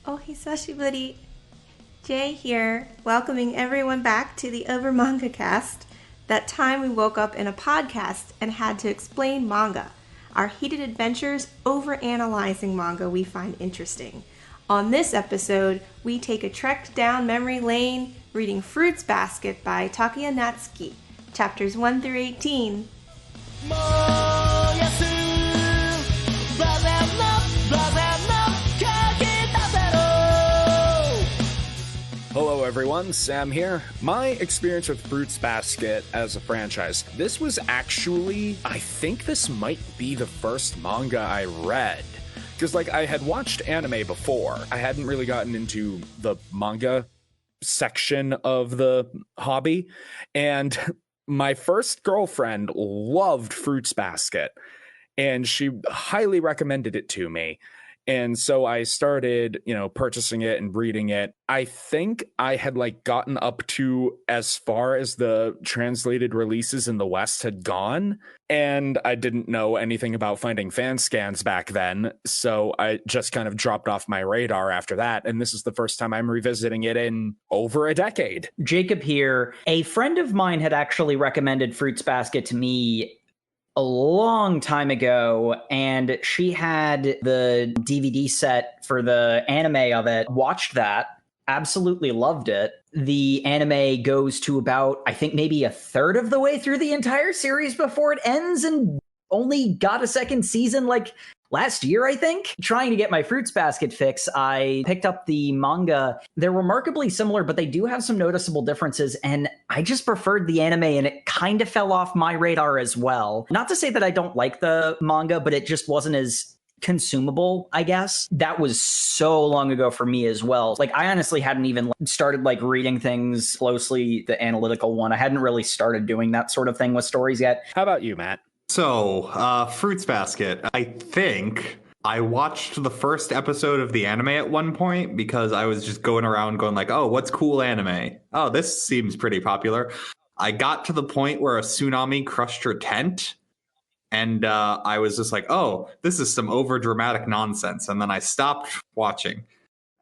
Oh, hisashiburi. Jay here, welcoming everyone back to the OverMangaCast. That time we woke up in a podcast and had to explain manga. Our heated adventures over-analyzing manga we find interesting. On this episode, we take a trek down memory lane reading Fruits Basket by Takaya Natsuki, chapters 1 through 18. Hello everyone, Sam here. My experience with Fruits Basket as a franchise, this was actually, I think this might be the first manga I read. Because, I had watched anime before. I hadn't really gotten into the manga section of the hobby. And my first girlfriend loved Fruits Basket. And she highly recommended it to me. And so I started, purchasing it and reading it. I think I had gotten up to as far as the translated releases in the West had gone. And I didn't know anything about finding fan scans back then. So I just kind of dropped off my radar after that. And this is the first time I'm revisiting it in over a decade. Jacob here. A friend of mine had actually recommended Fruits Basket to me a long time ago, and she had the DVD set for the anime of it. Watched that, absolutely loved it. The anime goes to about, I think, maybe a third of the way through the entire series before it ends, and only got a second season last year, I think. Trying to get my Fruits Basket fix, I picked up the manga. They're remarkably similar, but they do have some noticeable differences, and I just preferred the anime, and it kind of fell off my radar as well. Not to say that I don't like the manga, but it just wasn't as consumable, I guess. That was so long ago for me as well. I honestly hadn't even started reading things closely, the analytical one. I hadn't really started doing that sort of thing with stories yet. How about you, Matt? So, Fruits Basket, I think I watched the first episode of the anime at one point because I was just going around going oh, what's cool anime? Oh, this seems pretty popular. I got to the point where a tsunami crushed her tent, and I was just oh, this is some over-dramatic nonsense. And then I stopped watching.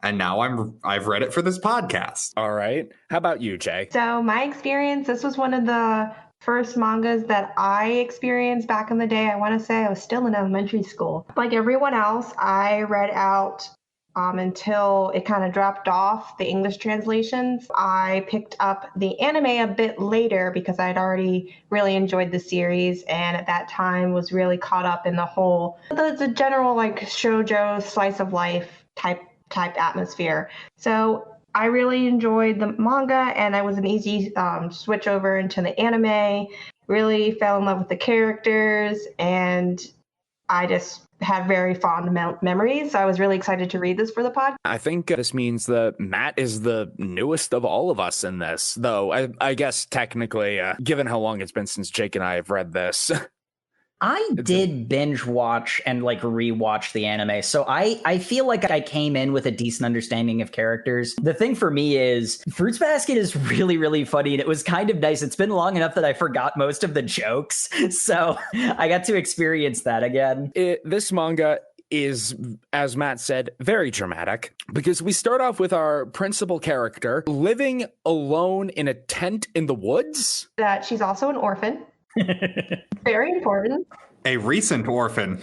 And now I've read it for this podcast. All right. How about you, Jay? So my experience, this was one of the first mangas that I experienced back in the day. I want to say I was still in elementary school. Like everyone else, I read out until it kind of dropped off the English translations. I picked up the anime a bit later because I'd already really enjoyed the series, and at that time was really caught up in the general shoujo slice of life type atmosphere. So I really enjoyed the manga, and it was an easy switch over into the anime. Really fell in love with the characters, and I just have very fond memories. So I was really excited to read this for the pod. I think this means that Matt is the newest of all of us in this, though I guess technically, given how long it's been since Jake and I have read this. I did binge watch and rewatch the anime, so I feel like I came in with a decent understanding of characters. The thing for me is Fruits Basket is really, really funny, and it was kind of nice. It's been long enough that I forgot most of the jokes, so I got to experience that again. This manga is, as Matt said, very dramatic, because we start off with our principal character living alone in a tent in the woods. That she's also an orphan. Very important. A recent orphan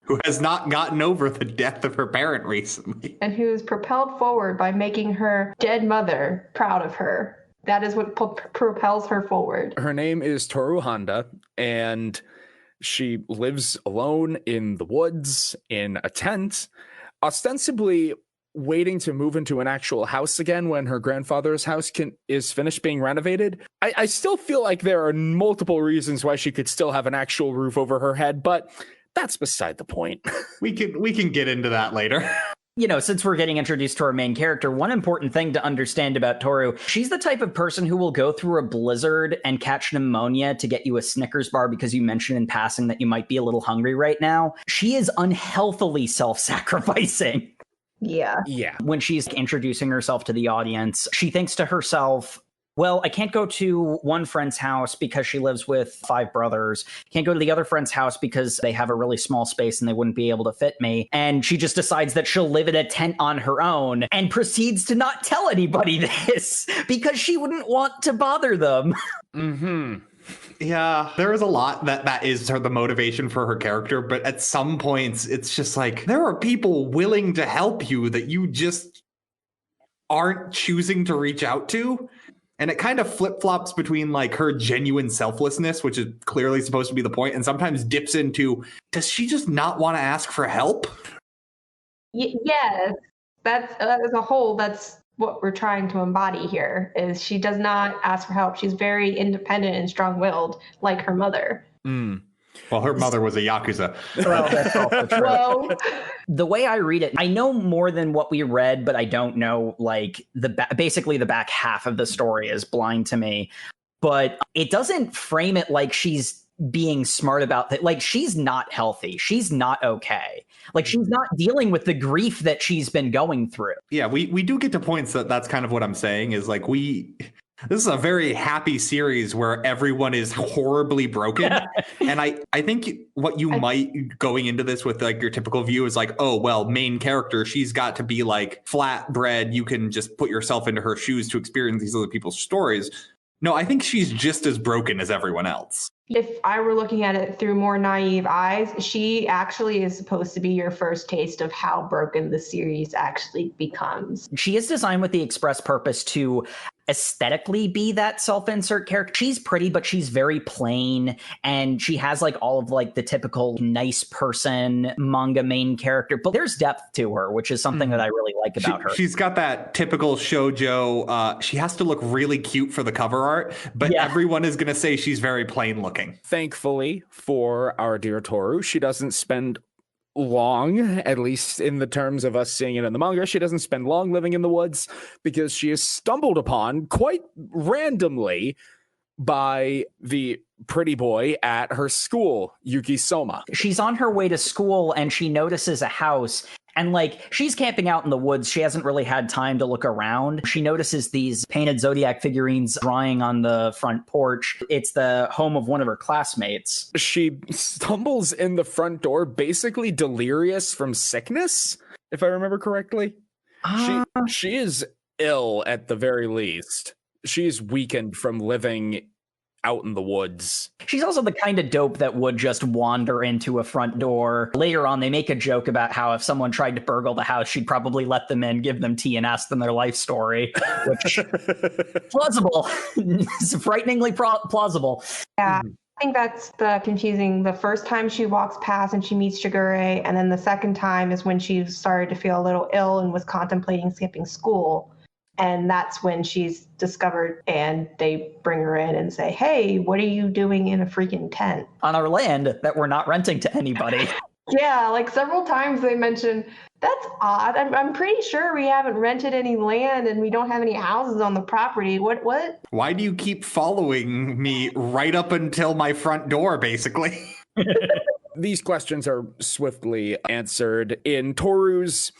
who has not gotten over the death of her parent recently. And who is propelled forward by making her dead mother proud of her. That is what propels her forward. Her name is Tohru Honda, and she lives alone in the woods in a tent, ostensibly waiting to move into an actual house again when her grandfather's house is finished being renovated. I still feel like there are multiple reasons why she could still have an actual roof over her head, but that's beside the point. We can get into that later. Since we're getting introduced to our main character, one important thing to understand about Tohru, she's the type of person who will go through a blizzard and catch pneumonia to get you a Snickers bar because you mentioned in passing that you might be a little hungry right now. She is unhealthily self-sacrificing. Yeah. When she's introducing herself to the audience, she thinks to herself, Well, I can't go to one friend's house because she lives with 5 brothers. Can't go to the other friend's house because they have a really small space and they wouldn't be able to fit me. And she just decides that she'll live in a tent on her own and proceeds to not tell anybody this because she wouldn't want to bother them. Mm-hmm. Yeah, there is a lot that is the motivation for her character, but at some points it's just like there are people willing to help you that you just aren't choosing to reach out to. And it kind of flip-flops between like her genuine selflessness, which is clearly supposed to be the point, and sometimes dips into, does she just not want to ask for help? Yes, that's as a whole, that's what we're trying to embody here, is she does not ask for help. She's very independent and strong-willed, like her mother. Mm. Well, her mother was a Yakuza. Well, that's also true. Well, the way I read it, I know more than what we read, but I don't know, like, basically the back half of the story is blind to me. But it doesn't frame it like she's being smart about that. Like, she's not healthy. She's not okay. Like, she's not dealing with the grief that she's been going through. Yeah, we do get to points that's kind of what I'm saying is like this is a very happy series where everyone is horribly broken. And I think what you might going into this with like your typical view is like, oh, well, main character, she's got to be like flatbread. You can just put yourself into her shoes to experience these other people's stories. No, I think she's just as broken as everyone else. if I were looking at it through more naive eyes, she actually is supposed to be your first taste of how broken the series actually becomes. She is designed with the express purpose to aesthetically be that self-insert character. She's pretty, but she's very plain, and she has like all of like the typical nice person manga main character, but there's depth to her, which is something that I really like about her. She's got that typical shoujo. She has to look really cute for the cover art, but everyone is going to say she's very plain looking. Thankfully for our dear Tohru, she doesn't spend long, at least in the terms of us seeing it in the manga, she doesn't spend long living in the woods, because she is stumbled upon quite randomly by the pretty boy at her school, Yuki Soma. She's on her way to school and she notices a house, and like she's camping out in the woods. She hasn't really had time to look around. She notices these painted Zodiac figurines drying on the front porch. It's the home of one of her classmates. She stumbles in the front door, basically delirious from sickness, if I remember correctly. She is ill at the very least. She's weakened from living out in the woods. She's also the kind of dope that would just wander into a front door. Later on, they make a joke about how if someone tried to burgle the house, she'd probably let them in, give them tea, and ask them their life story, which plausible. It's frighteningly plausible. Yeah. I think that's the confusing. The first time she walks past and she meets Shigure, and then the second time is when she started to feel a little ill and was contemplating skipping school. And that's when she's discovered, and they bring her in and say, hey, what are you doing in a freaking tent? On our land that we're not renting to anybody. Yeah, like several times they mention, that's odd. I'm pretty sure we haven't rented any land and we don't have any houses on the property. What? Why do you keep following me right up until my front door, basically? These questions are swiftly answered in Tohru's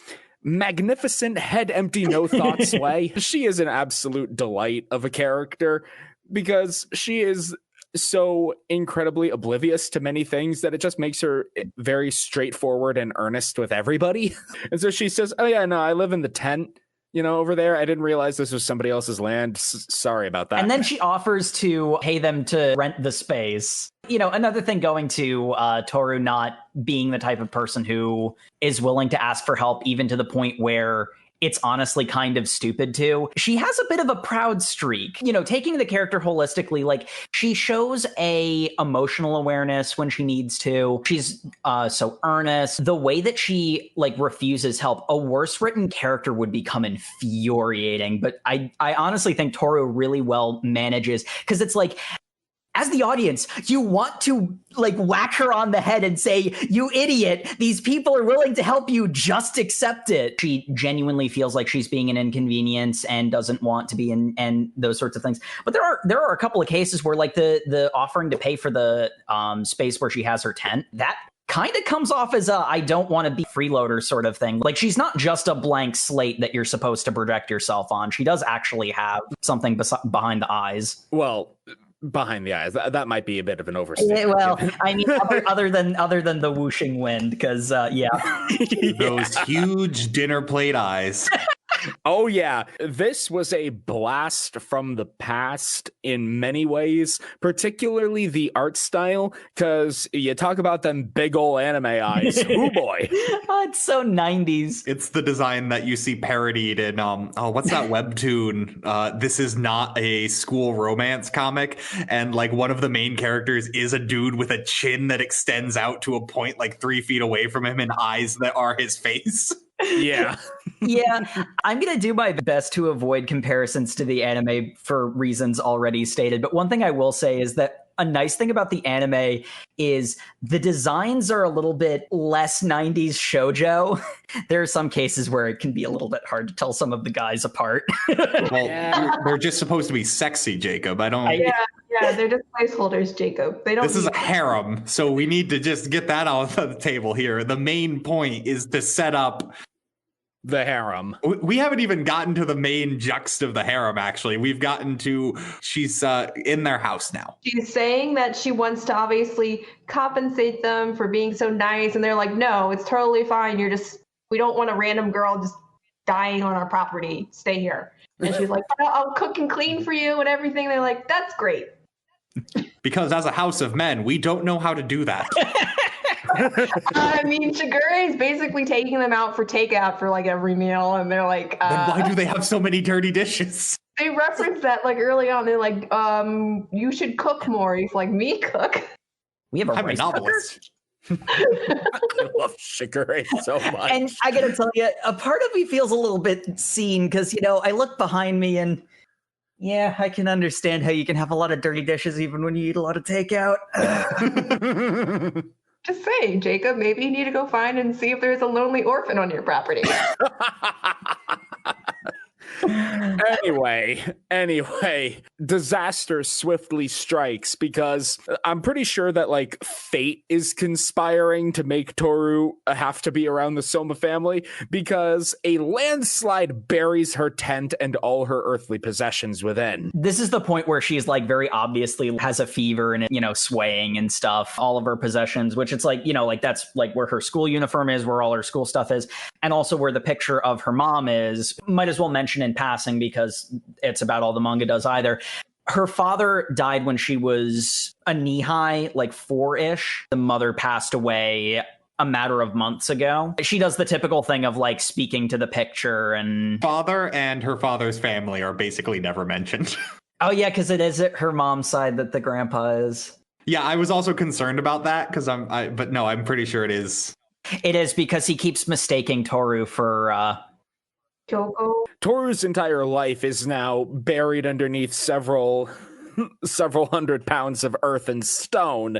magnificent head empty no thoughts way. She is an absolute delight of a character because she is so incredibly oblivious to many things that it just makes her very straightforward and earnest with everybody. And so she says, oh yeah, no, I live in the tent, over there. I didn't realize this was somebody else's land. Sorry about that. And then she offers to pay them to rent the space. Another thing going to Tohru not being the type of person who is willing to ask for help, even to the point where it's honestly kind of stupid to. She has a bit of a proud streak, taking the character holistically. Like, she shows a emotional awareness when she needs to. She's so earnest. The way that she refuses help, a worse written character would become infuriating. But I honestly think Tohru really well manages, because it's like, as the audience, you want to whack her on the head and say, you idiot, these people are willing to help you, just accept it. She genuinely feels like she's being an inconvenience and doesn't want to be in, and those sorts of things. But there are a couple of cases where the offering to pay for the space where she has her tent, that kind of comes off as a I don't want to be freeloader sort of thing. Like, she's not just a blank slate that you're supposed to project yourself on. She does actually have something behind the eyes. Well, behind the eyes, that might be a bit of an overstatement. Yeah, well, I mean, other than the whooshing wind, because those huge dinner plate eyes. Oh yeah, this was a blast from the past in many ways, particularly the art style, because you talk about them big ol' anime eyes. Oh boy. Oh, it's so 90s. It's the design that you see parodied in what's that webtoon? This is not a school romance comic, and like one of the main characters is a dude with a chin that extends out to a point like 3 feet away from him and eyes that are his face. Yeah. Yeah, I'm going to do my best to avoid comparisons to the anime for reasons already stated. But one thing I will say is that a nice thing about the anime is the designs are a little bit less 90s shoujo. There are some cases where it can be a little bit hard to tell some of the guys apart. Well, they're just supposed to be sexy, Jacob. Yeah, they're just placeholders, Jacob. They don't. This is a harem, so we need to just get that off the table here. The main point is to set up the harem. We haven't even gotten to the main juxt of the harem, actually. We've gotten to she's in their house now. She's saying that she wants to obviously compensate them for being so nice, and they're like, no, it's totally fine. We don't want a random girl just dying on our property. Stay here. And she's like, I'll cook and clean for you and everything. They're like, that's great. Because as a house of men, we don't know how to do that. I mean, Shigure is basically taking them out for takeout for like every meal, and they're like, then why do they have so many dirty dishes? They reference that like early on. They're like, you should cook more. He's like, me cook? We have a I'm a rice novelist. I love Shigure so much. And I gotta tell you, a part of me feels a little bit seen because, I look behind me and yeah, I can understand how you can have a lot of dirty dishes even when you eat a lot of takeout. Just saying, Jacob, maybe you need to go find and see if there's a lonely orphan on your property. Anyway, disaster swiftly strikes because I'm pretty sure that like fate is conspiring to make Tohru have to be around the Soma family because a landslide buries her tent and all her earthly possessions within. This is the point where she's like very obviously has a fever and, swaying and stuff, all of her possessions, which it's like, like that's like where her school uniform is, where all her school stuff is, and also where the picture of her mom is. Might as well mention in passing because it's about all the manga does either. Her father died when she was a knee high, like 4-ish. The mother passed away a matter of months ago. She does the typical thing of like speaking to the picture, and father and her father's family are basically never mentioned. Oh yeah, because it is her mom's side that the grandpa is. Yeah, I was also concerned about that because but no, I'm pretty sure it is. It is because he keeps mistaking Tohru for Kyoko. Toru's entire life is now buried underneath several hundred pounds of earth and stone,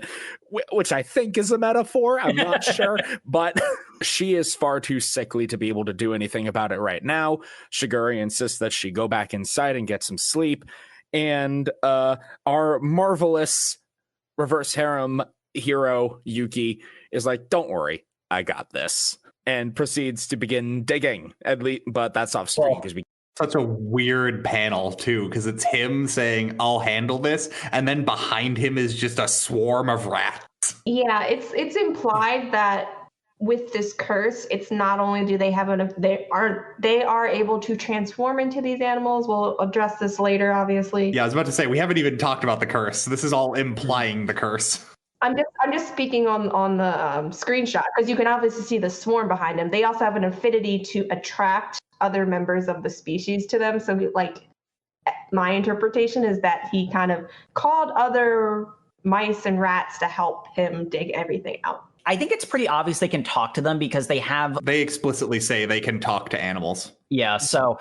which I think is a metaphor. I'm not sure, but she is far too sickly to be able to do anything about it right now. Shigure insists that she go back inside and get some sleep, and our marvelous reverse harem hero Yuki is like, don't worry, I got this, and proceeds to begin digging, at least, but that's off screen because we. Such a weird panel too, because it's him saying, I'll handle this, and then behind him is just a swarm of rats. Yeah, it's implied that with this curse, it's not only do they have they are able to transform into these animals. We'll address this later, obviously. Yeah, I was about to say, we haven't even talked about the curse. This is all implying the curse. I'm just speaking on the screenshot because you can obviously see the swarm behind them. They also have an affinity to attract other members of the species to them. So like my interpretation is that he kind of called other mice and rats to help him dig everything out. I think it's pretty obvious they can talk to them because they explicitly say they can talk to animals. Yeah, so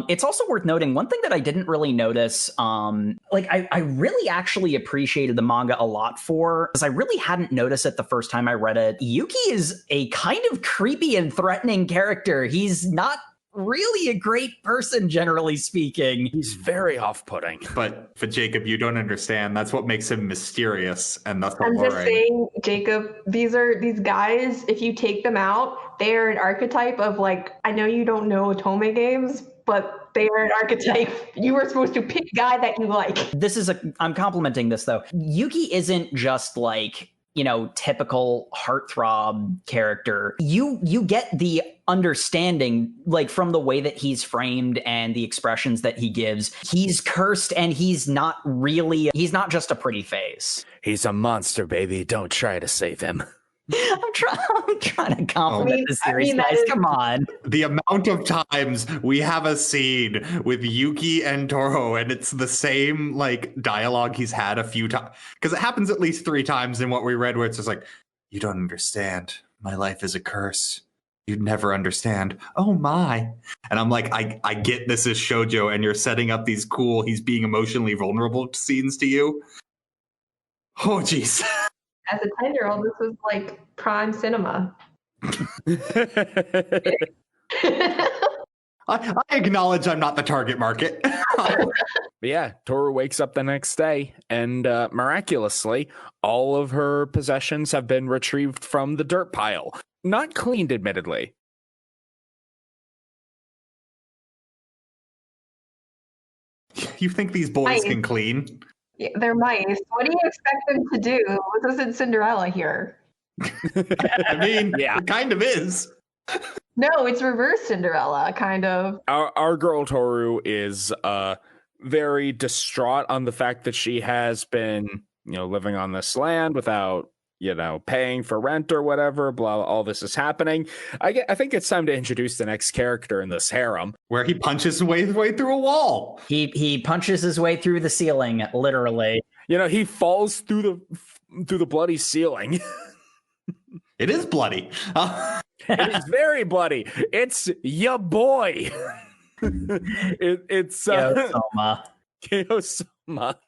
it's also worth noting one thing that I didn't really notice, I really actually appreciated the manga a lot for, because I really hadn't noticed it the first time I read it. Yuki is a kind of creepy and threatening character. He's not really a great person, generally speaking. He's very off-putting. But Jacob, you don't understand. That's what makes him mysterious and thus alluring. I'm just saying, Jacob, these guys, if you take them out, they are an archetype of, like, I know you don't know Otome games, but they are an archetype. You were supposed to pick a guy that you like. I'm complimenting this, though. Yuki isn't just like, typical heartthrob character. You get the understanding, like, from the way that he's framed and the expressions that he gives. He's cursed, and he's not just a pretty face. He's a monster, baby. Don't try to save him. I'm trying to compliment the series, guys. Come on. The amount of times we have a scene with Yuki and Tohru, and it's the same, like, dialogue he's had a few times. Because it happens at least 3 times in what we read, where it's just like, you don't understand. My life is a curse. You'd never understand. Oh, my. And I'm like, I get this is shoujo, and you're setting up these cool, he's being emotionally vulnerable scenes to you. Oh, jeez. As a 10-year-old, this was like prime cinema. I acknowledge I'm not the target market. But yeah, Tohru wakes up the next day, and miraculously, all of her possessions have been retrieved from the dirt pile. Not cleaned, admittedly. You think these boys can clean? Yeah, they're mice. What do you expect them to do? This isn't Cinderella here. I mean, yeah, it kind of is. No, it's reverse Cinderella, kind of. Our girl Tohru is very distraught on the fact that she has been, living on this land without, paying for rent or whatever. Blah, all this is happening. I think it's time to introduce the next character in this harem, where he punches his way through a wall. He punches his way through the ceiling, literally. He falls through the bloody ceiling. It is bloody. It is very bloody. It's ya boy. It's Kyo-sama. Kyo-sama.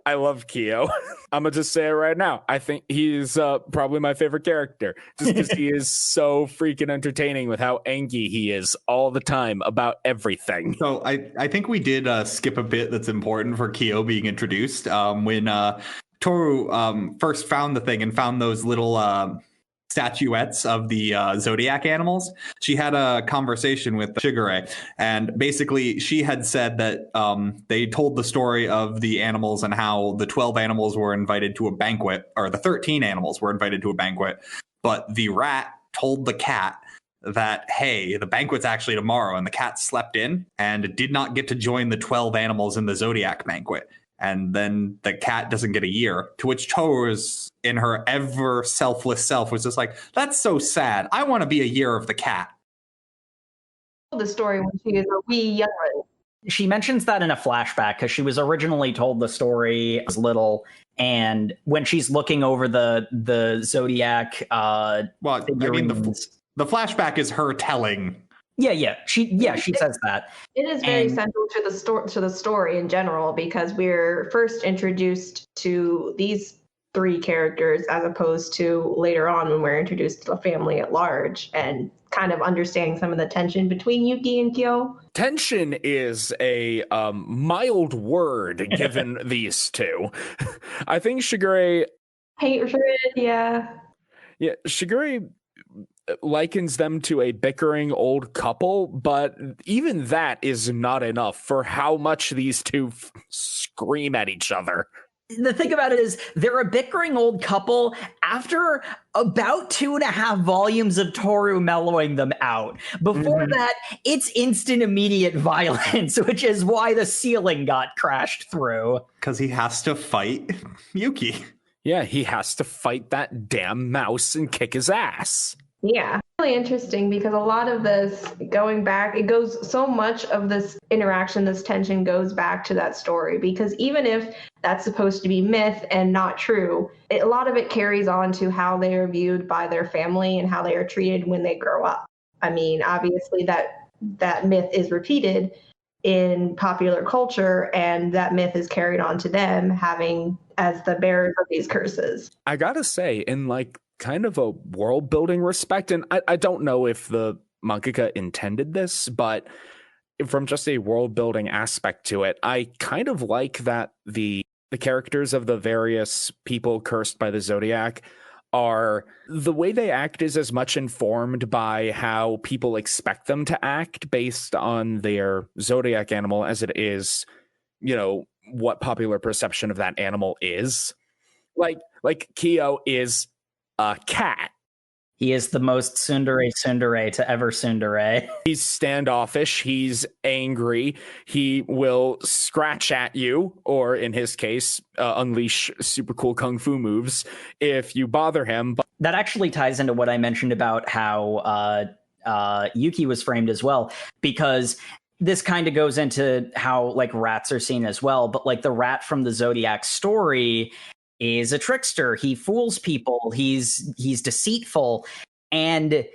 I love Kyo. I'm gonna just say it right now. I think he's probably my favorite character, just because he is so freaking entertaining with how angry he is all the time about everything. So I think we did skip a bit that's important for Kyo being introduced. When Tohru first found the thing and found those little statuettes of the zodiac animals, she had a conversation with Shigure, and basically she had said that they told the story of the animals and how the 12 animals were invited to a banquet, or the 13 animals were invited to a banquet, but the rat told the cat that, hey, the banquet's actually tomorrow, and the cat slept in and did not get to join the 12 animals in the zodiac banquet. And then the cat doesn't get a year, to which Tohru is, in her ever selfless self, was just like, that's so sad. I want to be a year of the cat. The story when she is a wee young. She mentions that in a flashback, because she was originally told the story as little, and when she's looking over the zodiac the flashback is her telling. Yeah. She says that. It is very central to the story in general, because we're first introduced to these 3 characters as opposed to later on when we're introduced to the family at large, and kind of understanding some of the tension between Yuki and Kyo. Tension is a mild word given these two. I think Shigure... Hatred, yeah. Yeah, Shigure likens them to a bickering old couple, but even that is not enough for how much these two scream at each other. The thing about it is, they're a bickering old couple after about 2.5 volumes of Tohru mellowing them out. Before that, it's instant immediate violence, which is why the ceiling got crashed through. Because he has to fight Yuki. Yeah, he has to fight that damn mouse and kick his ass. Yeah, really interesting, because a lot of this, going back, it goes, so much of this interaction, this tension goes back to that story, because even if that's supposed to be myth and not true, a lot of it carries on to how they are viewed by their family and how they are treated when they grow up. I mean, obviously that myth is repeated in popular culture, and that myth is carried on to them having as the bearers of these curses. I gotta say, in kind of a world building respect, and I don't know if the mangaka intended this, but from just a world building aspect to it, I kind of like that the characters of the various people cursed by the zodiac are, the way they act is as much informed by how people expect them to act based on their zodiac animal as it is, what popular perception of that animal is. Like Kyo is a cat. He is the most tsundere to ever tsundere. He's standoffish. He's angry. He will scratch at you, or in his case, unleash super cool kung fu moves if you bother him. But that actually ties into what I mentioned about how Yuki was framed as well, because this kind of goes into how like rats are seen as well. But like the rat from the Zodiac story is a trickster. He fools people. He's deceitful, and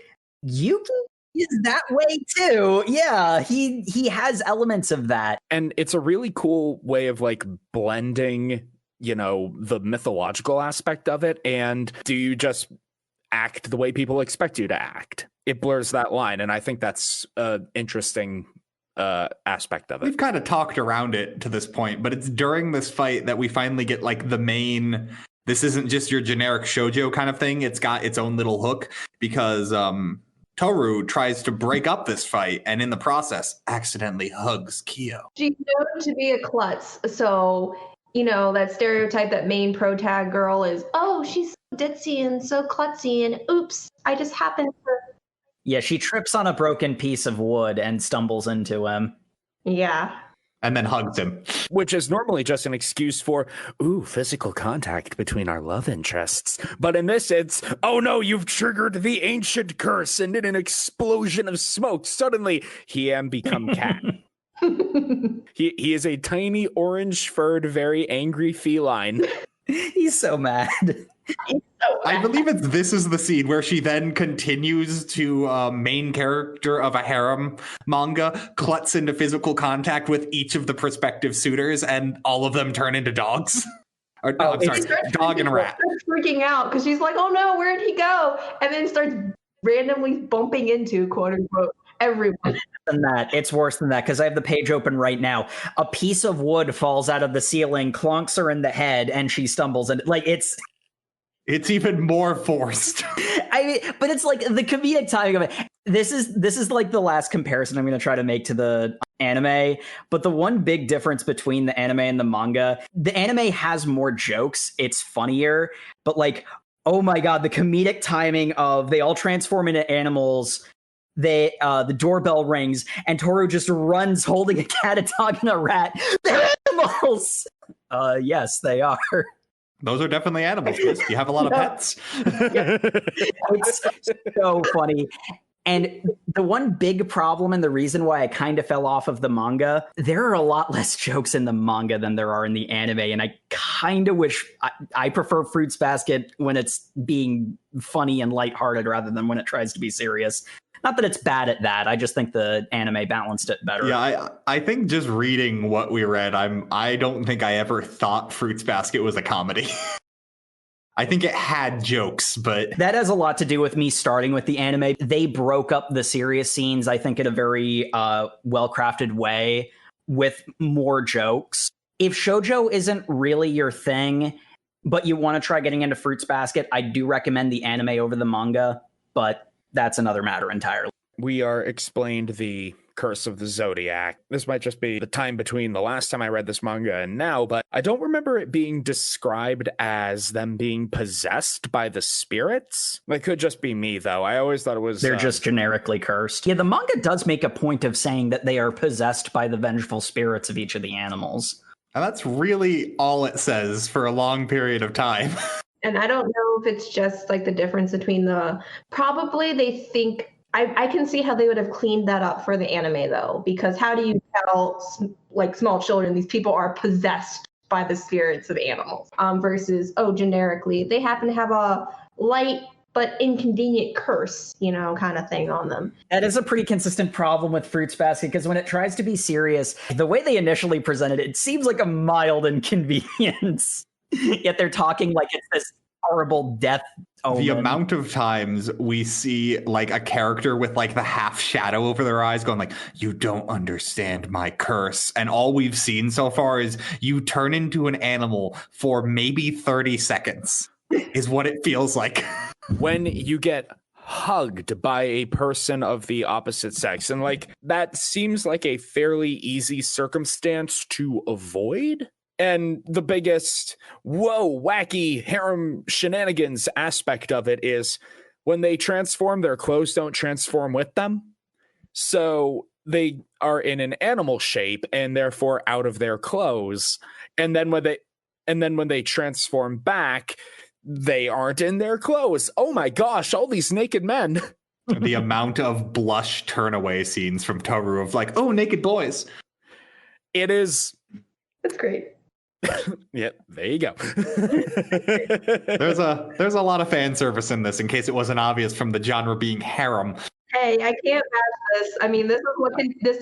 Yuki is that way too. Yeah, he has elements of that, and it's a really cool way of like blending, the mythological aspect of it, and do you just act the way people expect you to act? It blurs that line, and I think that's interesting aspect of it. We've kind of talked around it to this point, but it's during this fight that we finally get like the main, this isn't just your generic shoujo kind of thing. It's got its own little hook, because Tohru tries to break up this fight and in the process accidentally hugs Kyo. She's known to be a klutz, so that stereotype that main pro tag girl is, oh, she's so ditzy and so klutzy, and oops, I just happened to. Yeah, she trips on a broken piece of wood and stumbles into him. Yeah. And then hugs him. Which is normally just an excuse for, physical contact between our love interests. But in this, it's, oh no, you've triggered the ancient curse, and in an explosion of smoke, suddenly he am become cat. He is a tiny orange-furred, very angry feline. He's so mad. I believe this is the scene where she then continues to main character of a harem manga, klutz into physical contact with each of the prospective suitors, and all of them turn into dogs. I'm sorry, dog and rat. Freaking out because she's like, oh no, where did he go? And then starts randomly bumping into, quote unquote, everyone. It's worse than that, because I have the page open right now. A piece of wood falls out of the ceiling, clonks her in the head, and she stumbles. And like it's even more forced. But it's like the comedic timing of it. This is like the last comparison I'm going to try to make to the anime. But the one big difference between the anime and the anime has more jokes. It's funnier, but like, oh my god, the comedic timing of they all transform into animals. The doorbell rings and Tohru just runs holding a cat, a dog, and a rat. They're animals. Yes, they are. Those are definitely animals. Chris. You have a lot of pets. It's so funny. And the one big problem and the reason why I kind of fell off of the manga, there are a lot less jokes in the manga than there are in the anime. And I kind of wish I prefer Fruits Basket when it's being funny and lighthearted rather than when it tries to be serious. Not that it's bad at that. I just think the anime balanced it better. Yeah, I think just reading what we read, I don't think I ever thought Fruits Basket was a comedy. I think it had jokes, but that has a lot to do with me starting with the anime. They broke up the serious scenes, I think, in a very well-crafted way with more jokes. If shoujo isn't really your thing, but you want to try getting into Fruits Basket, I do recommend the anime over the manga, but that's another matter entirely. We are explained the Curse of the Zodiac. This might just be the time between the last time I read this manga and now, but I don't remember it being described as them being possessed by the spirits. It could just be me, though. I always thought it was... They're just generically cursed. Yeah, the manga does make a point of saying that they are possessed by the vengeful spirits of each of the animals. And that's really all it says for a long period of time. And I don't know if it's just like the difference between probably they think, I can see how they would have cleaned that up for the anime though, because how do you tell like small children these people are possessed by the spirits of animals versus, generically, they happen to have a light but inconvenient curse, kind of thing on them. That is a pretty consistent problem with Fruits Basket, because when it tries to be serious, the way they initially presented it, it seems like a mild inconvenience. Yet they're talking like it's this horrible death omen. The amount of times we see like a character with like the half shadow over their eyes going like, you don't understand my curse. And all we've seen so far is you turn into an animal for maybe 30 seconds is what it feels like. When you get hugged by a person of the opposite sex, and like that seems like a fairly easy circumstance to avoid. And the biggest, whoa, wacky harem shenanigans aspect of it is when they transform, their clothes don't transform with them. So they are in an animal shape and therefore out of their clothes. And then when they transform back, they aren't in their clothes. Oh my gosh, all these naked men. The amount of blush turnaway scenes from Tohru of like, oh, naked boys. It is. That's great. Yeah, there you go. There's a lot of fan service in this, in case it wasn't obvious from the genre being harem. Hey, I can't match this. I mean, this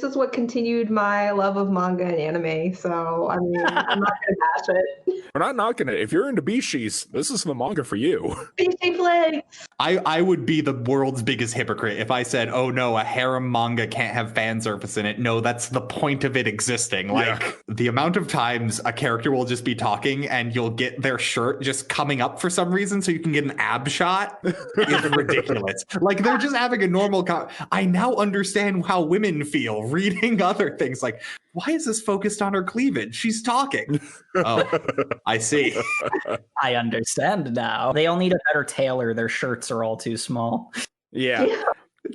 is what continued my love of manga and anime. So, I mean, I'm not gonna bash it. We're not knocking it. If you're into Bishis, this is the manga for you. Bishi Flakes. I would be the world's biggest hypocrite if I said, oh no, a harem manga can't have fan service in it. No, that's the point of it existing. Like, the amount of times a character will just be talking and you'll get their shirt just coming up for some reason so you can get an ab shot is ridiculous. Like, they're just having a normal I now understand how women feel reading other things. Like, why is this focused on her cleavage? She's talking. Oh, I see. I understand now. They all need a better tailor. Their shirts are all too small. Yeah.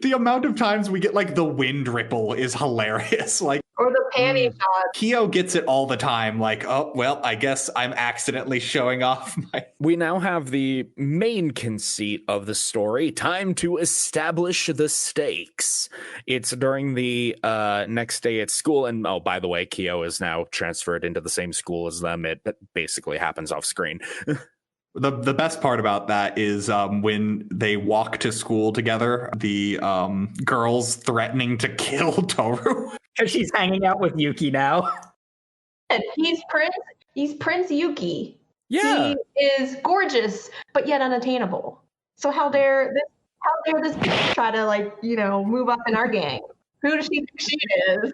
The amount of times we get like the wind ripple is hilarious. Like, Or the panty shot. Kyo gets it all the time. Like, oh, well, I guess I'm accidentally showing off my... We now have the main conceit of the story. Time to establish the stakes. It's during the next day at school. And, oh, by the way, Kyo is now transferred into the same school as them. It basically happens off screen. The best part about that is when they walk to school together, the girls threatening to kill Tohru. Because she's hanging out with Yuki now. And he's Prince Yuki. Yeah. He is gorgeous, but yet unattainable. So how dare this bitch try to, like, you know, move up in our gang? Who does she think she is?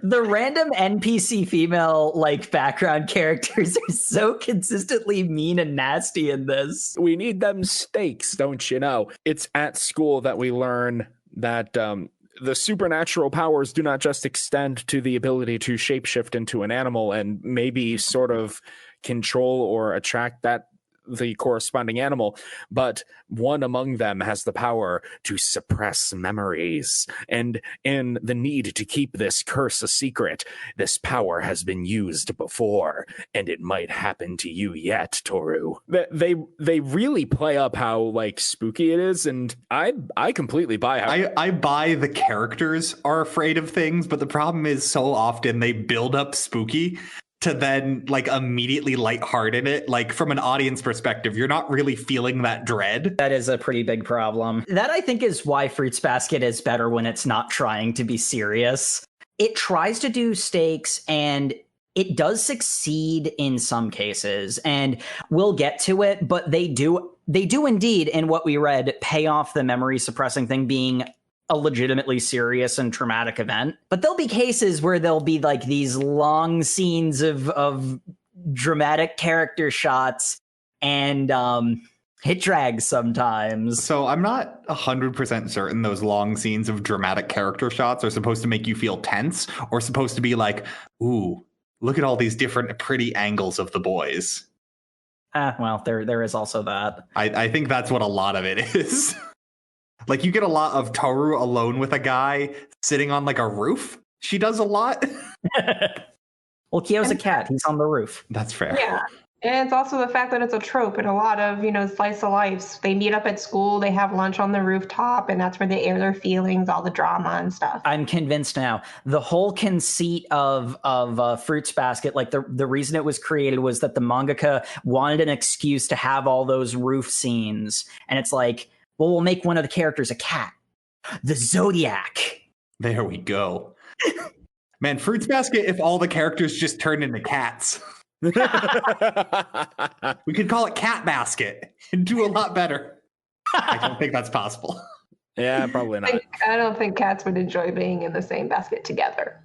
The random NPC female like background characters are so consistently mean and nasty in this. We need them stakes, don't you know? It's at school that we learn that the supernatural powers do not just extend to the ability to shapeshift into an animal and maybe sort of control or attract the corresponding animal, but one among them has the power to suppress memories. And in the need to keep this curse a secret, this power has been used before, and it might happen to you yet, Tohru. They really play up how like spooky it is, and I completely buy how I buy the characters are afraid of things, but the problem is so often they build up spooky to then like immediately lighthearted it. Like from an audience perspective, you're not really feeling that dread. That is a pretty big problem. That I think is why Fruits Basket is better when it's not trying to be serious. It tries to do stakes and it does succeed in some cases, and we'll get to it, but they do indeed, in what we read, pay off the memory suppressing thing being a legitimately serious and traumatic event. But there'll be cases where there'll be like these long scenes of dramatic character shots, and it drags sometimes. So I'm not 100% certain those long scenes of dramatic character shots are supposed to make you feel tense or supposed to be like, ooh, look at all these different pretty angles of the boys. Well, there is also that. I think that's what a lot of it is. Like, you get a lot of Tohru alone with a guy sitting on, like, a roof. She does a lot. Well, Kyo's a cat. He's on the roof. That's fair. Yeah. And it's also the fact that it's a trope in a lot of, you know, slice of lives. They meet up at school, they have lunch on the rooftop, and that's where they air their feelings, all the drama and stuff. I'm convinced now. The whole conceit of Fruits Basket, like the reason it was created was that the mangaka wanted an excuse to have all those roof scenes. And it's like, well, we'll make one of the characters a cat. The Zodiac. There we go. Man, Fruits Basket, if all the characters just turned into cats. We could call it Cat Basket and do a lot better. I don't think that's possible. Yeah, probably not. I don't think cats would enjoy being in the same basket together.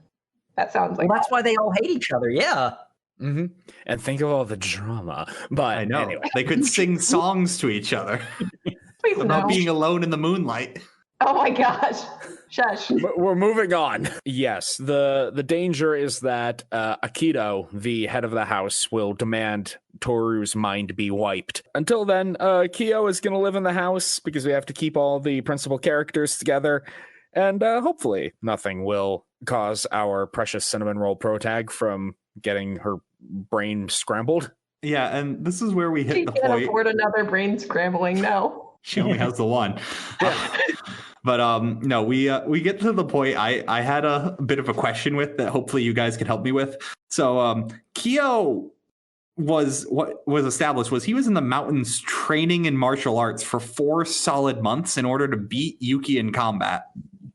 That sounds like that's why they all hate each other. Yeah. Mm-hmm. And think of all the drama. But I know. anyway. They could sing songs to each other Please about no. being alone in the moonlight. Oh my gosh. Shush. We're moving on. Yes, the danger is that Akito, the head of the house, will demand Tohru's mind be wiped. Until then, Kyo is going to live in the house because we have to keep all the principal characters together. And hopefully nothing will cause our precious cinnamon roll protag from getting her brain scrambled. Yeah, and this is where we hit She the can't point. afford another brain scrambling, no. She only has the one. But no, we get to the point I had a bit of a question with that hopefully you guys can help me with. So Kyo what was established was he was in the mountains training in martial arts for 4 solid months in order to beat Yuki in combat.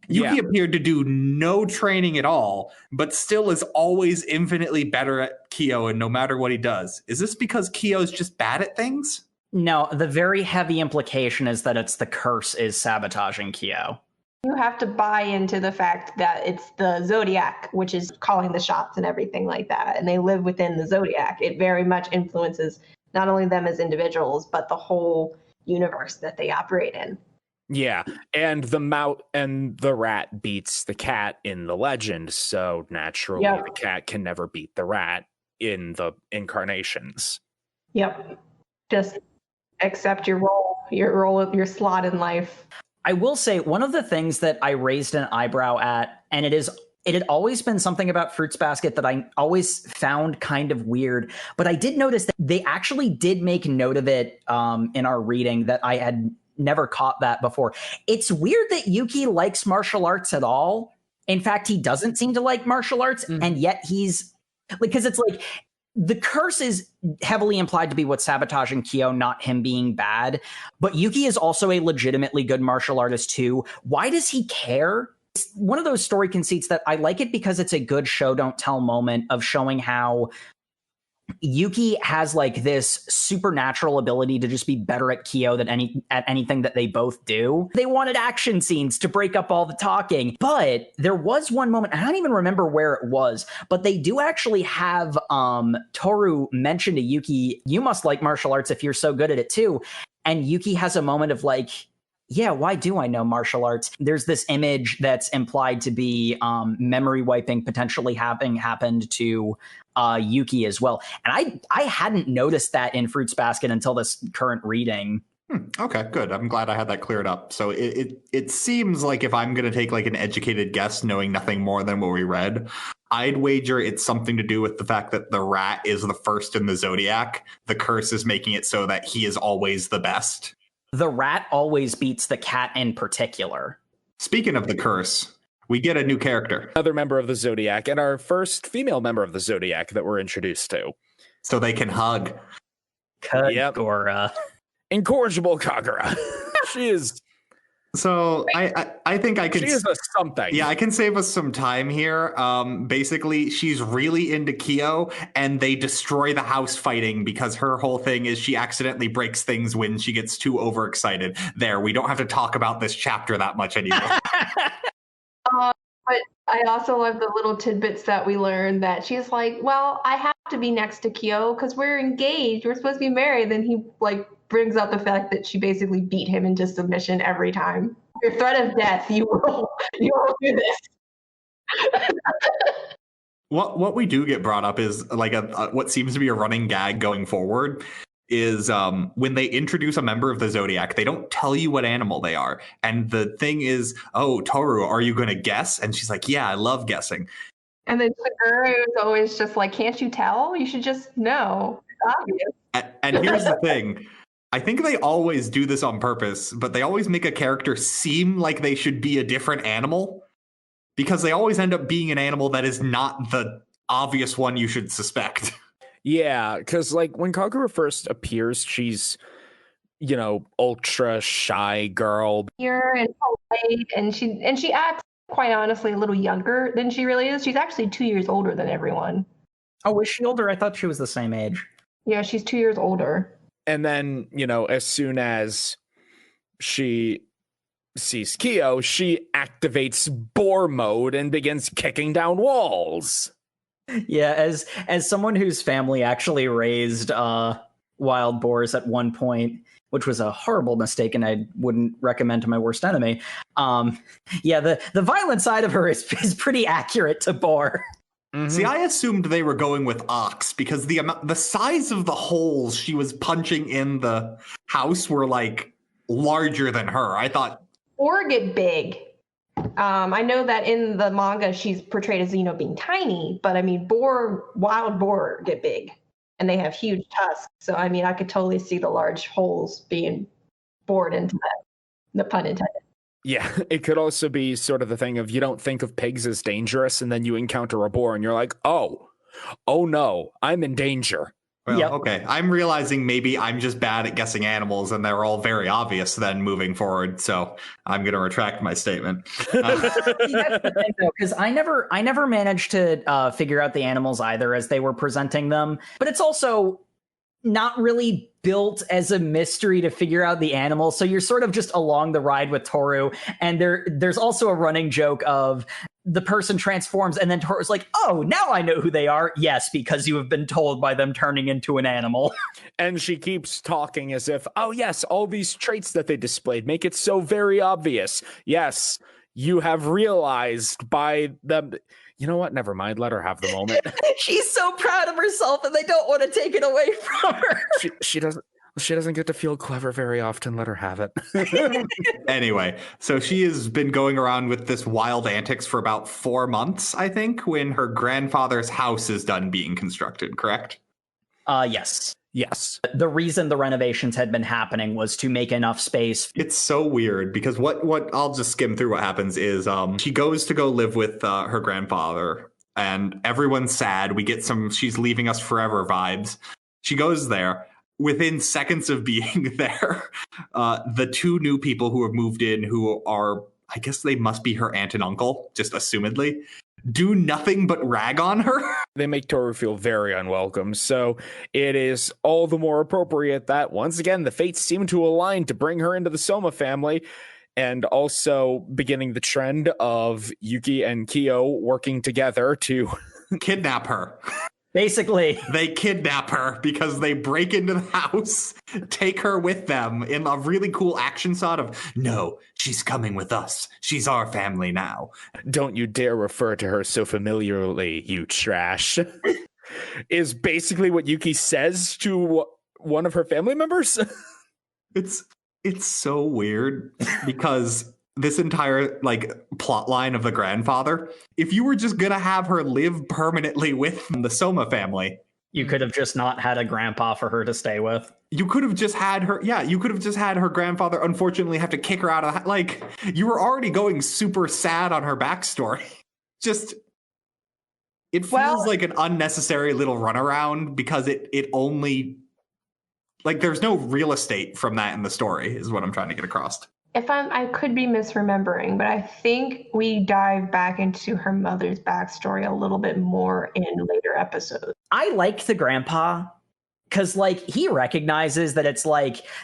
Yuki appeared to do no training at all, but still is always infinitely better at Kyo, and no matter what he does. Is this because Kyo's just bad at things? No, the very heavy implication is that it's the curse is sabotaging Kyo. You have to buy into the fact that it's the Zodiac, which is calling the shots and everything like that. And they live within the Zodiac. It very much influences not only them as individuals, but the whole universe that they operate in. Yeah, and the rat beats the cat in the legend, so naturally the cat can never beat the rat in the incarnations. Yep. Just accept your your slot in life. I will say one of the things that I raised an eyebrow at, and it had always been something about Fruits Basket that I always found kind of weird, but I did notice that they actually did make note of it in our reading that I had never caught that before. It's weird that Yuki likes martial arts at all. In fact, he doesn't seem to like martial arts, and yet he's because it's like the curse is heavily implied to be what's sabotaging Kyo, not him being bad. But Yuki is also a legitimately good martial artist too. Why does he care? It's one of those story conceits that I like it because it's a good show don't tell moment of showing how Yuki has like this supernatural ability to just be better at Kyo than anything that they both do. They wanted action scenes to break up all the talking, but there was one moment, I don't even remember where it was, but they do actually have Tohru mention to Yuki, you must like martial arts if you're so good at it too. And Yuki has a moment of like, yeah, why do I know martial arts? There's this image that's implied to be memory wiping potentially having happened to Yuki as well. And I hadn't noticed that in Fruits Basket until this current reading. Okay, good. I'm glad I had that cleared up. So it seems like if I'm going to take like an educated guess, knowing nothing more than what we read, I'd wager it's something to do with the fact that the rat is the first in the Zodiac. The curse is making it so that he is always the best. The rat always beats the cat in particular. Speaking of the curse, we get a new character. Another member of the Zodiac, and our first female member of the Zodiac that we're introduced to. So they can hug. Kagura. Incorrigible Kagura. She is... So I think I could... She is a something. Yeah, I can save us some time here. Basically, she's really into Kyo, and they destroy the house fighting because her whole thing is she accidentally breaks things when she gets too overexcited. There, we don't have to talk about this chapter that much anymore. But I also love the little tidbits that we learned that she's like, well, I have to be next to Kyo because we're engaged. We're supposed to be married. Then he like brings up the fact that she basically beat him into submission every time. Your threat of death, you will do this. What we do get brought up is like what seems to be a running gag going forward is when they introduce a member of the Zodiac, they don't tell you what animal they are. And the thing is, oh, Tohru, are you going to guess? And she's like, yeah, I love guessing. And then Tohru is always just like, can't you tell? You should just know. It's obvious. And here's the thing. I think they always do this on purpose, but they always make a character seem like they should be a different animal because they always end up being an animal that is not the obvious one you should suspect. Yeah, because like when Kagura first appears, she's, you know, ultra shy girl. Here and polite, and she acts quite honestly a little younger than she really is. She's actually 2 years older than everyone. Oh, was she older? I thought she was the same age. Yeah, she's 2 years older. And then, as soon as she sees Kyo, she activates boar mode and begins kicking down walls. Yeah, as someone whose family actually raised wild boars at one point, which was a horrible mistake and I wouldn't recommend to my worst enemy. Yeah, the violent side of her is pretty accurate to boar. Mm-hmm. See, I assumed they were going with ox because the size of the holes she was punching in the house were like larger than her. I thought Boar get big. I know that in the manga she's portrayed as being tiny, but I mean wild boar get big, and they have huge tusks. So I mean I could totally see the large holes being bored into that. No pun intended. Yeah, it could also be sort of the thing of you don't think of pigs as dangerous, and then you encounter a boar, and you're like, oh no, I'm in danger. Well, yep. Okay. I'm realizing maybe I'm just bad at guessing animals, and they're all very obvious then moving forward. So I'm going to retract my statement. That's the thing, though, because I never managed to figure out the animals either as they were presenting them. But it's also not really built as a mystery to figure out the animals. So you're sort of just along the ride with Tohru. And there's also a running joke of the person transforms and then Toru's like, oh, now I know who they are. Yes, because you have been told by them turning into an animal. And she keeps talking as if, oh yes, all these traits that they displayed make it so very obvious. Yes, you have realized by them. You know what? Never mind. Let her have the moment. She's so proud of herself and they don't want to take it away from her. She doesn't get to feel clever very often. Let her have it. Anyway, so she has been going around with this wild antics for about 4 months, I think, when her grandfather's house is done being constructed, correct? Yes. Yes. The reason the renovations had been happening was to make enough space. It's so weird because what I'll just skim through what happens is she goes to go live with her grandfather and everyone's sad. We get some she's leaving us forever vibes. She goes there. Within seconds of being there, the two new people who have moved in, who are, I guess they must be her aunt and uncle, just assumedly, do nothing but rag on her. They make Tohru feel very unwelcome, so it is all the more appropriate that, once again, the fates seem to align to bring her into the Soma family, and also beginning the trend of Yuki and Kyo working together to kidnap her. Basically, they kidnap her because they break into the house, take her with them in a really cool action shot of, no, she's coming with us. She's our family now. Don't you dare refer to her so familiarly, you trash. Is basically what Yuki says to one of her family members. It's so weird because this entire plot line of the grandfather, if you were just gonna have her live permanently with the Soma family, you could have just not had a grandpa for her to stay with. You could have just had her. Yeah, you could have just had her grandfather unfortunately have to kick her out of you were already going super sad on her backstory. Just it feels like an unnecessary little runaround because it only there's no real estate from that in the story is what I'm trying to get across. I could be misremembering, but I think we dive back into her mother's backstory a little bit more in later episodes. I like the grandpa because he recognizes that it's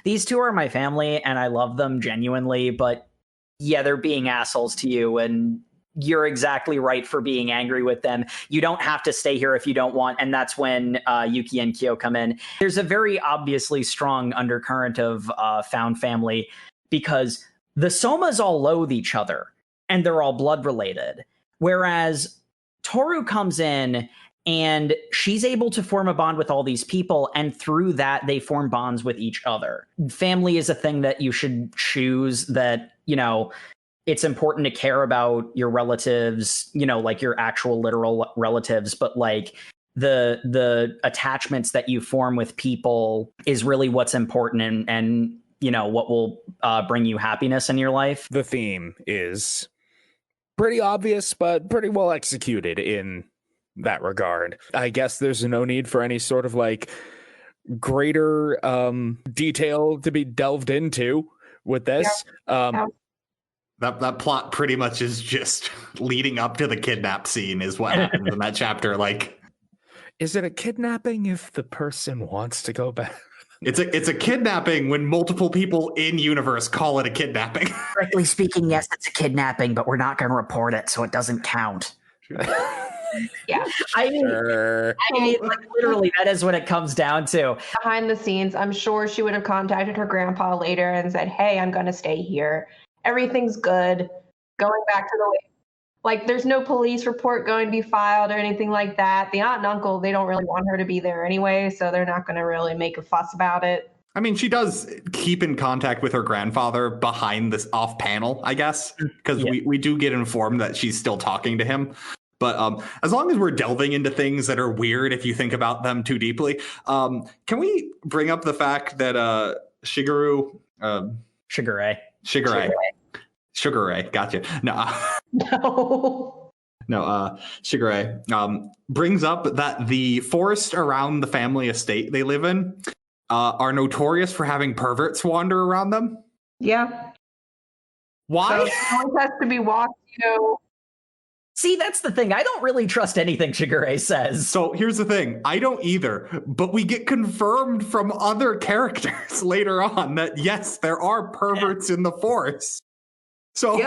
these two are my family and I love them genuinely, but yeah, they're being assholes to you and you're exactly right for being angry with them. You don't have to stay here if you don't want. And that's when Yuki and Kyo come in. There's a very obviously strong undercurrent of found family, because the Somas all loathe each other and they're all blood related. Whereas Tohru comes in and she's able to form a bond with all these people. And through that, they form bonds with each other. Family is a thing that you should choose, that, it's important to care about your relatives, your actual literal relatives, but the attachments that you form with people is really what's important and what will bring you happiness in your life. The theme is pretty obvious, but pretty well executed in that regard. I guess there's no need for any sort of greater detail to be delved into with this. Yeah. That plot pretty much is just leading up to the kidnap scene is what happens in that chapter. Is it a kidnapping if the person wants to go back? It's a kidnapping when multiple people in universe call it a kidnapping. Strictly speaking, yes, it's a kidnapping, but we're not going to report it, so it doesn't count. Yeah. I mean, like, literally, that is what it comes down to. Behind the scenes, I'm sure she would have contacted her grandpa later and said, hey, I'm going to stay here. Everything's good. Going back to the way. Like, there's no police report going to be filed or anything like that. The aunt and uncle, they don't really want her to be there anyway, so they're not going to really make a fuss about it. I mean, she does keep in contact with her grandfather behind this off panel, I guess, because we do get informed that she's still talking to him. But as long as we're delving into things that are weird, if you think about them too deeply, can we bring up the fact that Shigure, gotcha. Shigure brings up that the forest around the family estate they live in are notorious for having perverts wander around them. Yeah. Why? So it always has to be walked, See, that's the thing. I don't really trust anything Shigure says. So here's the thing. I don't either, but we get confirmed from other characters later on that, yes, there are perverts in the forest. So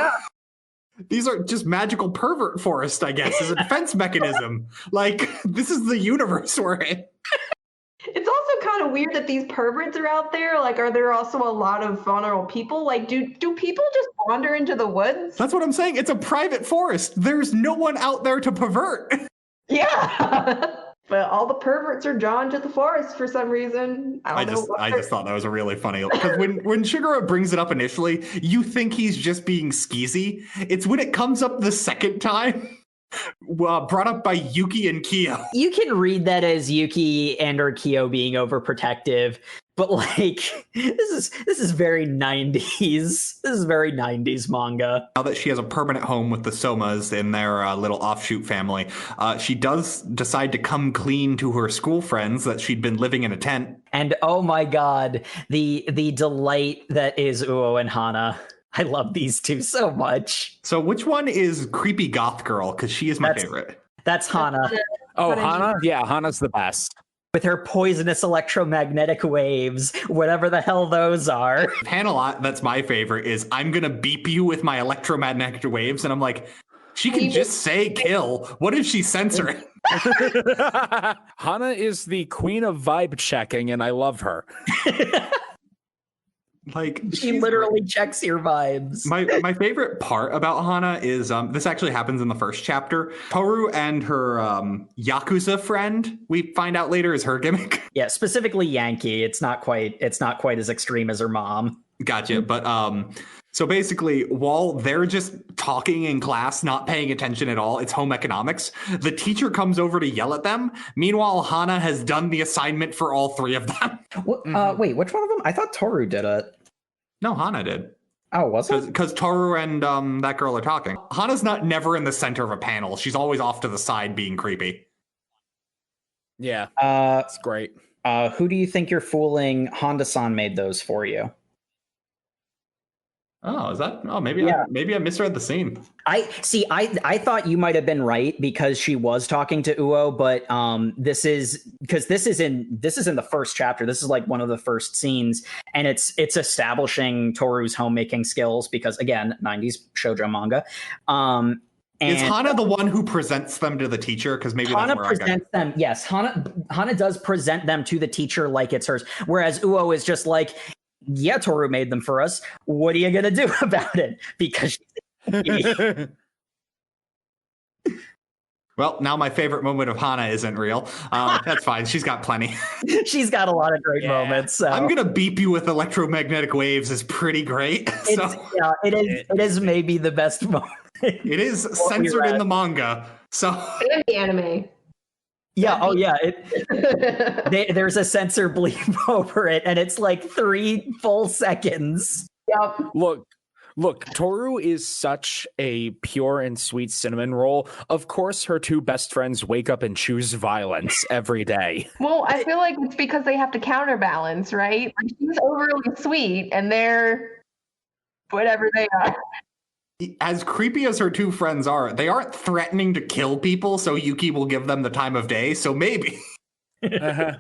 these are just magical pervert forest, I guess, as a defense mechanism. Like, this is the universe we're in. It's also kind of weird that these perverts are out there. Like, are there also a lot of vulnerable people? Like, do people just wander into the woods? That's what I'm saying. It's a private forest. There's no one out there to pervert. Yeah. But all the perverts are drawn to the forest for some reason. I just thought that was a really funny, because when Shigure brings it up initially, you think he's just being skeezy. It's when it comes up the second time, brought up by Yuki and Kyo. You can read that as Yuki and or Kyo being overprotective, but like this is very 90s. This is very 90s manga. Now that she has a permanent home with the Somas in their little offshoot family, she does decide to come clean to her school friends that she'd been living in a tent. And oh my god, the delight that is Uo and Hana. I love these two so much. So which one is creepy goth girl? Because she is my favorite. That's Hana. Oh, Hana? Yeah, Hana's the best. With her poisonous electromagnetic waves, whatever the hell those are. Panel that's my favorite is, I'm going to beep you with my electromagnetic waves. And I'm like, she can just say kill. What if she censoring? Hana is the queen of vibe checking, and I love her. Like, she literally checks your vibes. My favorite part about Hana is this actually happens in the first chapter. Tohru and her Yakuza friend, we find out later, is her gimmick. Yeah, specifically Yankee. It's not quite as extreme as her mom. Gotcha. But so basically, while they're just talking in class, not paying attention at all, it's home economics, the teacher comes over to yell at them. Meanwhile, Hana has done the assignment for all three of them. Wait, which one of them? I thought Tohru did it. No, Hana did. Oh, was it? Because Tohru and that girl are talking. Hana's never in the center of a panel. She's always off to the side being creepy. Yeah, that's great. Who do you think you're fooling? Honda-san made those for you. Oh, is that? Oh, maybe I misread the scene. I thought you might have been right because she was talking to Uo, but this is in the first chapter. This is like one of the first scenes, and it's establishing Toru's homemaking skills because, again, 90s shoujo manga. Is Hana the one who presents them to the teacher? Because maybe Hana that's where presents them. Yes, Hana does present them to the teacher like it's hers, whereas Uo is just like, yeah, Tohru made them for us. What are you going to do about it? Because well, now my favorite moment of Hana isn't real. That's fine. She's got plenty. She's got a lot of great moments. So. I'm going to beep you with electromagnetic waves is pretty great. It is maybe the best moment. It is censored in the manga. So and the anime. Yeah. Oh, yeah. There's a censor bleep over it, and it's like 3 full seconds. Yep. Look, Tohru is such a pure and sweet cinnamon roll. Of course, her two best friends wake up and choose violence every day. Well, I feel like it's because they have to counterbalance, right? Like, she's overly sweet, and they're whatever they are. As creepy as her two friends are, they aren't threatening to kill people, so Yuki will give them the time of day, so maybe. Uh-huh.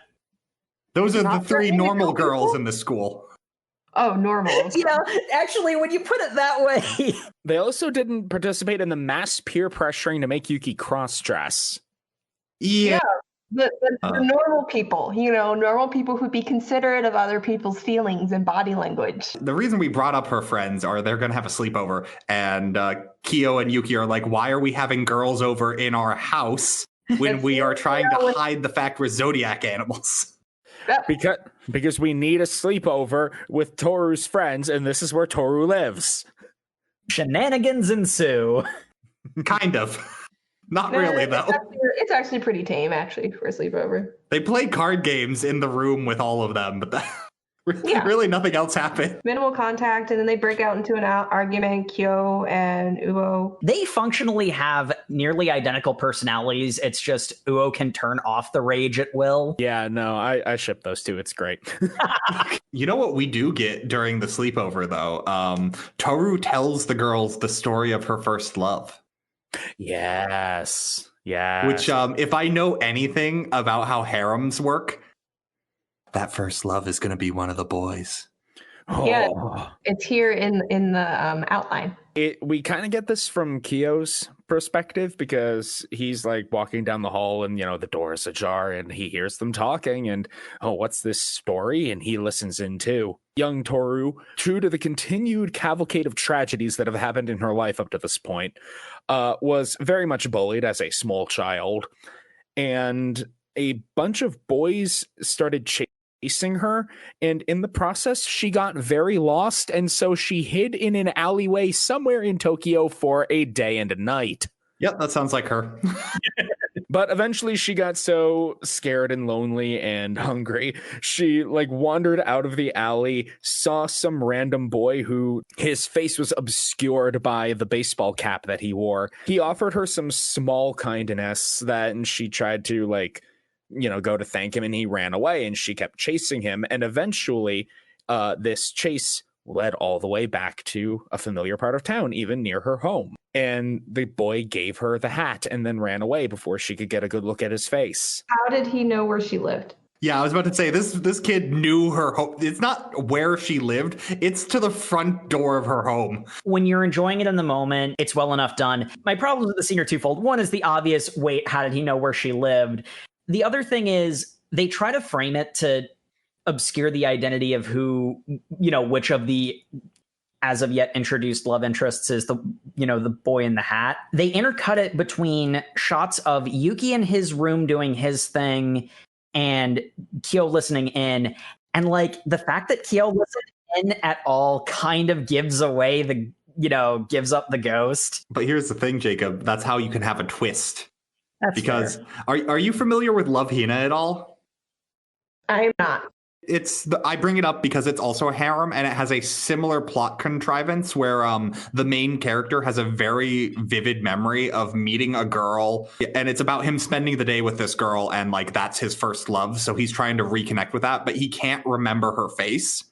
Those are the Not three threatening to normal kill girls people? in the school. Oh, normal. Actually, when you put it that way. They also didn't participate in the mass peer pressuring to make Yuki cross-dress. Yeah. The normal people, normal people who'd be considerate of other people's feelings and body language. The reason we brought up her friends are they're going to have a sleepover, and Kyo and Yuki are like, why are we having girls over in our house when we are trying to hide the fact we're zodiac animals? Because we need a sleepover with Tohru's friends, and this is where Tohru lives. Shenanigans ensue. Kind of. Not really, though. It's actually pretty tame, actually, for a sleepover. They play card games in the room with all of them, but really nothing else happened. Minimal contact, and then they break out into an argument, Kyo and Uo. They functionally have nearly identical personalities. It's just Uo can turn off the rage at will. Yeah, no, I ship those two. It's great. You know what we do get during the sleepover, though? Tohru tells the girls the story of her first love. Yes. Yeah. Which, if I know anything about how harems work, that first love is going to be one of the boys. Oh. Yeah, it's here in the outline. We kind of get this from Kyo's perspective because he's like walking down the hall and, the door is ajar and he hears them talking and, oh, what's this story? And he listens in too. Young Tohru, true to the continued cavalcade of tragedies that have happened in her life up to this point, was very much bullied as a small child. And a bunch of boys started chasing her, and in the process she got very lost, and so she hid in an alleyway somewhere in Tokyo for a day and a night. Yep, that sounds like her. But eventually she got so scared and lonely and hungry, she wandered out of the alley, saw some random boy who his face was obscured by the baseball cap that he wore. He offered her some small kindness and she tried to go to thank him, and he ran away, and she kept chasing him. And eventually this chase led all the way back to a familiar part of town, even near her home. And the boy gave her the hat and then ran away before she could get a good look at his face. How did he know where she lived? Yeah, I was about to say, this kid knew her home. It's not where she lived. It's to the front door of her home. When you're enjoying it in the moment, it's well enough done. My problems with the scene are twofold. One is the obvious, wait, how did he know where she lived? The other thing is they try to frame it to obscure the identity of who, which of the as of yet introduced love interests is the boy in the hat. They intercut it between shots of Yuki in his room doing his thing and Kyo listening in. And the fact that Kyo listened in at all kind of gives away gives up the ghost. But here's the thing, Jacob, that's how you can have a twist. That's because fair. Are you familiar with Love Hina at all? I am not. I bring it up because it's also a harem, and it has a similar plot contrivance where the main character has a very vivid memory of meeting a girl, and it's about him spending the day with this girl, and that's his first love, so he's trying to reconnect with that, but he can't remember her face.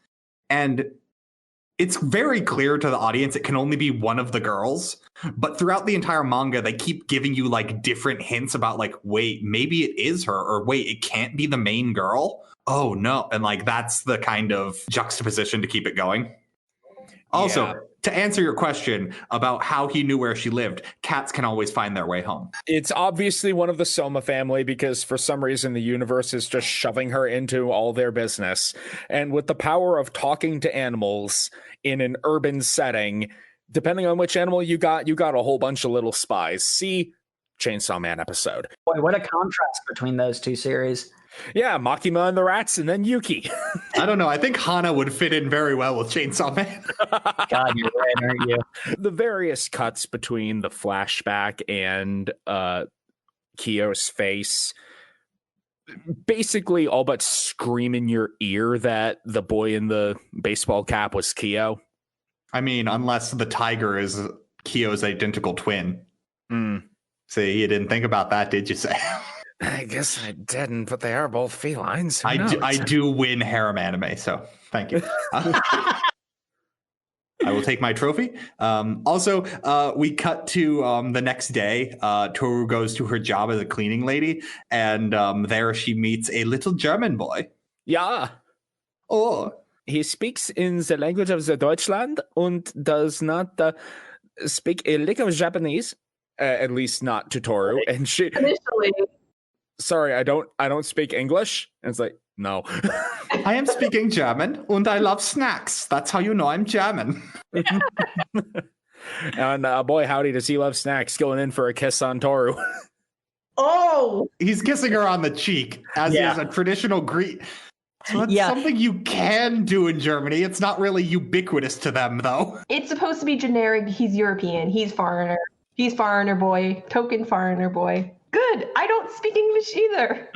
And it's very clear to the audience it can only be one of the girls, but throughout the entire manga, they keep giving you different hints about wait, maybe it is her, or wait, it can't be the main girl. Oh no. And that's the kind of juxtaposition to keep it going. Also, to answer your question about how he knew where she lived, cats can always find their way home. It's obviously one of the Soma family because for some reason the universe is just shoving her into all their business. And with the power of talking to animals in an urban setting, depending on which animal you got a whole bunch of little spies. See Chainsaw Man episode. Boy, what a contrast between those two series. Yeah, Makima and the rats, and then Yuki. I don't know. I think Hana would fit in very well with Chainsaw Man. God, you're right, aren't you? The various cuts between the flashback and Kyo's face basically all but scream in your ear that the boy in the baseball cap was Kyo. I mean, unless the tiger is Kyo's identical twin. See, you didn't think about that, did you, Sam? I guess I didn't, but they are both felines. I do win harem anime, so thank you. I will take my trophy. Also, we cut to the next day. Tohru goes to her job as a cleaning lady, and there she meets a little German boy. Yeah. Oh. He speaks in the language of the Deutschland and does not speak a lick of Japanese, at least not to Tohru. And she Initially, sorry, I don't speak English. And it's like, no. I am speaking German and I love snacks. That's how you know I'm German. And boy, howdy, does he love snacks, going in for a kiss on Tohru. oh, He's kissing her on the cheek, as is a traditional Greek. So that's something you can do in Germany. It's not really ubiquitous to them, though. it's supposed to be generic. He's European. He's foreigner. He's foreigner boy. Token foreigner boy. Good. I don't speak English either.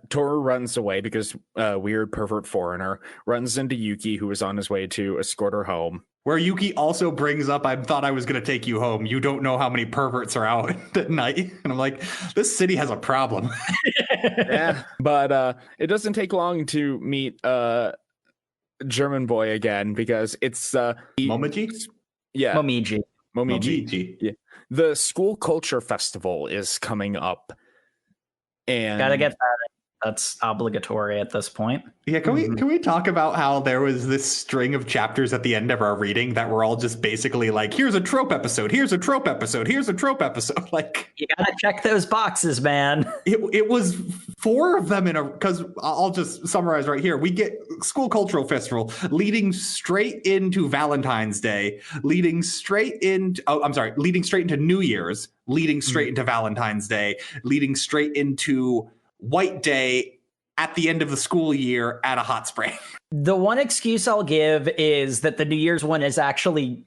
Tohru runs away because weird pervert foreigner runs into Yuki, who is on his way to escort her home. Where Yuki also brings up, I thought I was going to take you home. You don't know how many perverts are out at night. And I'm like, this city has a problem. Yeah, but it doesn't take long to meet German boy again, because it's Momiji? Yeah. Momiji. Yeah. The school culture festival is coming up. And Gotta get that. That's obligatory at this point. Yeah, can we talk about how there was this string of chapters at the end of our reading that were all just basically like, here's a trope episode, here's a trope episode, here's a trope episode. Like, you gotta check those boxes, man. It was 4 of them because I'll just summarize right here. We get school cultural festival leading straight into Valentine's Day, leading straight into New Year's, leading straight into Valentine's Day, leading straight into White Day at the end of the school year at a hot spring. The one excuse I'll give is that the New Year's one is actually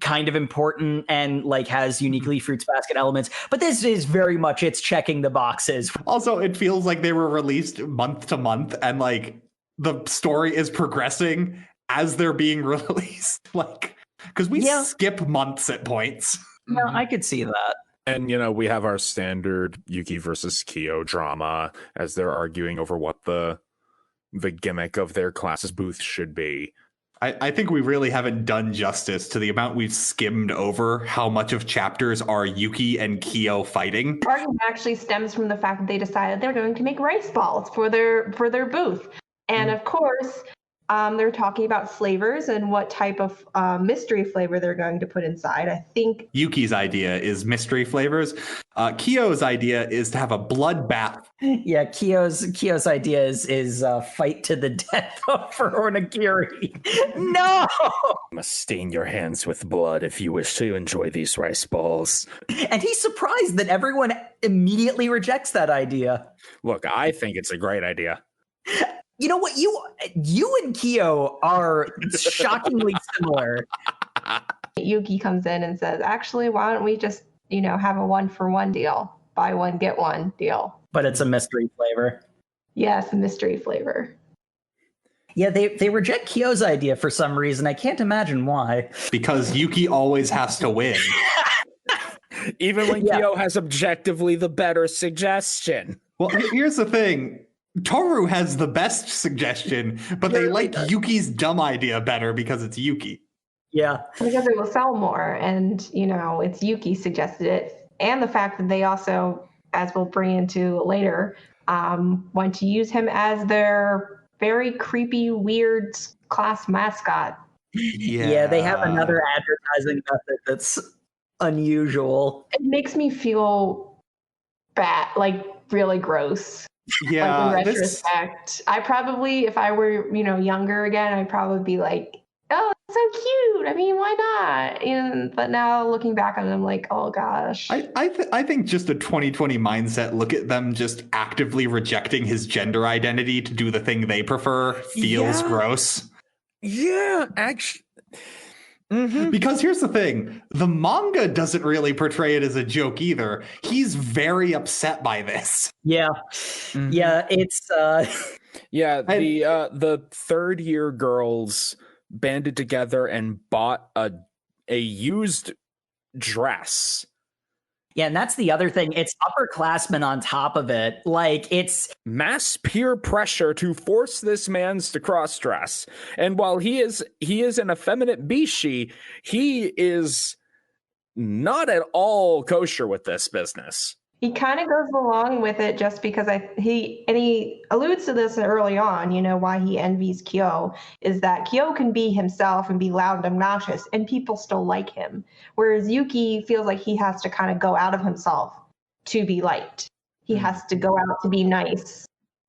kind of important and like has uniquely Fruits Basket elements, but this is very much it's checking the boxes. Also, it feels like they were released month to month and like the story is progressing as they're being released. Like, because we skip months at points. No, I could see that. And, we have our standard Yuki versus Kyo drama as they're arguing over what the gimmick of their class's booth should be. I think we really haven't done justice to the amount we've skimmed over how much of chapters are Yuki and Kyo fighting. The argument actually stems from the fact that they decided they're going to make rice balls for their booth. And of course, they're talking about flavors and what type of mystery flavor they're going to put inside. I think Yuki's idea is mystery flavors. Kyo's idea is to have a bloodbath. Yeah, Kyo's idea is fight to the death for onigiri. No! You must stain your hands with blood if you wish to enjoy these rice balls. And he's surprised that everyone immediately rejects that idea. Look, I think it's a great idea. You know what? You and Kyo are shockingly similar. Yuki comes in and says, actually, why don't we just, have a 1-for-1 deal? Buy one, get one deal. But it's a mystery flavor. Yes, a mystery flavor. Yeah, they reject Kyo's idea for some reason. I can't imagine why. Because Yuki always has to win. Even when Kyo has objectively the better suggestion. Well, here's the thing. Tohru has the best suggestion, but they like Yuki's dumb idea better because it's Yuki. Yeah. Because it will sell more, and, it's Yuki suggested it. And the fact that they also, as we'll bring into later, want to use him as their very creepy, weird class mascot. Yeah, they have another advertising method that's unusual. It makes me feel bad, like really gross. Yeah, like in retrospect, I probably, if I were, younger again, I'd probably be like, "Oh, it's so cute. I mean, why not?" But now looking back on it, I'm like, "Oh gosh." I think just a 2020 mindset. Look at them just actively rejecting his gender identity to do the thing they prefer. Feels gross. Yeah, actually. Mm-hmm. Because here's the thing, the manga doesn't really portray it as a joke either. He's very upset by this. Yeah. Mm-hmm. Yeah, it's yeah, the third year girls banded together and bought a used dress. Yeah, and that's the other thing. It's upperclassmen on top of it. Like, it's mass peer pressure to force this man's to cross-dress. And while he is an effeminate bishi, he is not at all kosher with this business. He kind of goes along with it just because he alludes to this early on, why he envies Kyo is that Kyo can be himself and be loud and obnoxious and people still like him. Whereas Yuki feels like he has to kind of go out of himself to be liked. He has to go out to be nice.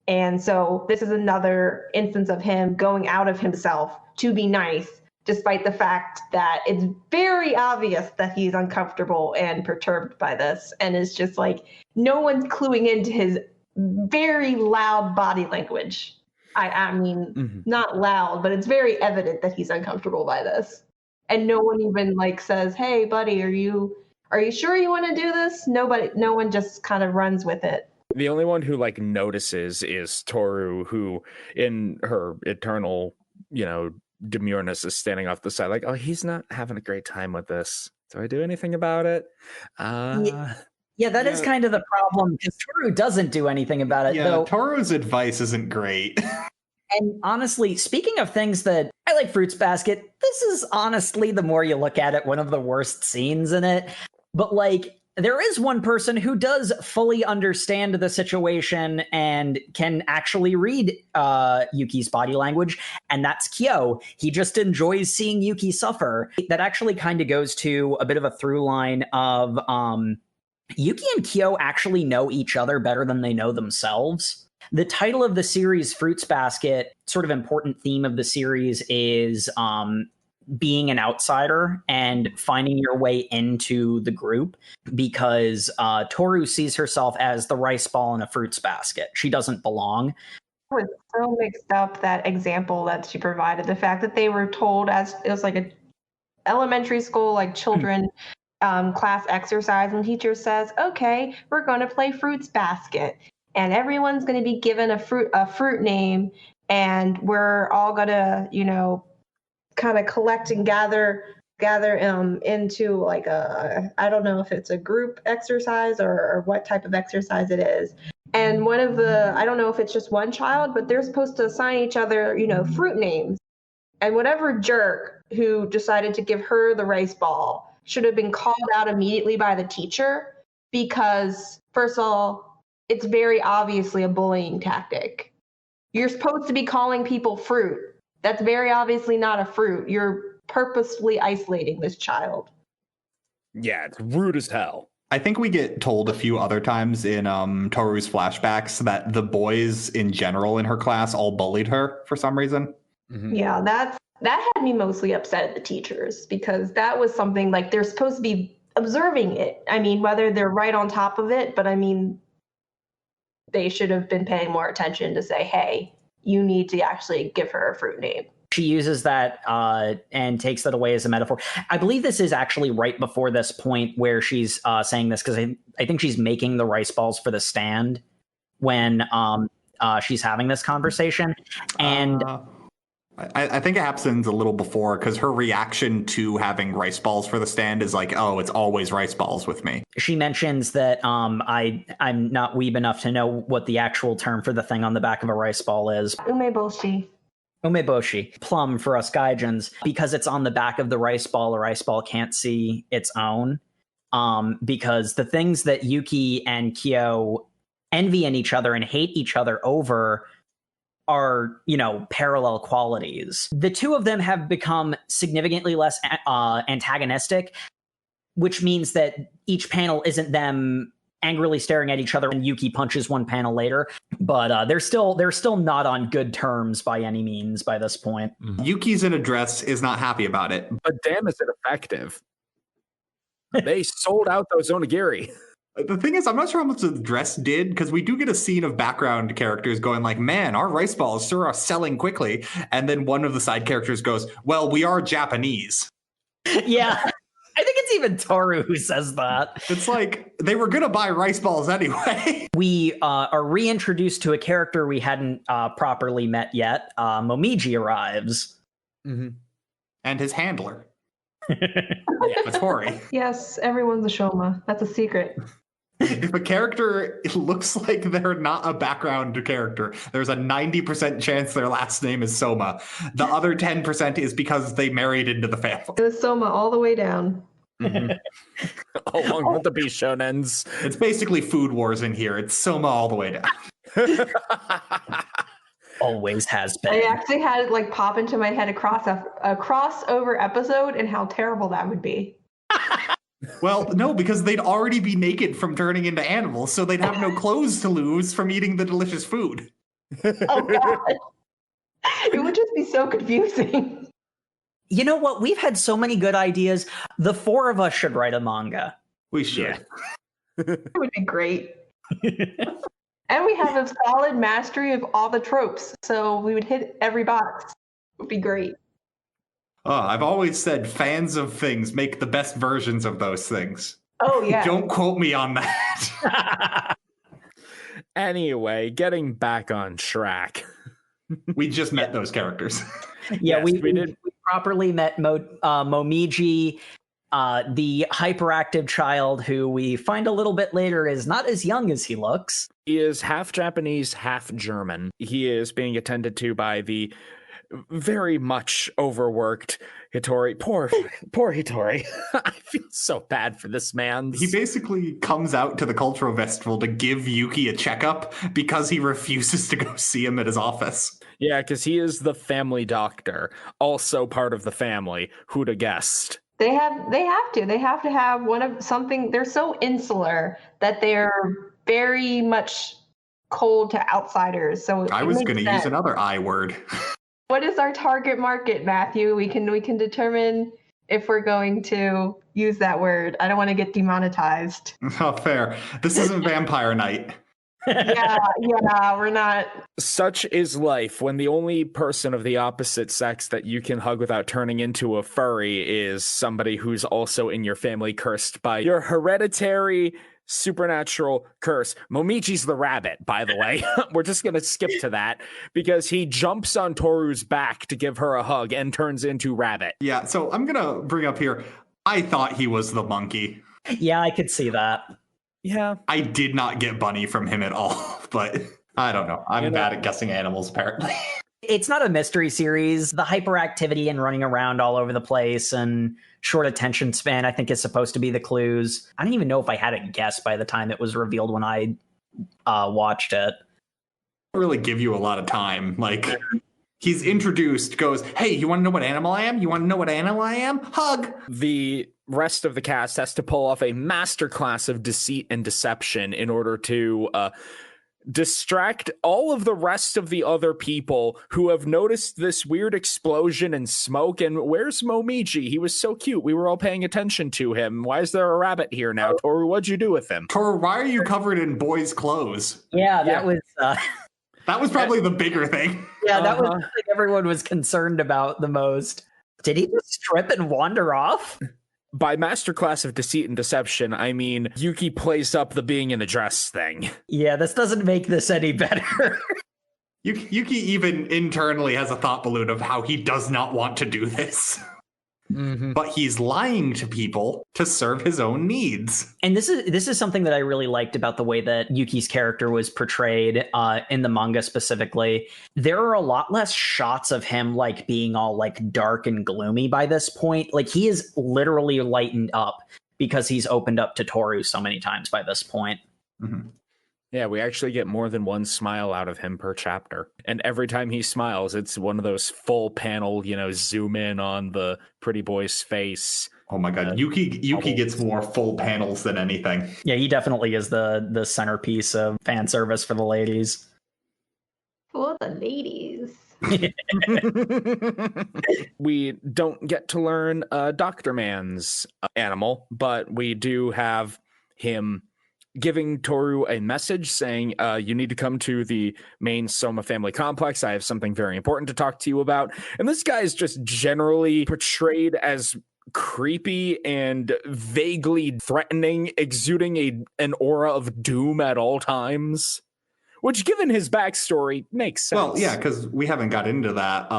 And so this is another instance of him going out of himself to be nice, despite the fact that it's very obvious that he's uncomfortable and perturbed by this. And it's just like, no one's cluing into his very loud body language. I mean, not loud, but it's very evident that he's uncomfortable by this. And no one even like says, hey, buddy, are you sure you want to do this? No one just kind of runs with it. The only one who like notices is Tohru, who in her eternal, demureness is standing off the side like, oh, he's not having a great time with this. Do I do anything about it? Yeah, that is kind of the problem, because Tohru doesn't do anything about it. Yeah, though. Toru's advice isn't great. And honestly, speaking of things that I like Fruits Basket, this is honestly, the more you look at it, one of the worst scenes in it. But like, there is one person who does fully understand the situation and can actually read Yuki's body language, and that's Kyo. He just enjoys seeing Yuki suffer. That actually kind of goes to a bit of a through line of Yuki and Kyo actually know each other better than they know themselves. The title of the series, Fruits Basket, sort of important theme of the series is being an outsider and finding your way into the group, because Tohru sees herself as the rice ball in a fruits basket. She doesn't belong. I was so mixed up, that example that she provided. The fact that they were told, as it was like an elementary school, like children class exercise, and teacher says, okay, we're going to play fruits basket. And everyone's going to be given a fruit name, and we're all going to, kind of collect and gather into like I don't know if it's a group exercise or what type of exercise it is. And I don't know if it's just one child, but they're supposed to assign each other, fruit names. And whatever jerk who decided to give her the rice ball should have been called out immediately by the teacher, because first of all, it's very obviously a bullying tactic. You're supposed to be calling people fruit. That's very obviously not a fruit. You're purposefully isolating this child. Yeah, it's rude as hell. I think we get told a few other times in Toru's flashbacks that the boys in general in her class all bullied her for some reason. Mm-hmm. Yeah, that had me mostly upset at the teachers, because that was something like they're supposed to be observing it. I mean, whether they're right on top of it, but I mean, they should have been paying more attention to say, hey, you need to actually give her a fruit name. She uses that and takes that away as a metaphor. I believe this is actually right before this point where she's saying this, because I think she's making the rice balls for the stand when she's having this conversation. And I think it happens a little before, because her reaction to having rice balls for the stand is like, oh, it's always rice balls with me. She mentions that I'm not weeb enough to know what the actual term for the thing on the back of a rice ball is. Umeboshi. Umeboshi. Plum for us gaijins. Because it's on the back of the rice ball can't see its own. Because the things that Yuki and Kyo envy in each other and hate each other over are, parallel qualities. The two of them have become significantly less antagonistic, which means that each panel isn't them angrily staring at each other and Yuki punches one panel later, but they're still not on good terms by any means by this point. Yuki's in a dress is not happy about it. But damn, is it effective. They sold out those onigiri. The thing is, I'm not sure how much the dress did, because we do get a scene of background characters going like, man, our rice balls sure are selling quickly. And then one of the side characters goes, well, we are Japanese. Yeah, I think it's even Tohru who says that. It's like, they were going to buy rice balls anyway. We are reintroduced to a character we hadn't properly met yet. Momiji arrives. Mm-hmm. And his handler. Yeah, Tori. Yes, everyone's a Shoma. That's a secret. If a character looks like they're not a background character, there's a 90% chance their last name is Soma. The other 10% is because they married into the family. It was Soma all the way down. Mm-hmm. Along with the Bishonens. It's basically Food Wars in here. It's Soma all the way down. Always has been. I actually had it like pop into my head a crossover episode and how terrible that would be. Well, no, because they'd already be naked from turning into animals, so they'd have no clothes to lose from eating the delicious food. Oh god. It would just be so confusing. You know what? We've had so many good ideas. The four of us should write a manga. We should. Yeah. It would be great. And we have a solid mastery of all the tropes, so we would hit every box. It would be great. I've always said fans of things make the best versions of those things. Oh, yeah. Don't quote me on that. Anyway, getting back on track. We just met those characters. Yeah, Yes, we did. we properly met Momiji, the hyperactive child who we find a little bit later is not as young as he looks. He is half Japanese, half German. He is being attended to by the very much overworked Hitori. Poor Hitori. I feel so bad for this man. He basically comes out to the cultural festival to give Yuki a checkup because he refuses to go see him at his office. Yeah, because he is the family doctor, also part of the family. Who'd have guessed? They have to have one of something. They're so insular that they're very much cold to outsiders. So I was going to use another I word. What is our target market, Matthew? We can determine if we're going to use that word. I don't want to get demonetized. Oh, fair. This isn't Vampire Night. Yeah, we're not. Such is life when the only person of the opposite sex that you can hug without turning into a furry is somebody who's also in your family cursed by your hereditary supernatural curse. Momichi's the rabbit, by the way. We're just going to skip to that because he jumps on Toru's back to give her a hug and turns into rabbit. Yeah, so I'm going to bring up here, I thought he was the monkey. Yeah, I could see that. Yeah. I did not get bunny from him at all, but I don't know. I'm bad at guessing animals, apparently. It's not a mystery series. The hyperactivity and running around all over the place and short attention span, I think, is supposed to be the clues. I don't even know if I had a guess by the time it was revealed when I watched it. Really give you a lot of time. Like, he's introduced, goes, hey, you want to know what animal I am? You want to know what animal I am? Hug! The rest of the cast has to pull off a masterclass of deceit and deception in order to distract all of the rest of the other people who have noticed this weird explosion and smoke. And where's Momiji? He was so cute. We were all paying attention to him. Why is there a rabbit here now? Toru, what'd you do with him? Toru, why are you covered in boys' clothes? Yeah, that was... That was probably the bigger thing. Yeah, that was what everyone was concerned about the most. Did he just strip and wander off? By masterclass of deceit and deception, I mean Yuki plays up the being in a dress thing. Yeah, this doesn't make this any better. Yuki even internally has a thought balloon of how he does not want to do this. Mm-hmm. But he's lying to people to serve his own needs. And this is something that I really liked about the way that Yuki's character was portrayed in the manga specifically. There are a lot less shots of him like being all like dark and gloomy by this point. Like he is literally lightened up because he's opened up to Toru so many times by this point. Mm-hmm. Yeah, we actually get more than one smile out of him per chapter. And every time he smiles, it's one of those full panel, zoom in on the pretty boy's face. Oh my god, Yuki gets more full panels than anything. Yeah, he definitely is the centerpiece of fan service for the ladies. For the ladies. We don't get to learn Dr. Man's animal, but we do have him giving Toru a message saying, you need to come to the main Soma family complex. I have something very important to talk to you about. And this guy is just generally portrayed as creepy and vaguely threatening, exuding an aura of doom at all times. Which, given his backstory, makes sense. Well, yeah, because we haven't got into that.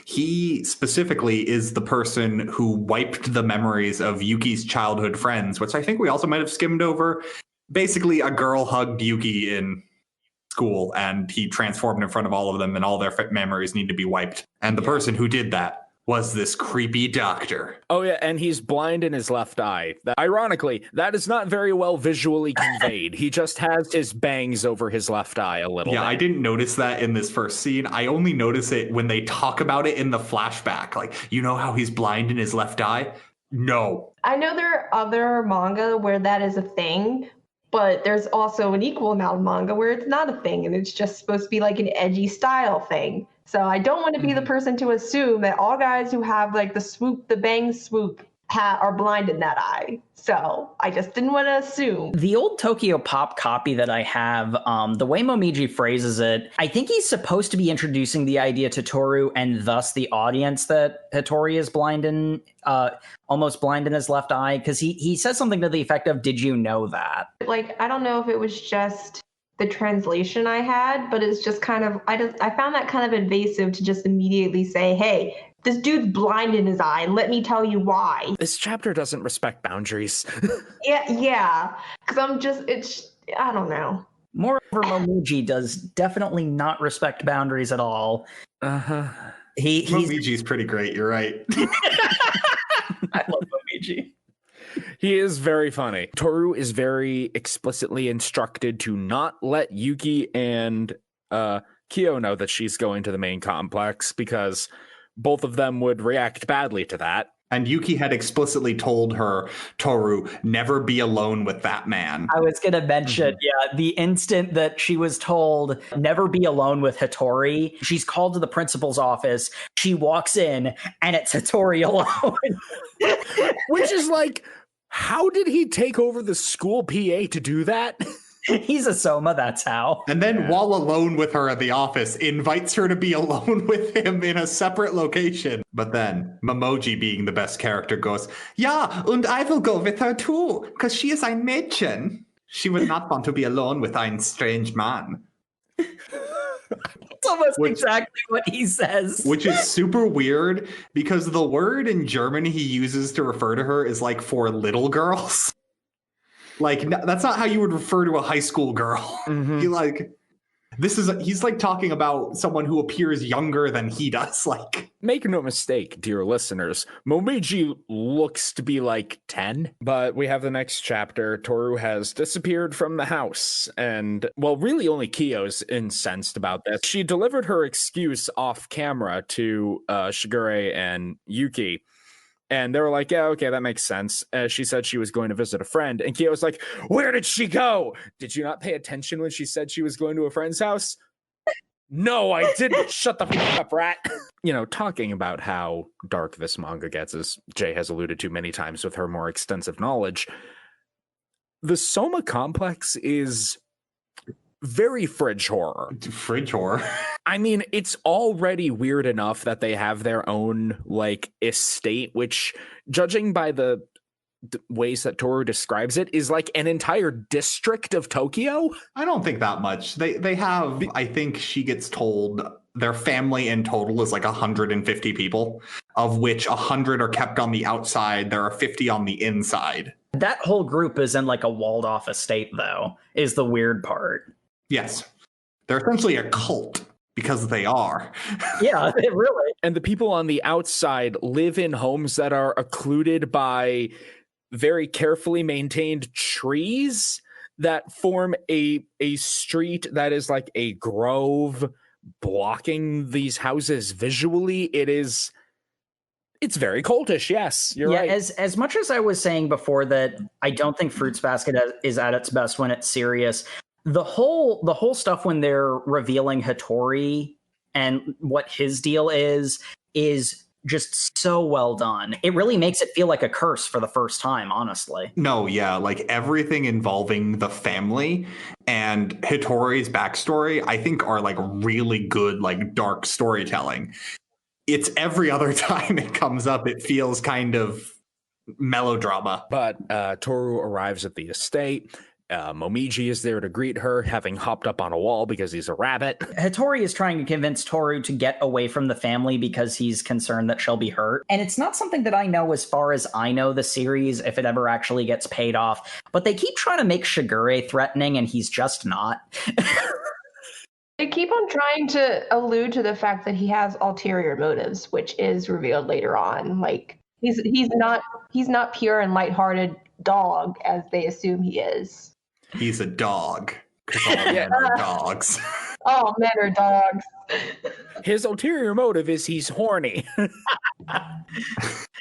He specifically is the person who wiped the memories of Yuki's childhood friends, which I think we also might have skimmed over. Basically, a girl hugged Yuki in school, and he transformed in front of all of them, and all their memories need to be wiped. And the person who did that was this creepy doctor. Oh, yeah, and he's blind in his left eye. Ironically, that is not very well visually conveyed. He just has his bangs over his left eye a little bit. I didn't notice that in this first scene. I only notice it when they talk about it in the flashback. Like, you know how he's blind in his left eye? No. I know there are other manga where that is a thing, but there's also an equal amount of manga where it's not a thing, and it's just supposed to be like an edgy style thing. So I don't want to be the person to assume that all guys who have like the bang swoop are blind in that eye. So I just didn't want to assume. The old Tokyo Pop copy that I have, the way Momiji phrases it, I think he's supposed to be introducing the idea to Tohru and thus the audience that Hattori is blind in, almost blind in his left eye, because he says something to the effect of, "Did you know that?" Like, I don't know if it was just the translation I had, but it's just kind of, I found that kind of invasive to just immediately say, hey, this dude's blind in his eye, and let me tell you why. This chapter doesn't respect boundaries. Yeah, because I don't know. Moreover, Momiji does definitely not respect boundaries at all. Uh-huh. Momiji's pretty great, you're right. I love Momiji. He is very funny. Tohru is very explicitly instructed to not let Yuki and Kyo know that she's going to the main complex, because both of them would react badly to that. And Yuki had explicitly told her, Tohru, never be alone with that man. I was going to mention, the instant that she was told, never be alone with Hattori, she's called to the principal's office. She walks in, and it's Hattori alone. Which is like, how did he take over the school PA to do that? He's a Soma, that's how. And then while alone with her at the office, invites her to be alone with him in a separate location. But then Momoji, being the best character, goes, "Ja, und I will go with her too, because she is ein Mädchen. She would not want to be alone with ein strange man." It's almost exactly what he says. Which is super weird, because the word in German he uses to refer to her is like for little girls. Like, that's not how you would refer to a high school girl. Mm-hmm. He's like talking about someone who appears younger than he does. Like, make no mistake, dear listeners, Momiji looks to be like 10. But we have the next chapter. Tohru has disappeared from the house, and, well, really only Kyo's incensed about this. She delivered her excuse off camera to Shigure and Yuki. And they were like, yeah, okay, that makes sense. She said she was going to visit a friend. And Kyo was like, where did she go? Did you not pay attention when she said she was going to a friend's house? No, I didn't. Shut the fuck up, rat. You know, talking about how dark this manga gets, as Jay has alluded to many times with her more extensive knowledge, the Soma complex is very fridge horror. Fridge horror? I mean, it's already weird enough that they have their own, like, estate, which, judging by the ways that Tohru describes it, is like an entire district of Tokyo. I don't think that much. They have, I think she gets told their family in total is like 150 people, of which 100 are kept on the outside. There are 50 on the inside. That whole group is in like a walled off estate, though, is the weird part. Yes. They're essentially a cult, because they are. Yeah, really. And the people on the outside live in homes that are occluded by very carefully maintained trees that form a street that is like a grove blocking these houses visually. It's very cultish. Yes, you're right. As much as I was saying before that I don't think Fruits Basket is at its best when it's serious, the whole stuff when they're revealing Hattori and what his deal is just so well done. It really makes it feel like a curse for the first time, honestly. No, yeah, like everything involving the family and Hattori's backstory, I think are like really good, like dark storytelling. It's every other time it comes up, it feels kind of melodrama. But Tohru arrives at the estate. Momiji is there to greet her, having hopped up on a wall because he's a rabbit. Hattori is trying to convince Tohru to get away from the family because he's concerned that she'll be hurt. And it's not something that I know as far as I know the series, if it ever actually gets paid off. But they keep trying to make Shigure threatening, and he's just not. They keep on trying to allude to the fact that he has ulterior motives, which is revealed later on. Like he's not pure and lighthearted dog as they assume he is. He's a dog. Because all men are dogs. All men are dogs. His ulterior motive is he's horny.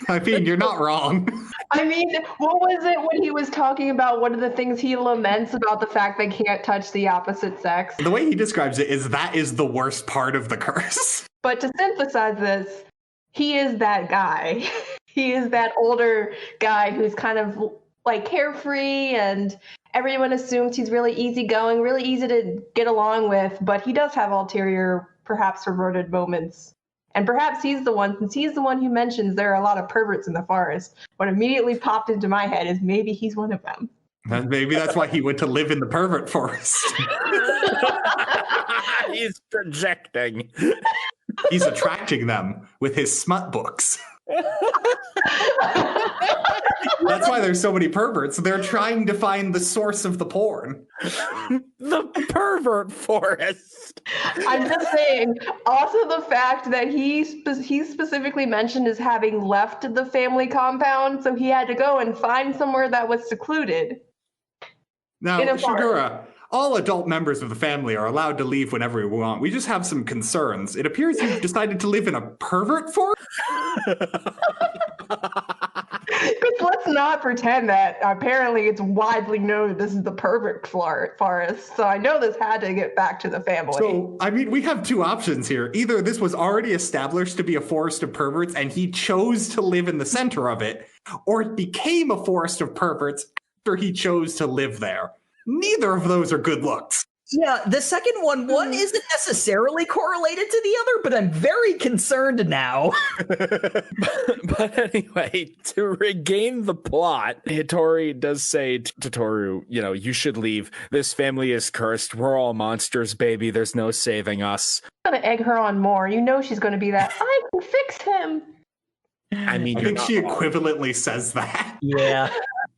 I mean, you're not wrong. I mean, what was it when he was talking about one of the things he laments about the fact they can't touch the opposite sex? The way he describes it is that is the worst part of the curse. But to synthesize this, he is that guy. He is that older guy who's kind of like carefree and everyone assumes he's really easygoing, really easy to get along with, but he does have ulterior, perhaps perverted moments. And perhaps he's the one, since he's the one who mentions there are a lot of perverts in the forest. What immediately popped into my head is maybe he's one of them. And maybe that's why he went to live in the pervert forest. He's projecting. He's attracting them with his smut books. That's why there's so many perverts. They're trying to find the source of the porn. The pervert forest. I'm just saying, also the fact that he specifically mentioned as having left the family compound, so he had to go and find somewhere that was secluded. Now, Shigura, all adult members of the family are allowed to leave whenever we want. We just have some concerns. It appears you've decided to live in a pervert forest? Let's not pretend that apparently it's widely known that this is the pervert forest. So I know this had to get back to the family. So, I mean, we have two options here. Either this was already established to be a forest of perverts and he chose to live in the center of it, or it became a forest of perverts after he chose to live there. Neither of those are good looks. Yeah, the second one isn't necessarily correlated to the other, but I'm very concerned now. But anyway, to regain the plot, Hattori does say to Tohru, you should leave. This family is cursed. We're all monsters, baby. There's no saving us. I'm going to egg her on more. You know she's going to be that, I can fix him. I mean, I think she equivalently says that. Yeah.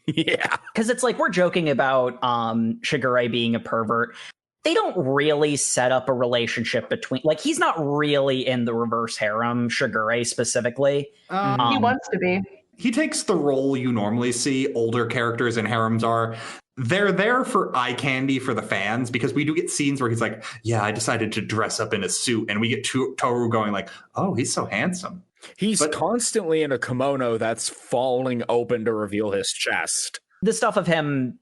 Yeah. Because it's like we're joking about Shigure being a pervert. They don't really set up a relationship between, like, he's not really in the reverse harem, Shigure specifically. He wants to be. He takes the role you normally see older characters in harems are. They're there for eye candy for the fans, because we do get scenes where he's like, yeah, I decided to dress up in a suit. And we get Tohru going like, oh, he's so handsome. He's constantly in a kimono that's falling open to reveal his chest. The stuff of him,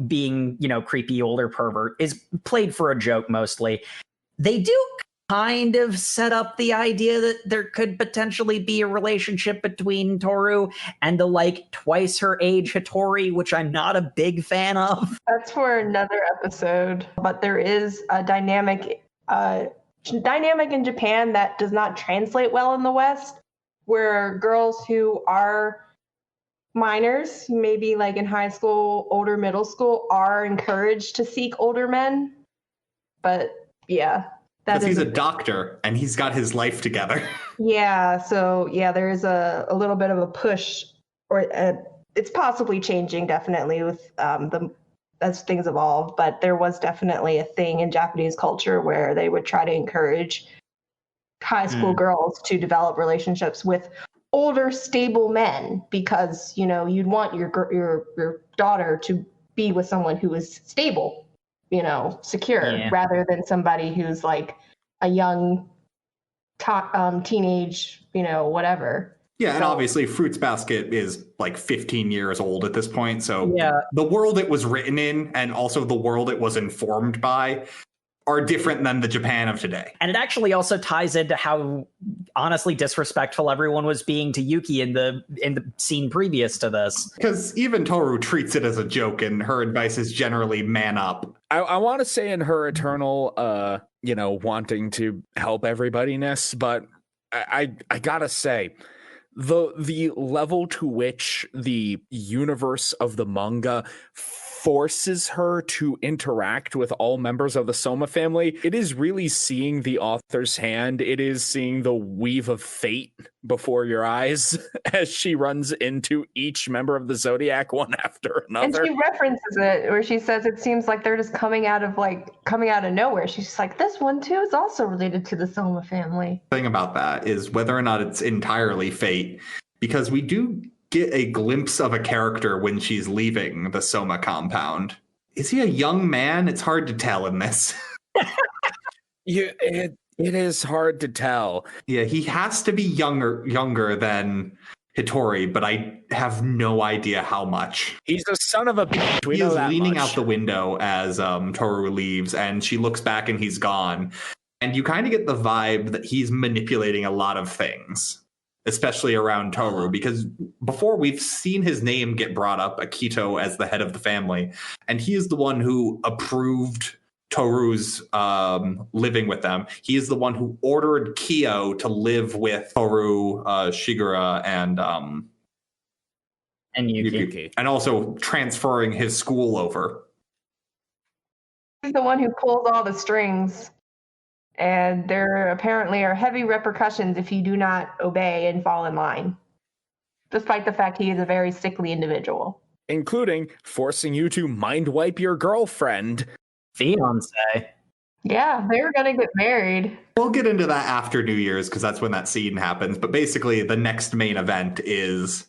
being, creepy older pervert is played for a joke mostly. They do kind of set up the idea that there could potentially be a relationship between Tohru and the twice her age Hattori, which I'm not a big fan of. That's for another episode. But there is a dynamic in Japan that does not translate well in the West, where girls who are minors, maybe in high school, older middle school, are encouraged to seek older men. But yeah, because he's a doctor and he's got his life together. Yeah, so there is a little bit of a push, or it's possibly changing definitely with as things evolve. But there was definitely a thing in Japanese culture where they would try to encourage high school girls to develop relationships with older, stable men, because you'd want your daughter to be with someone who is stable, secure, rather than somebody who's like a young teenage, whatever. Yeah, and obviously Fruits Basket is 15 years old at this point, so the world it was written in and also the world it was informed by are different than the Japan of today. And it actually also ties into how honestly disrespectful everyone was being to Yuki in the scene previous to this. Because even Tohru treats it as a joke, and her advice is generally man up. I want to say in her eternal, wanting to help everybody-ness, but I gotta say, the level to which the universe of the manga forces her to interact with all members of the Soma family, it is really seeing the author's hand. It is seeing the weave of fate before your eyes as she runs into each member of the Zodiac one after another. And she references it where she says it seems like they're just coming out of nowhere. She's just like, this one too is also related to the Soma family. The thing about that is whether or not it's entirely fate, because we do get a glimpse of a character when she's leaving the Soma compound. Is he a young man? It's hard to tell in this. It is hard to tell. Yeah, he has to be younger than Hitori, but I have no idea how much. He's the son of a bitch. We he know is that leaning much. out the window as Tohru leaves, and she looks back and he's gone. And you kind of get the vibe that he's manipulating a lot of things, especially around Tohru, because before we've seen his name get brought up, Akito, as the head of the family, and he is the one who approved Toru's living with them. He is the one who ordered Kyo to live with Tohru, Shigura, and Yuki. and also transferring his school over. He's the one who pulls all the strings. And there apparently are heavy repercussions if you do not obey and fall in line, despite the fact he is a very sickly individual. Including forcing you to mind wipe your girlfriend. Fiance. Yeah, they were going to get married. We'll get into that after New Year's because that's when that scene happens. But basically, the next main event is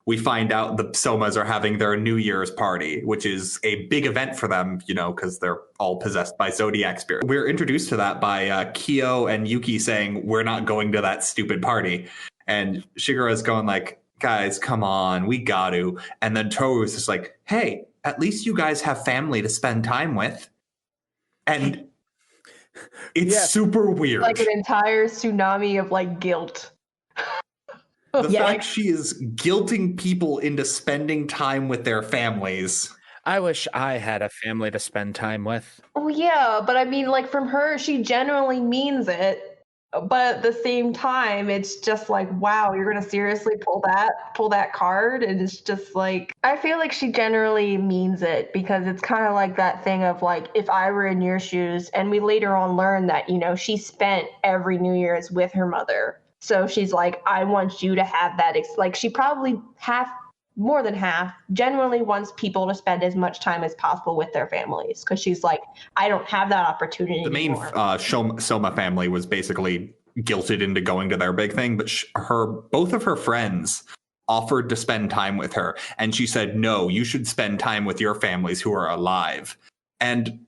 we find out the Somas are having their New Year's party, which is a big event for them, because they're all possessed by Zodiac spirit. We're introduced to that by Kyo and Yuki saying, we're not going to that stupid party. And Shigura's going like, guys, come on, we got to. And then Toru's just like, hey, at least you guys have family to spend time with. And it's super weird. Like an entire tsunami of guilt. The fact she is guilting people into spending time with their families. I wish I had a family to spend time with. Oh, yeah, but I mean, from her, she generally means it. But at the same time, it's just like, wow, you're going to seriously pull that card? And it's just like, I feel like she generally means it because it's kind of like that thing of if I were in your shoes, and we later on learn that, she spent every New Year's with her mother. So she's like, I want you to have that. She probably more than half, generally wants people to spend as much time as possible with their families. Because she's like, I don't have that opportunity anymore. The main Soma family was basically guilted into going to their big thing. But both of her friends offered to spend time with her. And she said, no, you should spend time with your families who are alive. And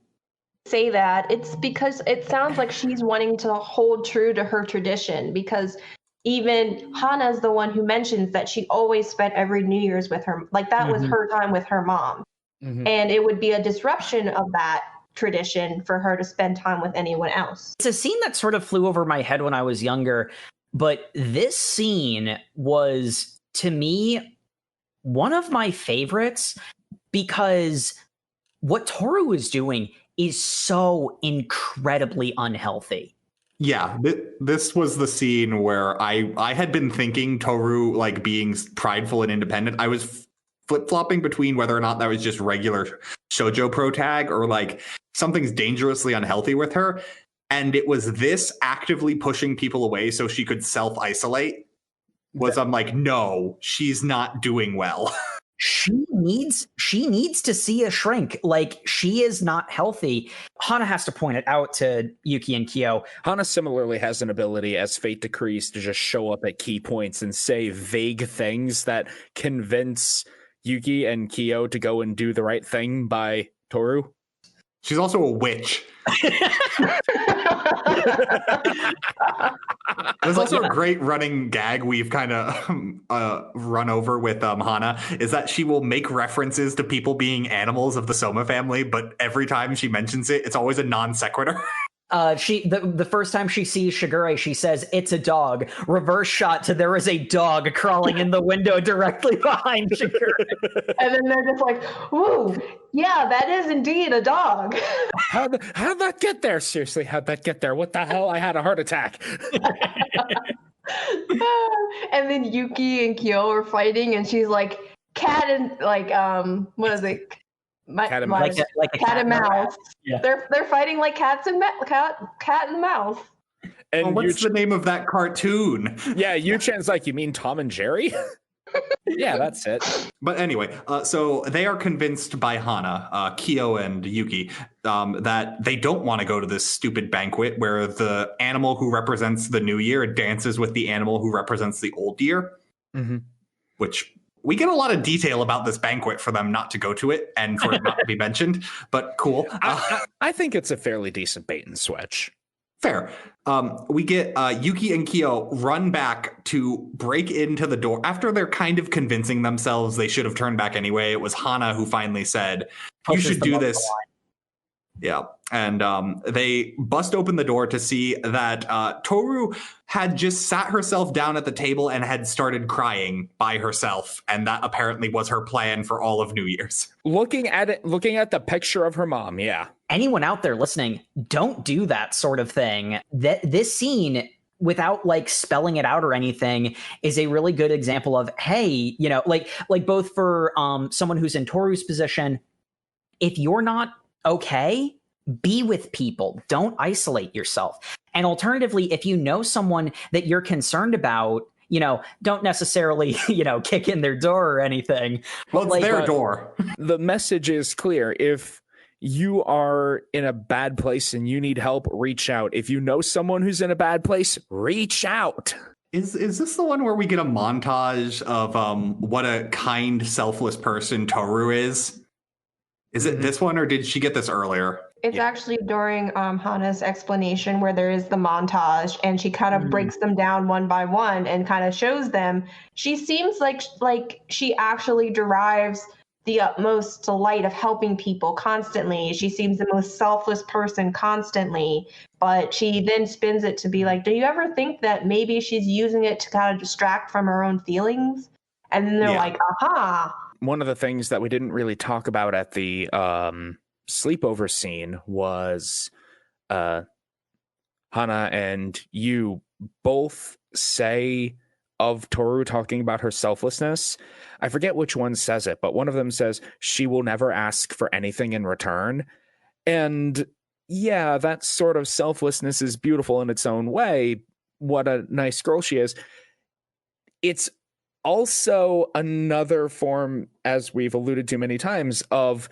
say that, it's because it sounds like she's wanting to hold true to her tradition, because even Hana's the one who mentions that she always spent every New Year's with her. That was her time with her mom. Mm-hmm. And it would be a disruption of that tradition for her to spend time with anyone else. It's a scene that sort of flew over my head when I was younger, but this scene was, to me, one of my favorites because what Tohru is doing is so incredibly unhealthy. Yeah, this was the scene where I had been thinking Tohru being prideful and independent. I was flip-flopping between whether or not that was just regular shoujo protag or something's dangerously unhealthy with her. And it was this actively pushing people away so she could self-isolate. I'm like, no, she's not doing well. She needs to see a shrink. She is not healthy. Hana has to point it out to Yuki and Kyo. Hana similarly has an ability, as fate decrees, to just show up at key points and say vague things that convince Yuki and Kyo to go and do the right thing by Tohru. She's also a witch. There's also a great running gag we've kind of run over with Hana, is that she will make references to people being animals of the Soma family, but every time she mentions it, it's always a non sequitur. The first time she sees Shigure, she says, it's a dog. Reverse shot to there is a dog crawling in the window directly behind Shigure. And then they're just like, whoa, yeah, that is indeed a dog. How'd that get there? Seriously, how'd that get there? What the hell? I had a heart attack. And then Yuki and Kyo are fighting, and she's like, cat and what is it? Cat and like like a cat and mouse. Yeah. They're fighting like cat and mouse. And what's the name of that cartoon? Yeah, Yu-chan's like, you mean Tom and Jerry? Yeah, that's it. But anyway, so they are convinced by Hana, Kyo, and Yuki that they don't want to go to this stupid banquet where the animal who represents the new year dances with the animal who represents the old year. Mm-hmm. Which we get a lot of detail about this banquet for them not to go to it and for it not to be mentioned. But cool. I think it's a fairly decent bait and switch. Fair. We get Yuki and Kyo run back to break into the door after they're kind of convincing themselves they should have turned back anyway. It was Hana who finally said, "You should do this." Yeah. And they bust open the door to see that Tohru had just sat herself down at the table and had started crying by herself. And that apparently was her plan for all of New Year's. Looking at the picture of her mom, yeah. Anyone out there listening, don't do that sort of thing. This scene, without like spelling it out or anything, is a really good example of, hey, you know, like both for someone who's in Tohru's position, if you're not okay, be with people. Don't isolate yourself. And alternatively, if you know someone that you're concerned about, you know, don't necessarily, you know, kick in their door or anything. Well, it's their door. The message is clear. If you are in a bad place and you need help, reach out. If you know someone who's in a bad place, reach out. Is this the one where we get a montage of what a kind, selfless person Tohru is? Is it this one, or did she get this earlier? It's actually during Hana's explanation where there is the montage, and she kind of breaks them down one by one and kind of shows them. She seems like she actually derives the utmost delight of helping people constantly. She seems the most selfless person constantly, but she then spins it to be like, do you ever think that maybe she's using it to kind of distract from her own feelings? And then they're like, aha. One of the things that we didn't really talk about at the sleepover scene was Hana and you both say of Tohru talking about her selflessness. I forget which one says it, but one of them says she will never ask for anything in return. And yeah, that sort of selflessness is beautiful in its own way. What a nice girl she is. It's also another form, as we've alluded to many times, of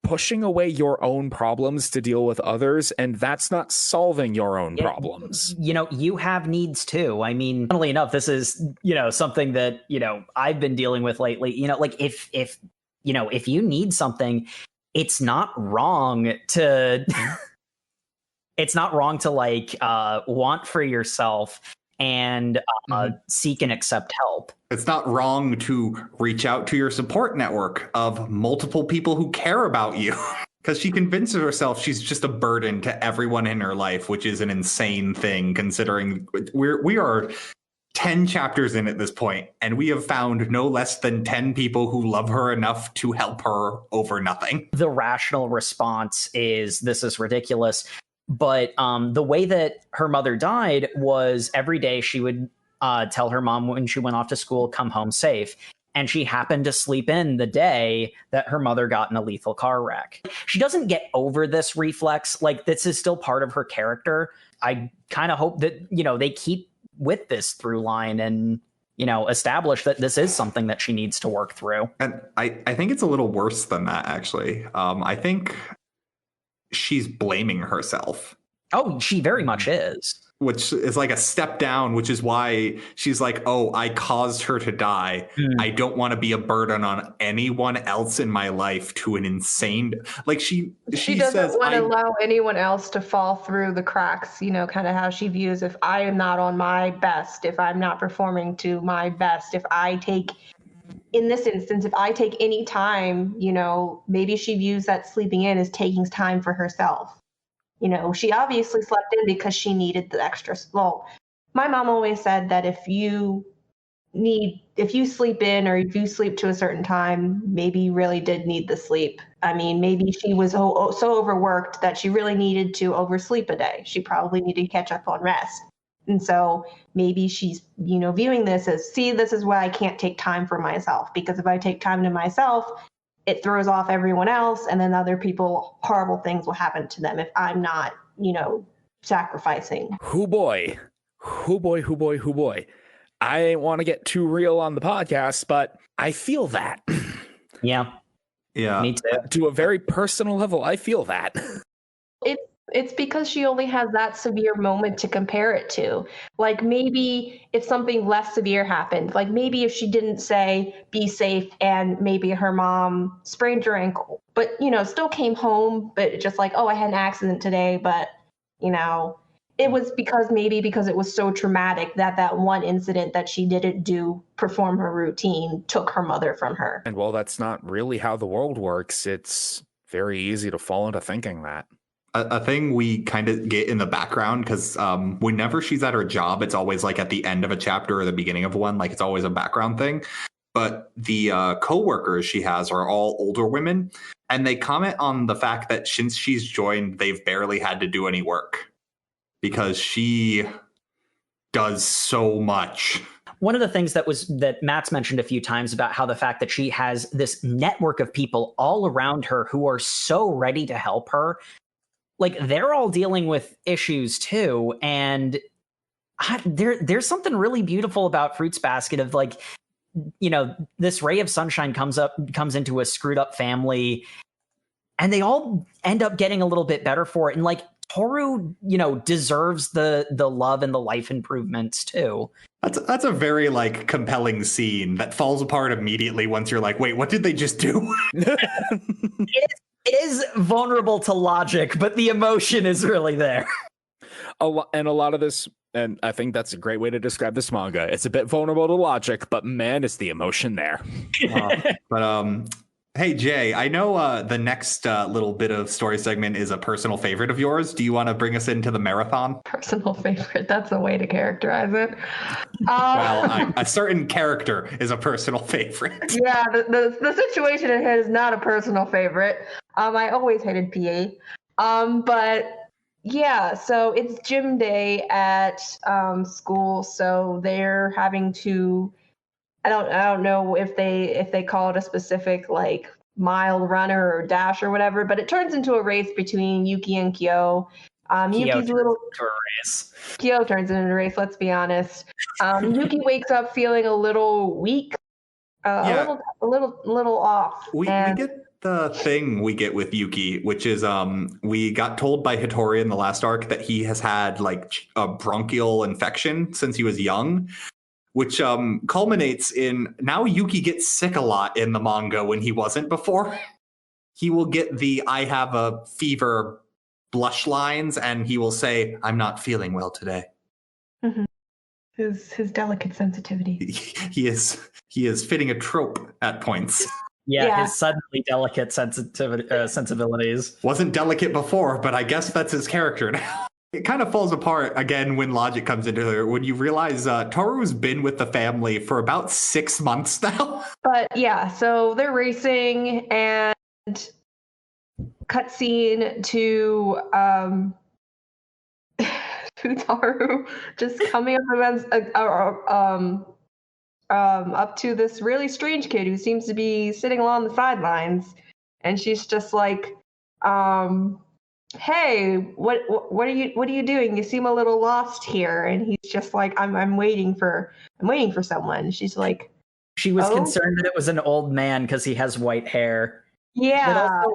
pushing away your own problems to deal with others, and that's not solving your own problems. You know, you have needs too. I mean, funnily enough, this is, you know, something that, you know, I've been dealing with lately. You know, like if you know, if you need something, it's not wrong to it's not wrong to like want for yourself and seek and accept help. It's not wrong to reach out to your support network of multiple people who care about you. Because she convinces herself she's just a burden to everyone in her life, which is an insane thing considering we are 10 chapters in at this point, and we have found no less than 10 people who love her enough to help her over nothing. The rational response is, this is ridiculous. But the way that her mother died was every day she would tell her mom when she went off to school, come home safe. And she happened to sleep in the day that her mother got in a lethal car wreck. She doesn't get over this reflex. Like, this is still part of her character. I kind of hope that, you know, they keep with this through line and, you know, establish that this is something that she needs to work through. And I think it's a little worse than that, actually. I think she's blaming herself. Oh, she very much is. Which is like a step down, which is why she's like, oh, I caused her to die. I don't want to be a burden on anyone else in my life to an insane... Like, she doesn't want to allow anyone else to fall through the cracks, you know, kind of how she views if I am not on my best, if I'm not performing to my best, if I take... In this instance, if I take any time, you know, maybe she views that sleeping in as taking time for herself. You know, she obviously slept in because she needed the extra. Well, my mom always said that if you sleep in or if you sleep to a certain time, maybe you really did need the sleep. I mean, maybe she was so overworked that she really needed to oversleep a day. She probably needed to catch up on rest. And so maybe she's, you know, viewing this as, see, this is why I can't take time for myself, because if I take time to myself, it throws off everyone else, and then other people, horrible things will happen to them if I'm not, sacrificing. Hoo boy. Hoo boy, hoo boy, hoo boy. I ain't want to get too real on the podcast, but I feel that. Yeah. Yeah. Me too. To a very personal level, I feel that. It's because she only has that severe moment to compare it to. Like, maybe if something less severe happened, like maybe if she didn't say be safe and maybe her mom sprained her ankle, but still came home, but just like, oh, I had an accident today, but it was because it was so traumatic that one incident that she didn't perform her routine took her mother from her. And while that's not really how the world works, it's very easy to fall into thinking that. A thing we kind of get in the background, because whenever she's at her job, it's always like at the end of a chapter or the beginning of one, like it's always a background thing. But the co-workers she has are all older women, and they comment on the fact that since she's joined, they've barely had to do any work because she does so much. One of the things that Matt's mentioned a few times about how the fact that she has this network of people all around her who are so ready to help her, like they're all dealing with issues too. And there's something really beautiful about Fruits Basket of like, this ray of sunshine comes into a screwed up family and they all end up getting a little bit better for it. And like Tohru, deserves the love and the life improvements too. That's a very like compelling scene that falls apart immediately once you're like, wait, what did they just do? It is vulnerable to logic, but the emotion is really there. A lot of this, and I think that's a great way to describe this manga. It's a bit vulnerable to logic, but man, is the emotion there. Hey, Jay, I know the next little bit of story segment is a personal favorite of yours. Do you want to bring us into the marathon? Personal favorite. That's a way to characterize it. Well, a certain character is a personal favorite. Yeah, the situation at hand is not a personal favorite. I always hated PA. But yeah, so it's gym day at school, so they're having to. I don't know if they call it a specific like mile runner or dash or whatever, but it turns into a race between Yuki and Kyo. Yuki's a little to a race. Kyo turns into a race. Let's be honest. Yuki wakes up feeling a little weak, a little off. We get the thing we get with Yuki, which is we got told by Hitori in the last arc that he has had like a bronchial infection since he was young. Which culminates in now Yuki gets sick a lot in the manga when he wasn't before. He will get the I have a fever blush lines and he will say, I'm not feeling well today. Mm-hmm. His delicate sensitivity. He is fitting a trope at points. Yeah. His suddenly delicate sensibilities. Wasn't delicate before, but I guess that's his character now. It kind of falls apart again when logic comes into it, when you realize Tohru's been with the family for about 6 months now. But yeah, so they're racing and cutscene to Tohru just coming up to this really strange kid who seems to be sitting along the sidelines, and she's just like, hey, what are you doing? You seem a little lost here. And he's just like, I'm waiting for someone. She's like, she was concerned that it was an old man because he has white hair. Yeah.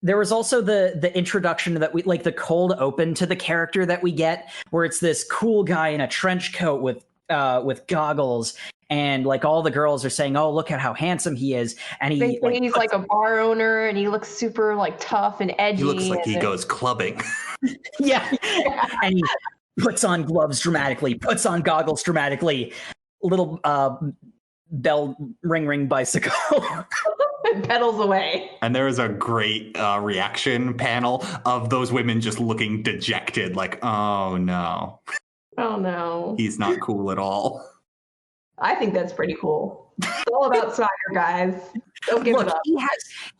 There was also the introduction that we like, the cold open to the character that we get, where it's this cool guy in a trench coat with goggles. And like all the girls are saying, "Oh, look at how handsome he is!" And he's like a bar owner, and he looks super like tough and edgy. He looks like he goes clubbing. Yeah, and he puts on gloves dramatically, puts on goggles dramatically, little bell ring bicycle, and pedals away. And there is a great reaction panel of those women just looking dejected, like, "Oh no, he's not cool at all." I think that's pretty cool. It's all about swagger, guys. Don't give it up.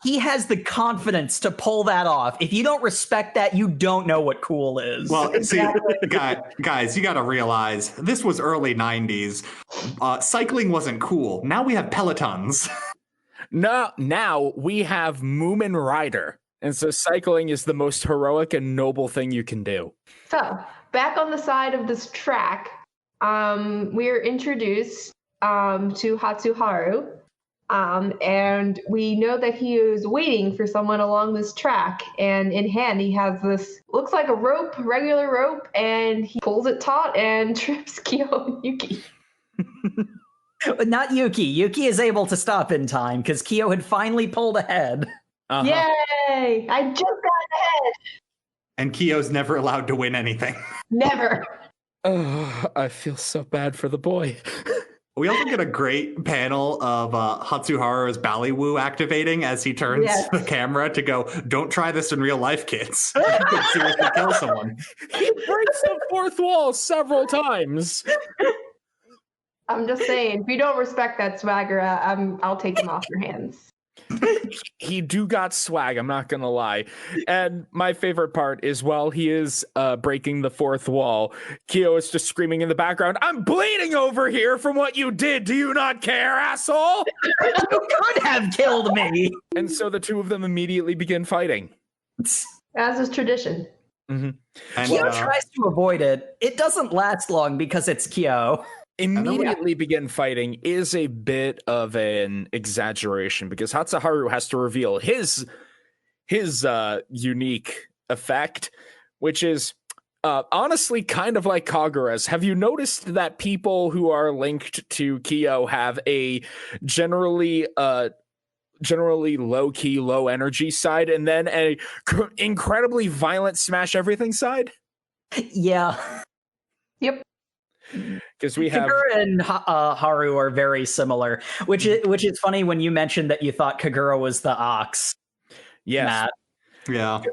He has the confidence to pull that off. If you don't respect that, you don't know what cool is. Well, exactly. See, guys, you got to realize this was early 90s. Cycling wasn't cool. Now we have Pelotons. Now we have Moomin Rider. And so cycling is the most heroic and noble thing you can do. So, back on the side of this track, we're introduced to Hatsuharu. And we know that he is waiting for someone along this track. And in hand, he has this, looks like a rope, regular rope, and he pulls it taut and trips Kyo and Yuki. Not Yuki. Yuki is able to stop in time because Kyo had finally pulled ahead. Yay! I just got ahead. And Kyo's never allowed to win anything. Never. Oh, I feel so bad for the boy. We also get a great panel of Hatsuharu's Ballywoo activating as he turns the camera to go, don't try this in real life, kids. You could seriously kill someone. He breaks the fourth wall several times. I'm just saying, if you don't respect that swagger, I'll take him off your hands. He do got swag, I'm not gonna lie. And my favorite part is while he is breaking the fourth wall, Kyo is just screaming in the background, I'm bleeding over here from what you did. Do you not care, asshole? You could have killed me. And so the two of them immediately begin fighting. As is tradition. Mm-hmm. And, Kyo tries to avoid it. It doesn't last long because it's Kyo. Immediately begin fighting is a bit of an exaggeration because Hatsuharu has to reveal his unique effect, which is honestly kind of like Kagura's. Have you noticed that people who are linked to Kyo have a generally low-key, low-energy side and then a incredibly violent smash everything side? Yeah. Yep. Because we have Kagura and Haru are very similar, which is funny when you mentioned that you thought Kagura was the ox. yes, Matt. Yeah.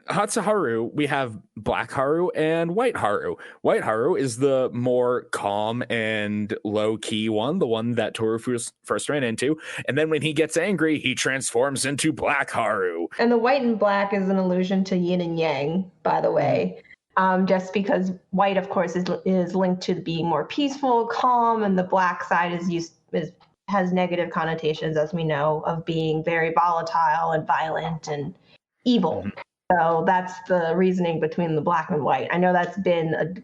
Hatsuharu, we have Black Haru and White Haru. White Haru is the more calm and low-key one, the one that Tohru first ran into. And then when he gets angry, he transforms into Black Haru. And the white and black is an allusion to yin and yang, by the way. Just because white, of course, is linked to being more peaceful, calm, and the black side has negative connotations, as we know, of being very volatile and violent and evil. Mm-hmm. So that's the reasoning between the black and white. I know that's been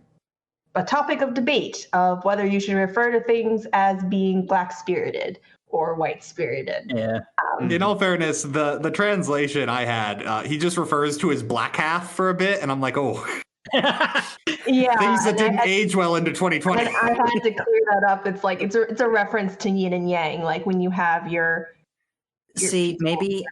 a topic of debate of whether you should refer to things as being black-spirited or white-spirited. Yeah. In all fairness, the translation I had, he just refers to his black half for a bit, and I'm like, oh. Yeah, things that didn't age well into 2020. And I had to clear that up. It's like it's a reference to yin and yang, like when you have your See, maybe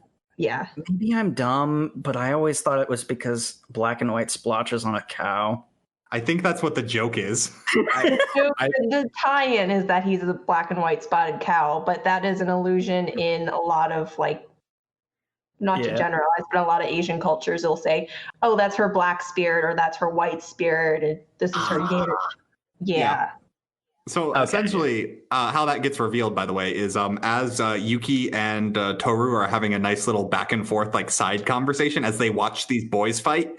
I'm dumb, but I always thought it was because black and white splotches on a cow. I think that's what the joke is. The tie-in is that he's a black and white spotted cow, but that is an illusion in a lot of not to generalize, but a lot of Asian cultures will say, oh, that's her black spirit or that's her white spirit. And this is her yin. Yeah. So essentially, how that gets revealed, by the way, is as Yuki and Tohru are having a nice little back and forth side conversation as they watch these boys fight.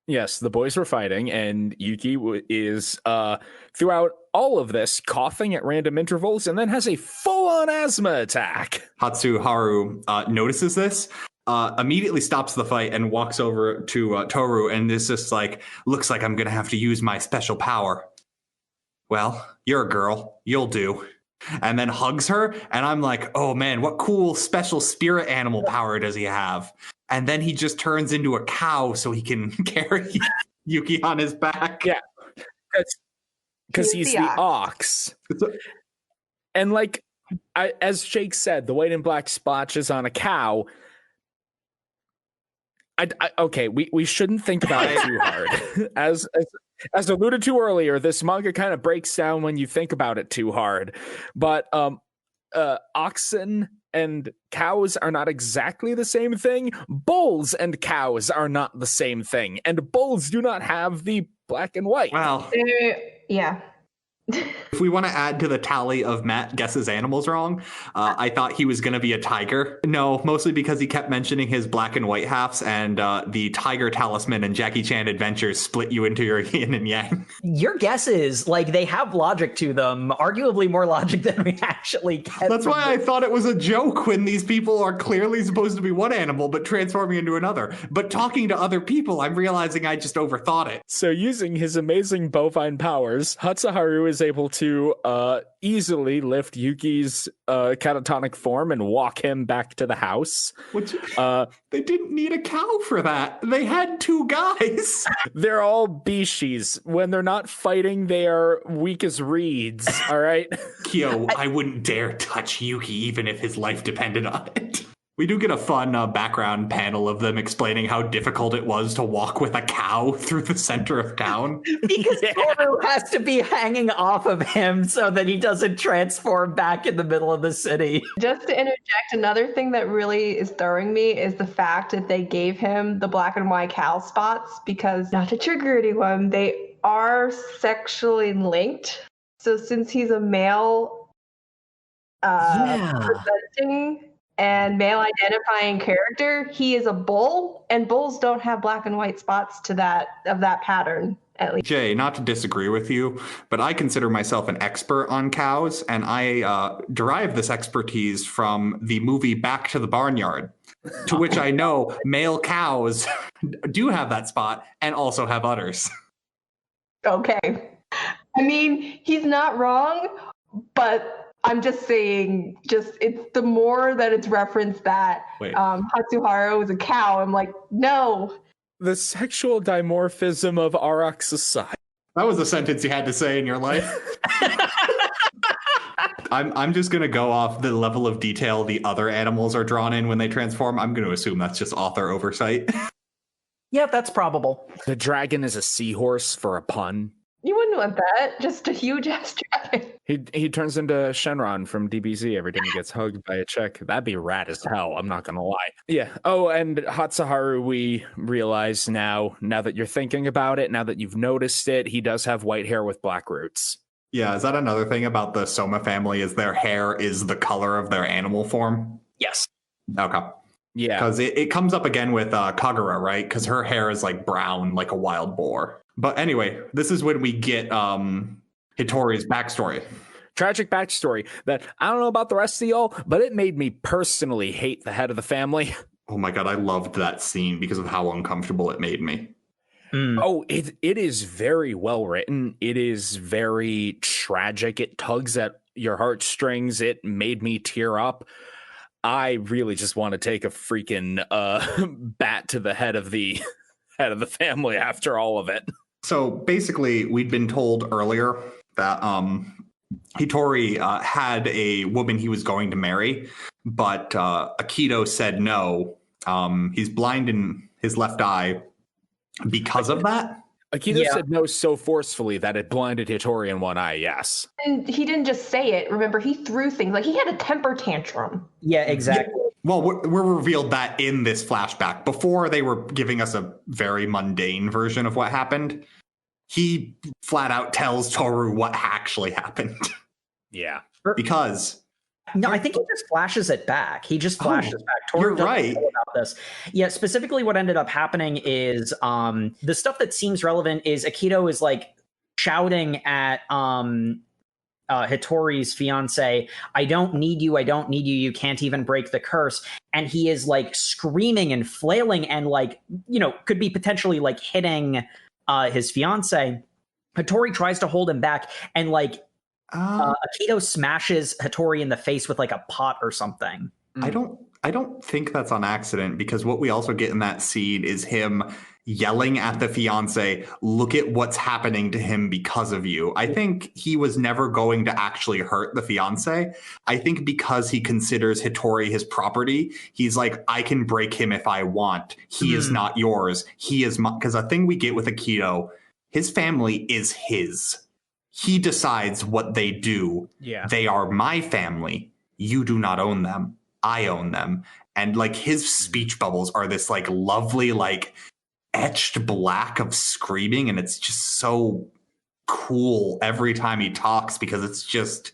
Yes, the boys were fighting, and Yuki is, throughout all of this, coughing at random intervals and then has a full-on asthma attack. Hatsuharu notices this, immediately stops the fight and walks over to Tohru and is just looks like I'm going to have to use my special power. Well, you're a girl. You'll do. And then hugs her, and I'm like, oh man, what cool special spirit animal power does he have? And then he just turns into a cow so he can carry Yuki on his back. Yeah, because he's the ox. And as Jake said, the white and black splotches on a cow. Okay, we shouldn't think about it too hard. As alluded to earlier, this manga kind of breaks down when you think about it too hard. But oxen and cows are not exactly the same thing. Bulls and cows are not the same thing. And bulls do not have the black and white. Wow. Yeah. If we want to add to the tally of Matt guesses animals wrong, I thought he was going to be a tiger. No, mostly because he kept mentioning his black and white halves, and the tiger talisman and Jackie Chan Adventures split you into your yin and yang. Your guesses, like, they have logic to them, arguably more logic than we actually get. That's why I thought it was a joke when these people are clearly supposed to be one animal, but transforming into another. But talking to other people, I'm realizing I just overthought it. So using his amazing bovine powers, Hatsuharu is able to easily lift Yuki's catatonic form and walk him back to the house. Which, they didn't need a cow for that. They had two guys. They're all Bishis. When they're not fighting, they are weak as reeds, all right? Kyo, I wouldn't dare touch Yuki even if his life depended on it. We do get a fun background panel of them explaining how difficult it was to walk with a cow through the center of town. Because Tohru has to be hanging off of him so that he doesn't transform back in the middle of the city. Just to interject, another thing that really is throwing me is the fact that they gave him the black and white cow spots because, not to trigger anyone, they are sexually linked. So since he's a male presenting and male identifying character, he is a bull, and bulls don't have black and white spots to that pattern, at least. Jay, not to disagree with you, but I consider myself an expert on cows, and I derive this expertise from the movie Back to the Barnyard, to which I know male cows do have that spot and also have udders. Okay. I mean, he's not wrong, but I'm just saying, it's the more that it's referenced that Hatsuharu is a cow, I'm like, no. The sexual dimorphism of Arak society. That was a sentence you had to say in your life. I'm just going to go off the level of detail the other animals are drawn in when they transform. I'm going to assume that's just author oversight. Yeah, that's probable. The dragon is a seahorse for a pun. You wouldn't want that. Just a huge ass dragon. He turns into Shenron from DBZ every time he gets hugged by a chick. That'd be rad as hell, I'm not gonna lie. Yeah. Oh, and Hatsuharu, we realize now that you're thinking about it, now that you've noticed it, he does have white hair with black roots. Yeah, is that another thing about the Soma family, is their hair is the color of their animal form? Yes. Okay. Yeah. Because it comes up again with Kagura, right? Because her hair is like brown, like a wild boar. But anyway, this is when we get Hitori's backstory. Tragic backstory that I don't know about the rest of y'all, but it made me personally hate the head of the family. Oh my god, I loved that scene because of how uncomfortable it made me. Oh, it is very well written. It is very tragic. It tugs at your heartstrings. It made me tear up. I really just want to take a freaking bat to the head of the family after all of it. So basically, we'd been told earlier that Hitori had a woman he was going to marry, but Akito said no. He's blind in his left eye because of that. Akito said no so forcefully that it blinded Hitori in one eye, yes. And he didn't just say it. Remember, he threw things. Like, he had a temper tantrum. Yeah, exactly. Yeah. Well, we're revealed that in this flashback. Before, they were giving us a very mundane version of what happened. He flat out tells Tohru what actually happened. Yeah. Because... No, I think he just flashes it back. He just flashes back. Tohru, you're right about this. Yeah, specifically what ended up happening is the stuff that seems relevant is Akito is like shouting at Hitori's fiance, I don't need you, you can't even break the curse. And he is like screaming and flailing and like, you know, could be potentially like hitting his fiance. Hitori tries to hold him back and like Akito smashes Hitori in the face with like a pot or something. I don't think that's on accident, because what we also get in that scene is him yelling at the fiance, look at what's happening to him because of you. I think he was never going to actually hurt the fiance. I think because he considers Hitori his property, he's like, I can break him if I want. He is not yours. He is my, because a thing we get with Akito, his family is his. He decides what they do. Yeah. They are my family. You do not own them. I own them. And like his speech bubbles are this like lovely, like etched black of screaming. And it's just so cool every time he talks because it's just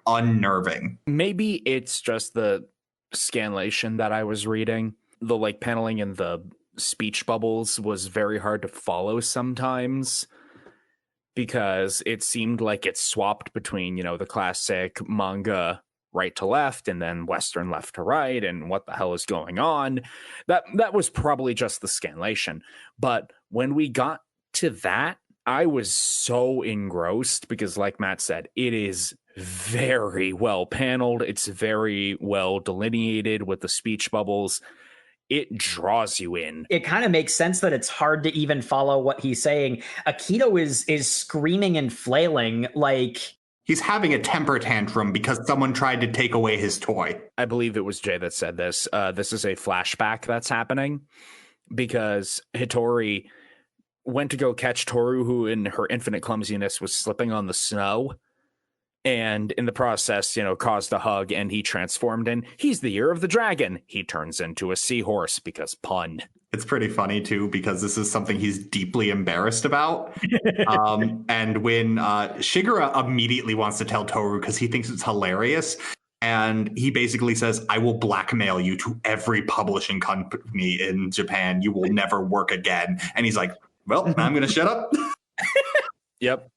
unnerving. Maybe it's just the scanlation that I was reading. The like paneling in the speech bubbles was very hard to follow sometimes because it seemed like it swapped between, the classic manga right to left and then Western left to right and what the hell is going on. That was probably just the scanlation. But when we got to that, I was so engrossed because, like Matt said, it is very well paneled. It's very well delineated with the speech bubbles. It draws you in. It kind of makes sense that it's hard to even follow what he's saying. Akito is screaming and flailing like he's having a temper tantrum because someone tried to take away his toy. I believe it was Jay that said this. This is a flashback that's happening because Hitori went to go catch Tohru, who in her infinite clumsiness was slipping on the snow. And in the process, caused a hug, and he transformed in, he's the year of the dragon. He turns into a seahorse because pun. It's pretty funny, too, because this is something he's deeply embarrassed about. And when Shigura immediately wants to tell Tohru because he thinks it's hilarious, and he basically says, I will blackmail you to every publishing company in Japan. You will never work again. And he's like, well, I'm going to shut up. Yep.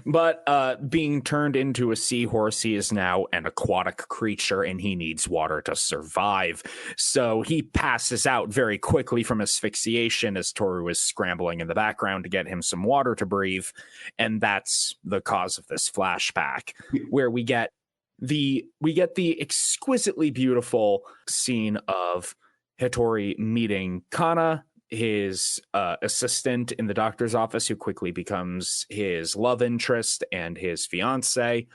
But being turned into a seahorse, he is now an aquatic creature and he needs water to survive. So he passes out very quickly from asphyxiation as Tohru is scrambling in the background to get him some water to breathe. And that's the cause of this flashback, where we get the exquisitely beautiful scene of Hitori meeting Kana, his assistant in the doctor's office, who quickly becomes his love interest and his fiance.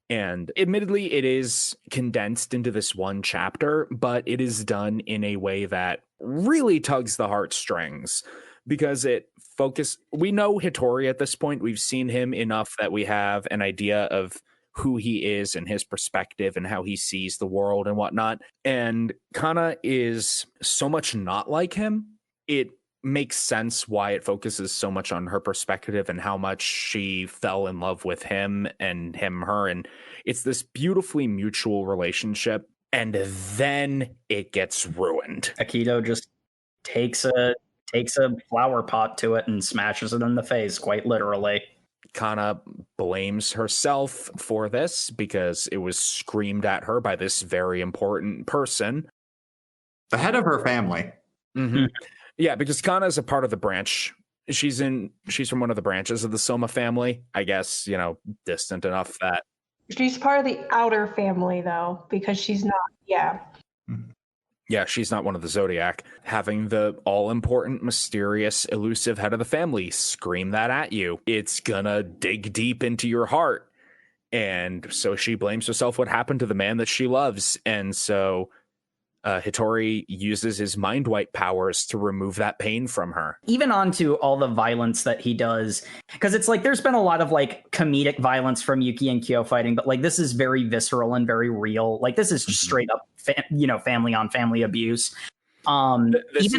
And admittedly, it is condensed into this one chapter, but it is done in a way that really tugs the heartstrings because we know Hitori at this point. We've seen him enough that we have an idea of who he is and his perspective and how he sees the world and whatnot. And Kana is so much not like him. It makes sense why it focuses so much on her perspective and how much she fell in love with him and her. And it's this beautifully mutual relationship. And then it gets ruined. Akito just takes a flower pot to it and smashes it in the face, quite literally. Kana blames herself for this because it was screamed at her by this very important person. The head of her family. Mm-hmm. Yeah, because Kana is a part of the branch. She's from one of the branches of the Soma family. I guess, distant enough that she's part of the outer family, though, because she's not. Yeah. Yeah, she's not one of the Zodiac. Having the all-important, mysterious, elusive head of the family scream that at you, it's gonna dig deep into your heart. And so she blames herself what happened to the man that she loves. And so Hitori uses his mind wipe powers to remove that pain from her. Even onto all the violence that he does, because it's like there's been a lot of like comedic violence from Yuki and Kyo fighting, but like this is very visceral and very real. Like this is just straight up, family on family abuse. This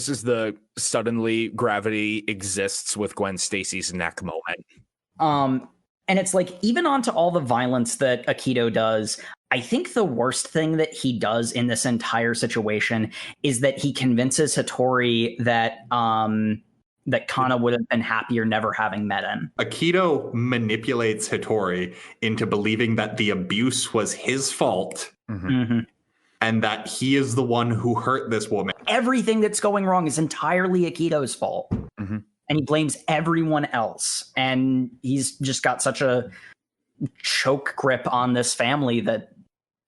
is the suddenly gravity exists with Gwen Stacy's neck moment. And it's like, even onto all the violence that Akito does, I think the worst thing that he does in this entire situation is that he convinces Hitori that Kana would have been happier never having met him. Akito manipulates Hitori into believing that the abuse was his fault. Mm-hmm. Mm-hmm. And that he is the one who hurt this woman. Everything that's going wrong is entirely Akito's fault. Mm-hmm. And he blames everyone else. And he's just got such a choke grip on this family that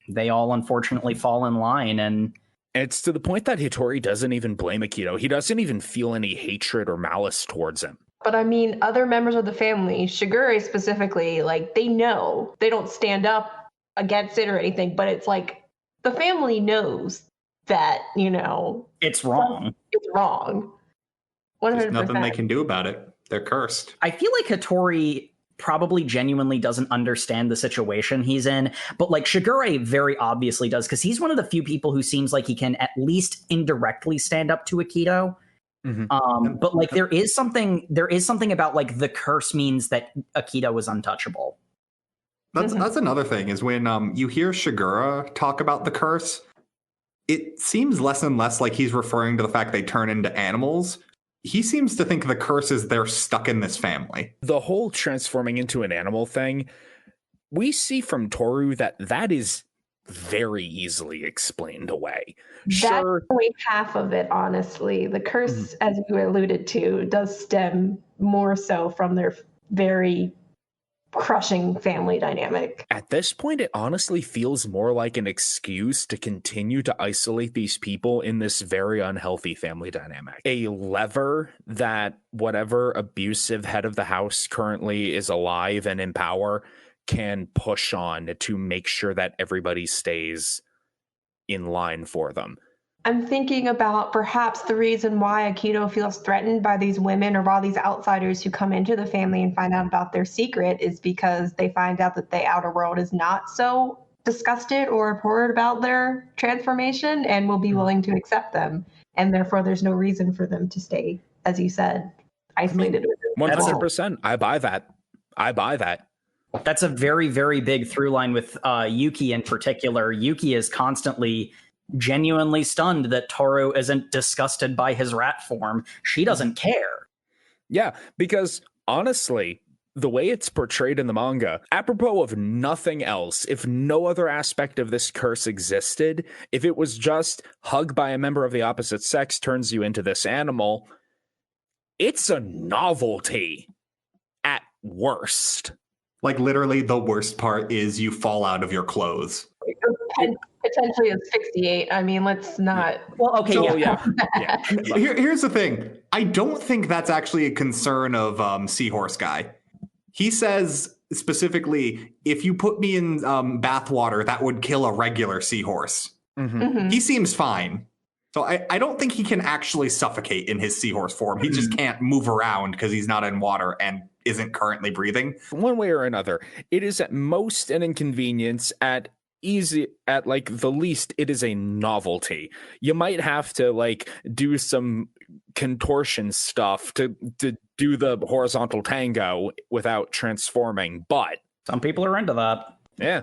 they all unfortunately fall in line. And it's to the point that Hitori doesn't even blame Akito. He doesn't even feel any hatred or malice towards him. But I mean, other members of the family, Shigure specifically, like, they know. They don't stand up against it or anything, but it's like the family knows that, it's wrong. It's wrong. 100%. There's nothing they can do about it. They're cursed. I feel like Hitori probably genuinely doesn't understand the situation he's in, but like Shigure very obviously does, because he's one of the few people who seems like he can at least indirectly stand up to Akito. But like there is something about like the curse means that Akito was untouchable. That's another thing is when you hear Shigura talk about the curse, it seems less and less like he's referring to the fact they turn into animals. He seems to think the curse is they're stuck in this family. The whole transforming into an animal thing, we see from Tohru that is very easily explained away. That's only half of it, honestly. The curse, as you alluded to, does stem more so from their very crushing family dynamic. At this point, it honestly feels more like an excuse to continue to isolate these people in this very unhealthy family dynamic. A lever that whatever abusive head of the house currently is alive and in power can push on to make sure that everybody stays in line for them. I'm thinking about perhaps the reason why Akito feels threatened by these women or by these outsiders who come into the family and find out about their secret is because they find out that the outer world is not so disgusted or abhorred about their transformation and will be willing to accept them. And therefore, there's no reason for them to stay, as you said, isolated. 100%. I buy that. That's a very, very big through line with Yuki in particular. Yuki is constantly genuinely stunned that Tohru isn't disgusted by his rat form. She doesn't care. Yeah, because honestly, the way it's portrayed in the manga, apropos of nothing else, if no other aspect of this curse existed, if it was just hug by a member of the opposite sex turns you into this animal, it's a novelty at worst. Like literally the worst part is you fall out of your clothes. Potentially asphyxiate. I mean, let's not. Well, okay, So, yeah. Here's the thing. I don't think that's actually a concern of Seahorse Guy. He says specifically, if you put me in bathwater, that would kill a regular seahorse. He seems fine. So I don't think he can actually suffocate in his seahorse form. He just can't move around because he's not in water and isn't currently breathing. One way or another, it is at most an inconvenience, at like the least it is a novelty. You might have to like do some contortion stuff to do the horizontal tango without transforming, but some people are into that. Yeah.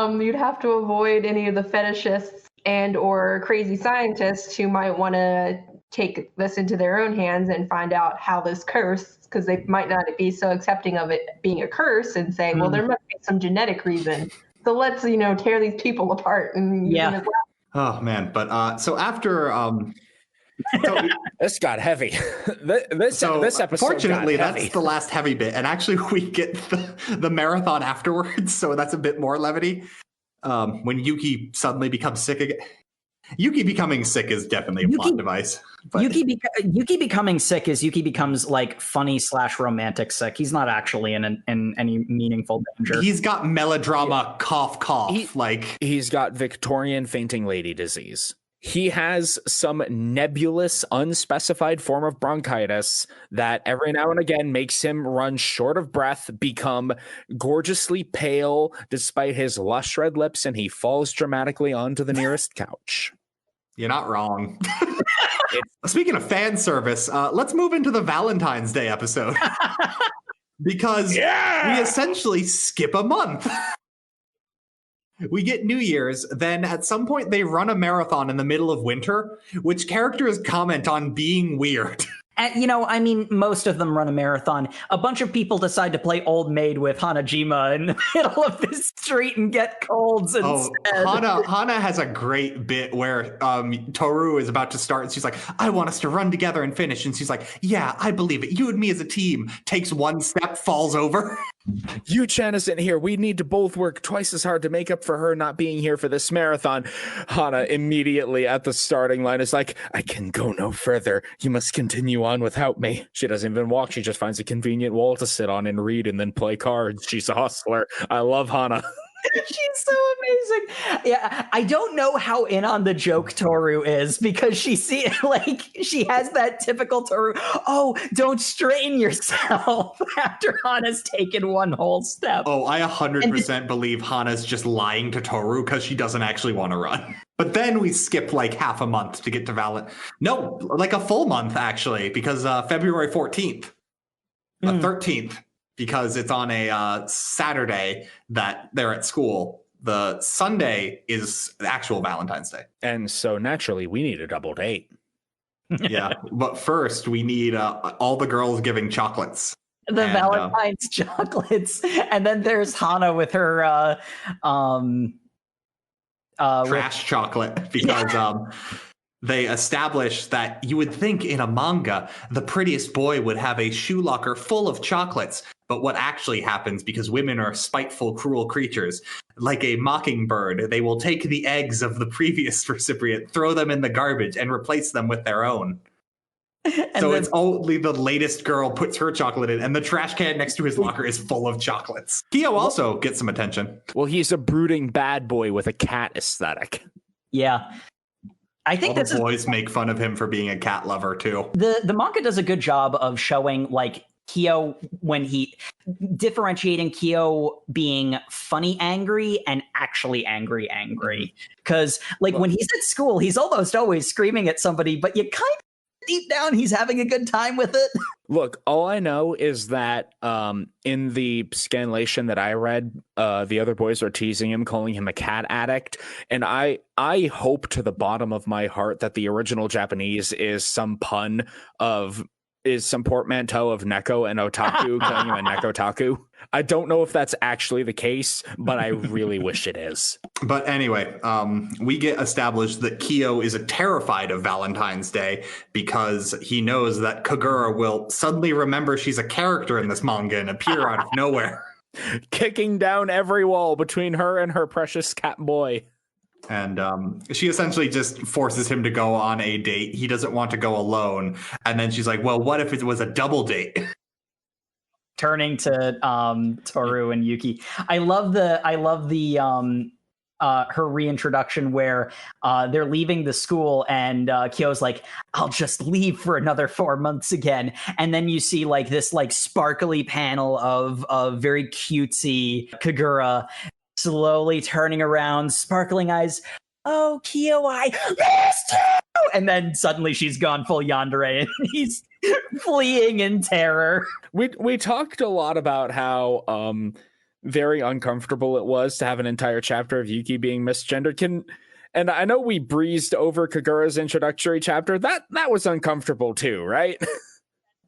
You'd have to avoid any of the fetishists and or crazy scientists who might want to take this into their own hands and find out how this curse, because they might not be so accepting of it being a curse and say, well, there must be some genetic reason. So let's, tear these people apart. And Oh man, but so after this got heavy. This episode. Fortunately, got heavy. that's the last heavy bit, and actually we get the marathon afterwards, so that's a bit more levity. When Yuki suddenly becomes sick again. Yuki becoming sick is definitely a plot device. But Yuki becoming sick is Yuki becomes like funny / romantic sick. He's not actually in any meaningful danger. He's got melodrama cough. He's got Victorian fainting lady disease. He has some nebulous, unspecified form of bronchitis that every now and again makes him run short of breath, become gorgeously pale despite his lush red lips, and he falls dramatically onto the nearest couch. You're not wrong. Speaking of fan service, let's move into the Valentine's Day episode. Because we essentially skip a month. We get New Year's, then at some point they run a marathon in the middle of winter, which characters comment on being weird. And, most of them run a marathon. A bunch of people decide to play Old Maid with Hanajima in the middle of the street and get colds instead. Hana has a great bit where Tohru is about to start, and she's like, I want us to run together and finish. And she's like, yeah, I believe it. You and me as a team. Takes one step, falls over. Yu-chan isn't here. We need to both work twice as hard to make up for her not being here for this marathon. Hana immediately at the starting line is like, I can go no further. You must continue on without me. She doesn't even walk. She just finds a convenient wall to sit on and read and then play cards. She's a hustler. I love Hana. She's so amazing. Yeah, I don't know how in on the joke Tohru is because she has that typical Tohru. Oh, don't strain yourself after Hana's taken one whole step. Oh, I 100% believe Hana's just lying to Tohru because she doesn't actually want to run. But then we skip like half a month to get to No, like a full month actually, because February 14th, 13th. Because it's on a Saturday that they're at school. The Sunday is the actual Valentine's Day. And so naturally, we need a double date. Yeah, but first we need all the girls giving chocolates. Valentine's chocolates. And then there's Hana with her trash chocolate because they established that you would think in a manga the prettiest boy would have a shoe locker full of chocolates. But what actually happens, because women are spiteful, cruel creatures, like a mockingbird, they will take the eggs of the previous recipient, throw them in the garbage, and replace them with their own. So it's only the latest girl puts her chocolate in, and the trash can next to his locker is full of chocolates. Kyo also gets some attention. Well, he's a brooding bad boy with a cat aesthetic. Yeah. I think all the boys make fun of him for being a cat lover, too. The manga does a good job of showing, like, Kyo when he differentiating Kyo being funny angry and actually angry. Because like when he's at school, he's almost always screaming at somebody, but you kind of deep down he's having a good time with it. Look, all I know is that in the scanlation that I read, the other boys are teasing him, calling him a cat addict. And I hope to the bottom of my heart that the original Japanese is some portmanteau of Neko and Otaku, calling him a Nekotaku. I don't know if that's actually the case, but I really wish it is. But anyway, we get established that Kyo is terrified of Valentine's Day because he knows that Kagura will suddenly remember she's a character in this manga and appear out of nowhere. Kicking down every wall between her and her precious cat boy. And she essentially just forces him to go on a date. He doesn't want to go alone. And then she's like, well, what if it was a double date? Turning to Tohru and Yuki. I love the her reintroduction where they're leaving the school and Kyo's like, I'll just leave for another 4 months again. And then you see like this like sparkly panel of very cutesy Kagura slowly turning around, sparkling eyes. Oh, Kyo, I missed you! And then suddenly she's gone full yandere and he's fleeing in terror. We talked a lot about how very uncomfortable it was to have an entire chapter of Yuki being misgendered. And I know we breezed over Kagura's introductory chapter. That was uncomfortable too, right?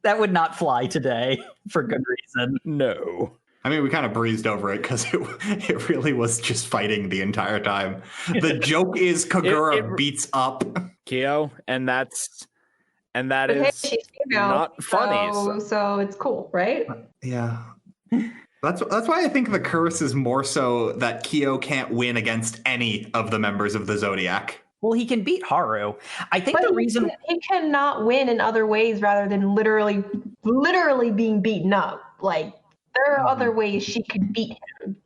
That would not fly today for good reason. No. I mean, we kind of breezed over it because it really was just fighting the entire time. The joke is Kagura beats up Kyo, and that is she's female, not funny. So it's cool, right? Yeah. That's why I think the curse is more so that Kyo can't win against any of the members of the Zodiac. Well, he can beat Haru. I think but the reason he cannot win in other ways rather than literally being beaten up. Like, there are other ways she could beat him.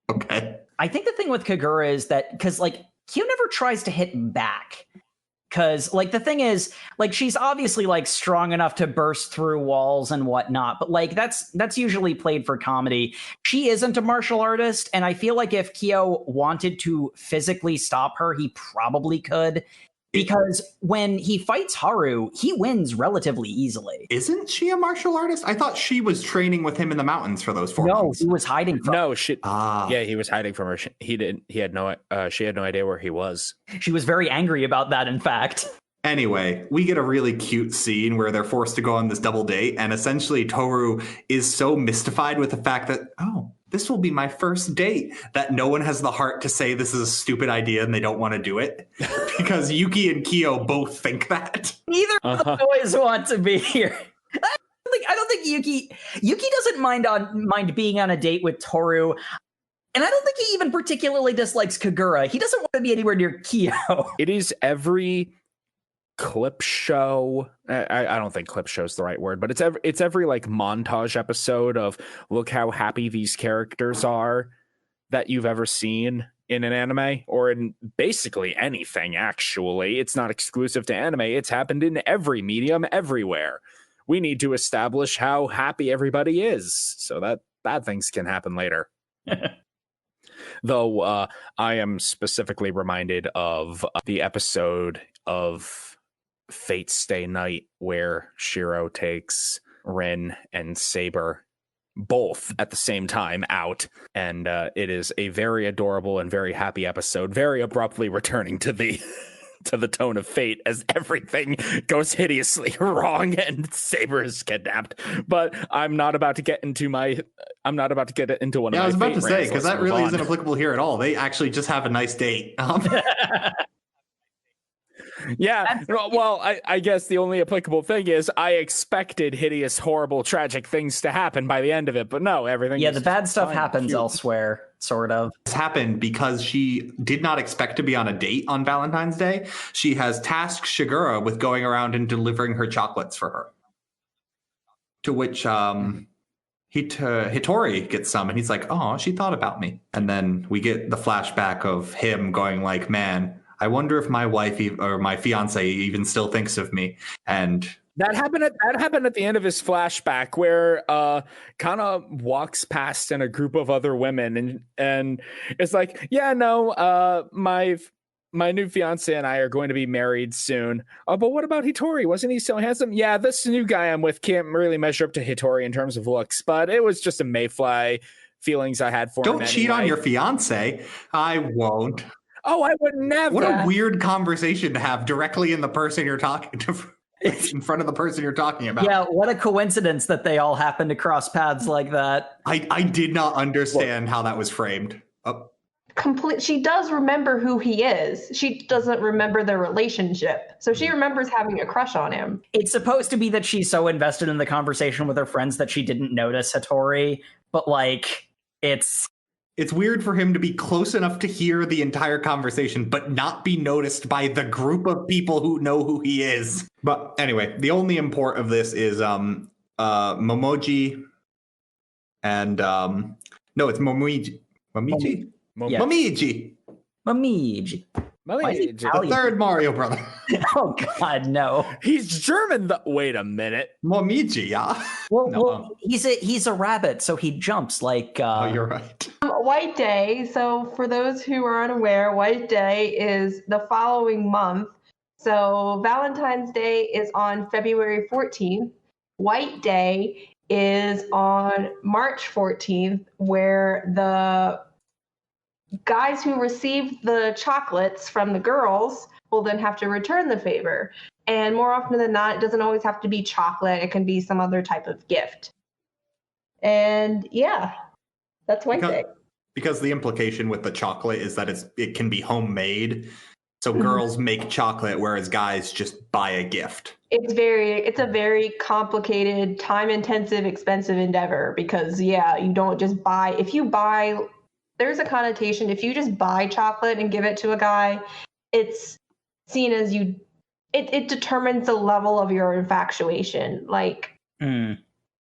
Okay. I think the thing with Kagura is that because like Kyo never tries to hit back. Because like the thing is, like she's obviously like strong enough to burst through walls and whatnot, but like that's usually played for comedy. She isn't a martial artist, and I feel like if Kyo wanted to physically stop her, he probably could. Because when he fights Haru, he wins relatively easily. Isn't she a martial artist? I thought she was training with him in the mountains for those 4 months. No, he was hiding from her. Yeah, he was hiding from her. She had no idea where he was. She was very angry about that, in fact. Anyway, we get a really cute scene where they're forced to go on this double date, and essentially Tohru is so mystified with the fact that, oh, this will be my first date, that no one has the heart to say this is a stupid idea and they don't want to do it. Because Yuki and Kyo both think that. Neither of the boys want to be here. I don't think Yuki doesn't mind being on a date with Tohru. And I don't think he even particularly dislikes Kagura. He doesn't want to be anywhere near Kyo. It is every clip show. I don't think clip show is the right word, but it's every like montage episode of look how happy these characters are that you've ever seen in an anime or in basically anything. Actually, it's not exclusive to anime. It's happened in every medium everywhere. We need to establish how happy everybody is so that bad things can happen later. Though I am specifically reminded of the episode of Fate Stay Night where Shiro takes Rin and Saber both at the same time out, and it is a very adorable and very happy episode, very abruptly returning to the to the tone of fate as everything goes hideously wrong and Saber is kidnapped. But I'm not about to get into one of my I was about to say, because that really isn't isn't applicable here at all. They actually just have a nice date. Yeah, well, I guess the only applicable thing is I expected hideous, horrible, tragic things to happen by the end of it, but no, everything. Yeah, the bad stuff happens elsewhere, sort of. This happened because she did not expect to be on a date on Valentine's Day. She has tasked Shigura with going around and delivering her chocolates for her. To which Hitori gets some, and he's like, "Oh, she thought about me." And then we get the flashback of him going like, "Man, I wonder if my wife or my fiance even still thinks of me." And that happened at the end of his flashback, where Kana walks past in a group of other women, and it's like, "Yeah, no, my new fiance and I are going to be married soon. Oh, but what about Hitori? Wasn't he so handsome? Yeah, this new guy I'm with can't really measure up to Hitori in terms of looks, but it was just a mayfly feelings I had for him. Don't cheat on your fiance. I won't." Oh, I would never. What a weird conversation to have directly in the person you're talking to, in front of the person you're talking about. Yeah, what a coincidence that they all happen to cross paths like that. I did not understand how that was framed. Oh. She does remember who he is. She doesn't remember their relationship. So she remembers having a crush on him. It's supposed to be that she's so invested in the conversation with her friends that she didn't notice Hitori, but like it's weird for him to be close enough to hear the entire conversation, but not be noticed by the group of people who know who he is. But anyway, the only import of this is Momoji and no, it's Momiji. Momiji? Yeah. Momiji. Momiji. The third Mario brother. Oh God, no. He's German. Wait a minute. Momiji, yeah. Well, he's a rabbit, so he jumps like. Oh, you're right. White Day. So for those who are unaware, White Day is the following month. So Valentine's Day is on February 14th. White Day is on March 14th, where the guys who received the chocolates from the girls will then have to return the favor. And more often than not, it doesn't always have to be chocolate. It can be some other type of gift. And yeah, that's White Day. Because the implication with the chocolate is that it can be homemade. So girls make chocolate, whereas guys just buy a gift. It's a very complicated, time-intensive, expensive endeavor because, yeah, you don't just buy. There's a connotation. If you just buy chocolate and give it to a guy, it's seen as it determines the level of your infatuation. Like,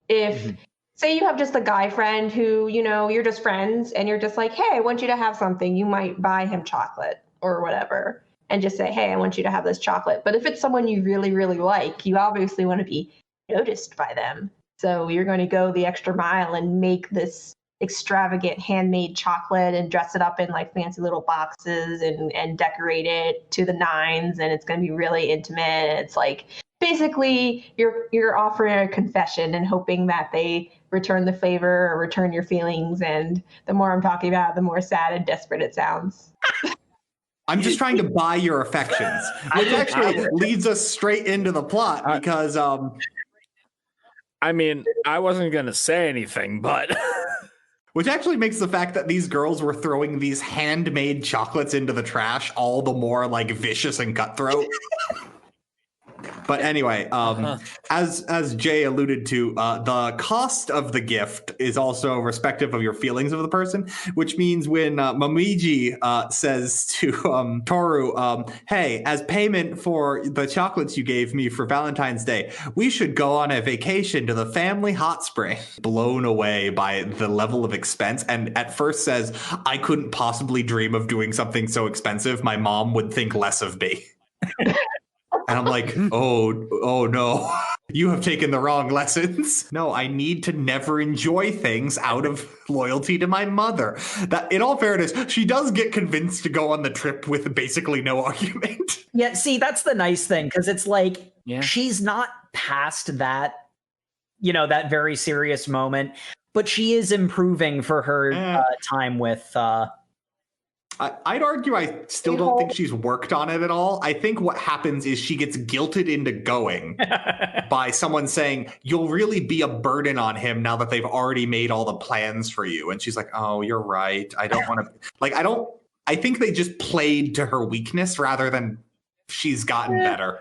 if, say you have just a guy friend who, you're just friends and you're just like, hey, I want you to have something. You might buy him chocolate or whatever and just say, hey, I want you to have this chocolate. But if it's someone you really, really like, you obviously want to be noticed by them. So you're going to go the extra mile and make this extravagant handmade chocolate and dress it up in like fancy little boxes and decorate it to the nines, and it's going to be really intimate. It's like basically you're offering a confession and hoping that they return the favor or return your feelings. And the more I'm talking about it, the more sad and desperate it sounds. I'm just trying to buy your affections, which actually leads us straight into the plot because I mean, I wasn't going to say anything, but which actually makes the fact that these girls were throwing these handmade chocolates into the trash all the more like vicious and cutthroat. But anyway, as Jay alluded to, the cost of the gift is also respective of your feelings of the person, which means when Momiji says to Tohru, hey, as payment for the chocolates you gave me for Valentine's Day, we should go on a vacation to the family hot spring. Blown away by the level of expense, and at first says, I couldn't possibly dream of doing something so expensive. My mom would think less of me. And I'm like, oh no, you have taken the wrong lessons. No, I need to never enjoy things out of loyalty to my mother. That, in all fairness, she does get convinced to go on the trip with basically no argument. Yeah, see, that's the nice thing, because it's like, she's not past that, that very serious moment, but she is improving for her time with... I'd argue I still don't think she's worked on it at all. I think what happens is she gets guilted into going by someone saying, you'll really be a burden on him now that they've already made all the plans for you. And she's like, oh, you're right. I don't want to... I think they just played to her weakness rather than she's gotten better.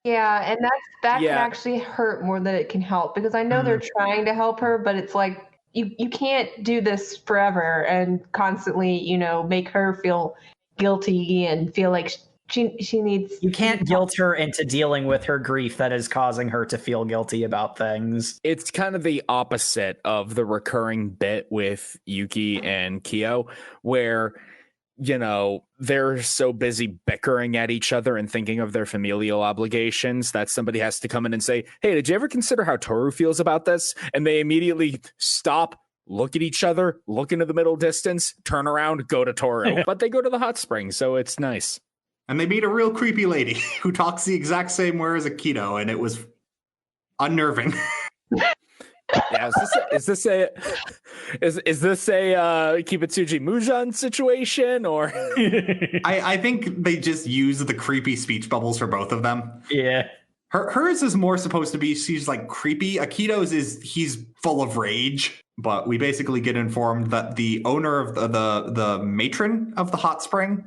Yeah, and that can actually hurt more than it can help, because I know they're trying to help her, but it's like, you can't do this forever and constantly, make her feel guilty and feel like she needs... You can't guilt her into dealing with her grief that is causing her to feel guilty about things. It's kind of the opposite of the recurring bit with Yuki and Kyo, where, they're so busy bickering at each other and thinking of their familial obligations that somebody has to come in and say, hey, did you ever consider how Tohru feels about this? And they immediately stop, look at each other, look into the middle distance, turn around, go to Tohru. But they go to the hot spring, so it's nice. And they meet a real creepy lady who talks the exact same way as Akito, and it was unnerving. Yeah, is this a Kibutsuji Mujan situation, or? I think they just use the creepy speech bubbles for both of them. Yeah. Hers is more supposed to be, she's like creepy. Akito's he's full of rage. But we basically get informed that the owner of the matron of the hot spring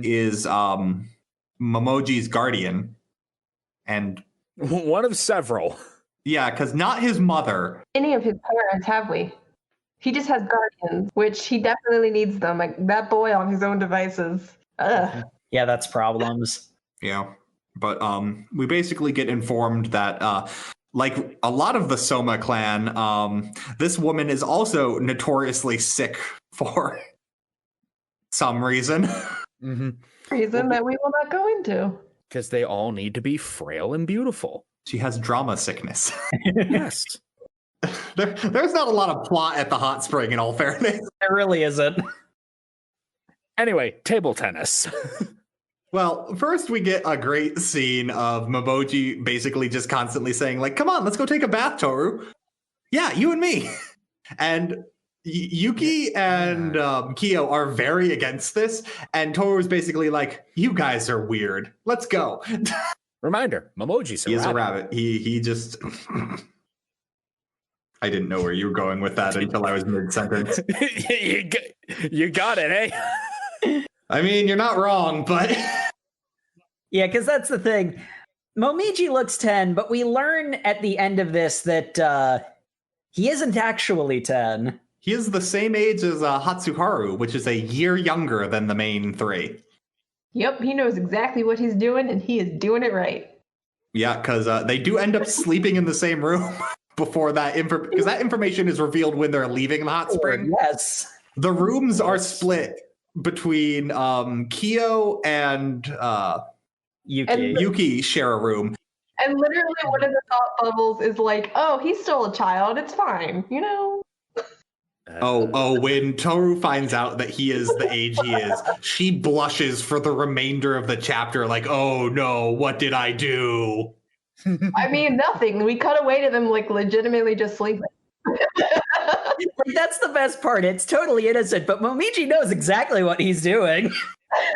is Momoji's guardian. And one of several. Yeah, because not his mother. Any of his parents, have we? He just has guardians, which he definitely needs them. Like that boy on his own devices. Ugh. Yeah, that's problems. Yeah. But we basically get informed that like a lot of the Soma clan, this woman is also notoriously sick for some reason. Reason that we will not go into. Because they all need to be frail and beautiful. She has drama sickness. Yes. There's not a lot of plot at the hot spring, in all fairness. There really isn't. Anyway, table tennis. Well, first we get a great scene of Momoji basically just constantly saying, like, come on, let's go take a bath, Tohru. Yeah, you and me. And Yuki and Kyo are very against this. And Tohru's basically like, you guys are weird. Let's go. Reminder, Momoji's a rabbit. He just... I didn't know where you were going with that until I was mid-sentence. You got it, eh? I mean, you're not wrong, but... Yeah, because that's the thing. Momiji looks 10, but we learn at the end of this that he isn't actually 10. He is the same age as Hatsuharu, which is a year younger than the main three. Yep, he knows exactly what he's doing, and he is doing it right. Yeah, because they do end up sleeping in the same room before that because that information is revealed when they're leaving the hot spring. Yes. The rooms are split between Kyo and Yuki. Yuki share a room. And literally one of the thought bubbles is like, oh, he's still a child. It's fine, you know? When Tohru finds out that he is the age he is, she blushes for the remainder of the chapter like, oh no, what did I do? I mean, nothing. We cut away to them like legitimately just sleeping. That's the best part. It's totally innocent, but Momiji knows exactly what he's doing.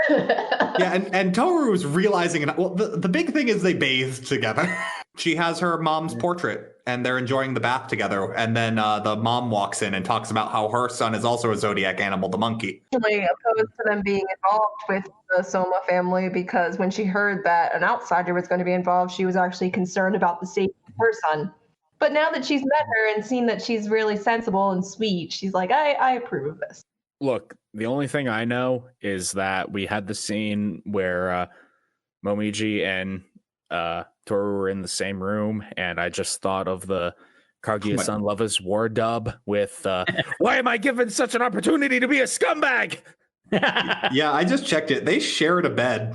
Yeah, and Tohru is realizing, well, the big thing is they bathed together. She has her mom's portrait, and they're enjoying the bath together. And then the mom walks in and talks about how her son is also a zodiac animal, the monkey. Opposed to them being involved with the Soma family, because when she heard that an outsider was going to be involved, she was actually concerned about the safety of her son. But now that she's met her and seen that she's really sensible and sweet, she's like, I approve of this. Look, the only thing I know is that we had the scene where Momiji and Tohru were in the same room, and I just thought of the Kaguya-san Lovers War dub with why am I given such an opportunity to be a scumbag? Yeah, I just checked it. They shared a bed.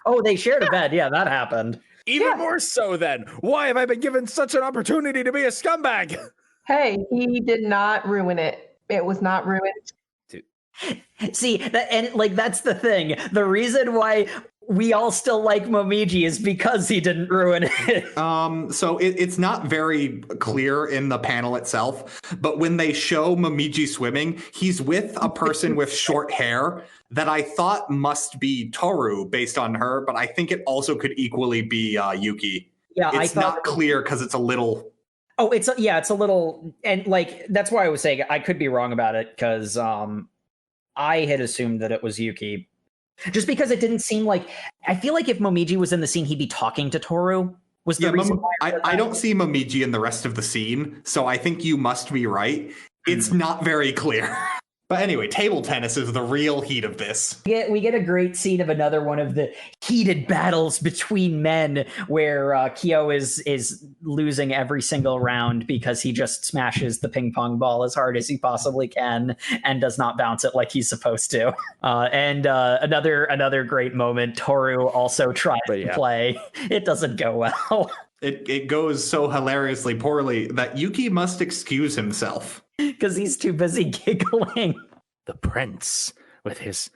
Oh, they shared a bed. Yeah, that happened. Even more so then. Why have I been given such an opportunity to be a scumbag? Hey, he did not ruin it. It was not ruined. See, that's the thing. The reason why we all still like Momiji is because he didn't ruin it. So it's not very clear in the panel itself, but when they show Momiji swimming, he's with a person with short hair that I thought must be Tohru based on her, but I think it also could equally be Yuki. Yeah, it's not clear because it's a little. Oh, it's a little, and like that's why I was saying I could be wrong about it because I had assumed that it was Yuki. Just because it didn't seem like... I feel like if Momiji was in the scene, he'd be talking to Tohru. Was the reason why I don't see Momiji in the rest of the scene, so I think you must be right. It's not very clear. But anyway, table tennis is the real heat of this. We get a great scene of another one of the heated battles between men where Kyo is losing every single round because he just smashes the ping pong ball as hard as he possibly can and does not bounce it like he's supposed to. And another great moment, Tohru also tries to play. It doesn't go well. It goes so hilariously poorly that Yuki must excuse himself. Because he's too busy giggling. The prince, with his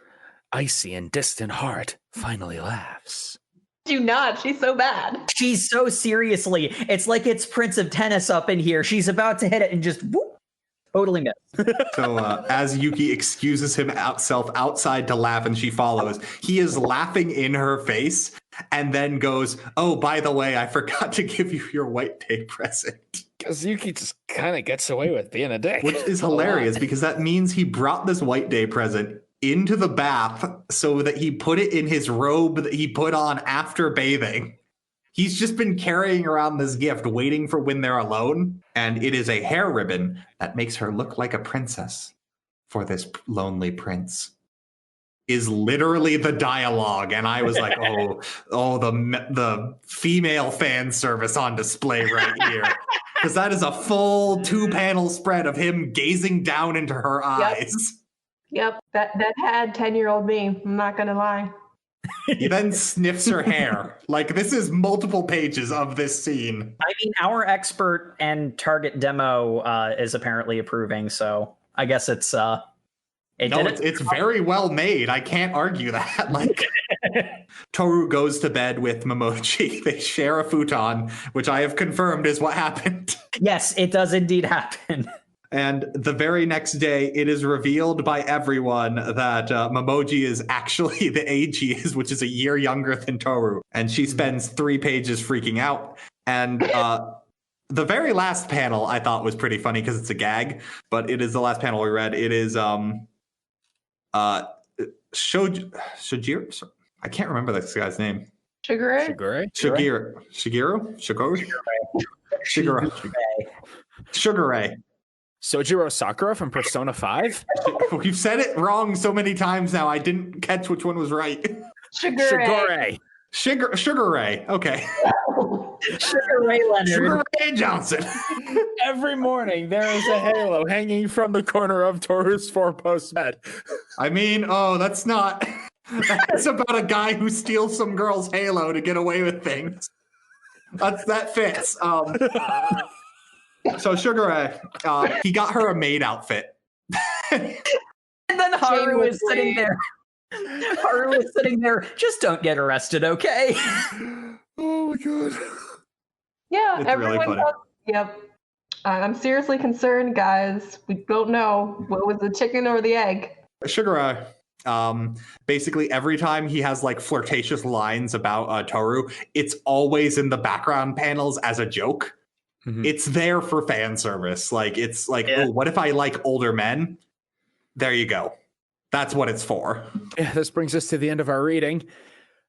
icy and distant heart, finally laughs. Do not. She's so bad. She's so seriously. It's like it's Prince of Tennis up in here. She's about to hit it and just whoop, totally missed. So as Yuki excuses himself outside to laugh and she follows, he is laughing in her face and then goes, oh, by the way, I forgot to give you your White Day present. Because Yuki just kind of gets away with being a dick. Which is hilarious because that means he brought this White Day present into the bath so that he put it in his robe that he put on after bathing. He's just been carrying around this gift waiting for when they're alone. And it is a hair ribbon that makes her look like a princess for this lonely prince. Is literally the dialogue. And I was like, oh, the female fan service on display right here. Because that is a full 2-panel spread of him gazing down into her eyes. Yep. That had 10-year-old me. I'm not going to lie. He then sniffs her hair. Like, this is multiple pages of this scene. I mean, our expert and target demo is apparently approving, so I guess it's... It's very well made. I can't argue that. Like, Tohru goes to bed with Momiji. They share a futon, which I have confirmed is what happened. Yes, it does indeed happen. And the very next day, it is revealed by everyone that Momiji is actually the age he is, which is a year younger than Tohru. And she spends 3 pages freaking out. And the very last panel I thought was pretty funny because it's a gag, but it is the last panel we read. It is Shojiro. I can't remember this guy's name. Shigure? Shigure. Sojiro Sakura from Persona 5? You've said it wrong so many times now. I didn't catch which one was right. Shigure. Sugar Ray. Okay. Sugar Ray Leonard. Sugar Ray Johnson. Every morning there is a halo hanging from the corner of Tohru's 4-post bed. I mean, that's not... That's about a guy who steals some girl's halo to get away with things. That fits. So Sugar Ray, he got her a maid outfit. And then Haru is sitting there. Haru is sitting there. Just don't get arrested, okay? Oh my god. Yeah, it's everyone really knows. Yep. I'm seriously concerned, guys. We don't know what was the chicken or the egg. Sugar Ray, Basically, every time he has like flirtatious lines about Tohru, it's always in the background panels as a joke. It's there for fan service. Like, it's like, oh, what if I like older men? There you go. That's what it's for. Yeah, this brings us to the end of our reading.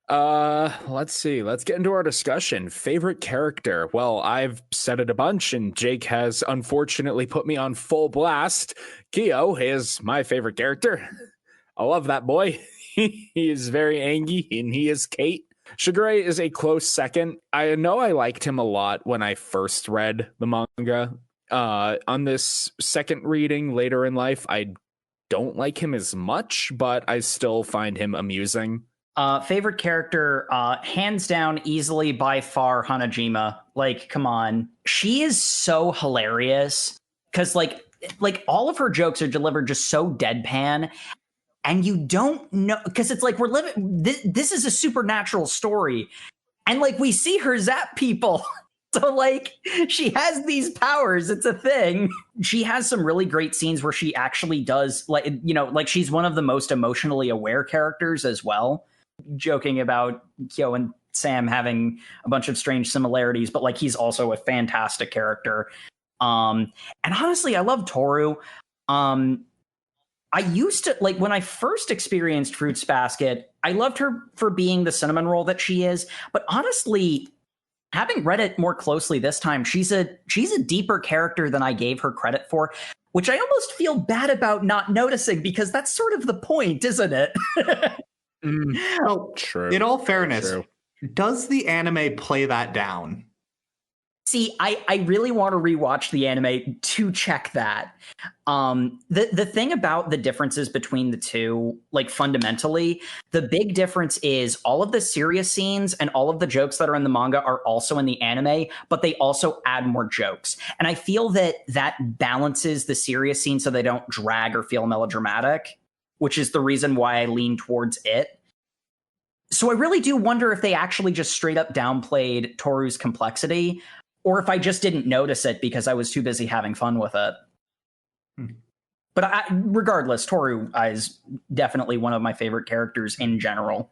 Let's see. Let's get into our discussion. Favorite character. Well, I've said it a bunch, and Jake has unfortunately put me on full blast. Kyo is my favorite character. I love that boy. He is very angry, and he is Kate. Shigure is a close second. I know I liked him a lot when I first read the manga. On this second reading later in life, I don't like him as much, but I still find him amusing. Favorite character, hands down, easily by far, Hanajima. Like, come on. She is so hilarious because like all of her jokes are delivered just so deadpan. And you don't know, because it's like we're living, this is a supernatural story. And like we see her zap people. So like she has these powers. It's a thing. She has some really great scenes where she actually does like, you know, like she's one of the most emotionally aware characters as well. Joking about Kyo and Sam having a bunch of strange similarities, but like he's also a fantastic character. And honestly, I love Tohru. I used to, like, when I first experienced Fruits Basket, I loved her for being the cinnamon roll that she is. But honestly, having read it more closely this time, she's a deeper character than I gave her credit for, which I almost feel bad about not noticing because that's sort of the point, isn't it? Well, True. In all fairness, does the anime play that down? See, I really want to rewatch the anime to check that. The thing about the differences between the two, like fundamentally, the big difference is all of the serious scenes and all of the jokes that are in the manga are also in the anime, but they also add more jokes. And I feel that balances the serious scenes so they don't drag or feel melodramatic, which is the reason why I lean towards it. So I really do wonder if they actually just straight up downplayed Toru's complexity, or if I just didn't notice it because I was too busy having fun with it. But regardless, Tohru is definitely one of my favorite characters in general.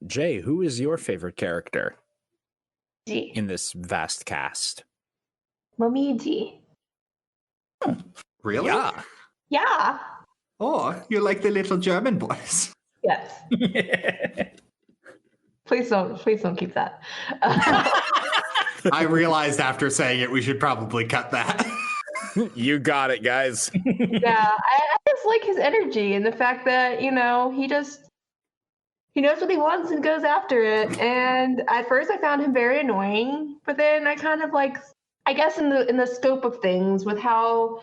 Jay, who is your favorite character G. in this vast cast? Momiji. Really? Yeah. Yeah. Oh, you're like the little German boys. Yes. Please don't keep that. I realized after saying it, we should probably cut that. You got it, guys. Yeah, I just like his energy and the fact that, you know, he knows what he wants and goes after it. And at first I found him very annoying, but then I kind of like, I guess in the scope of things with how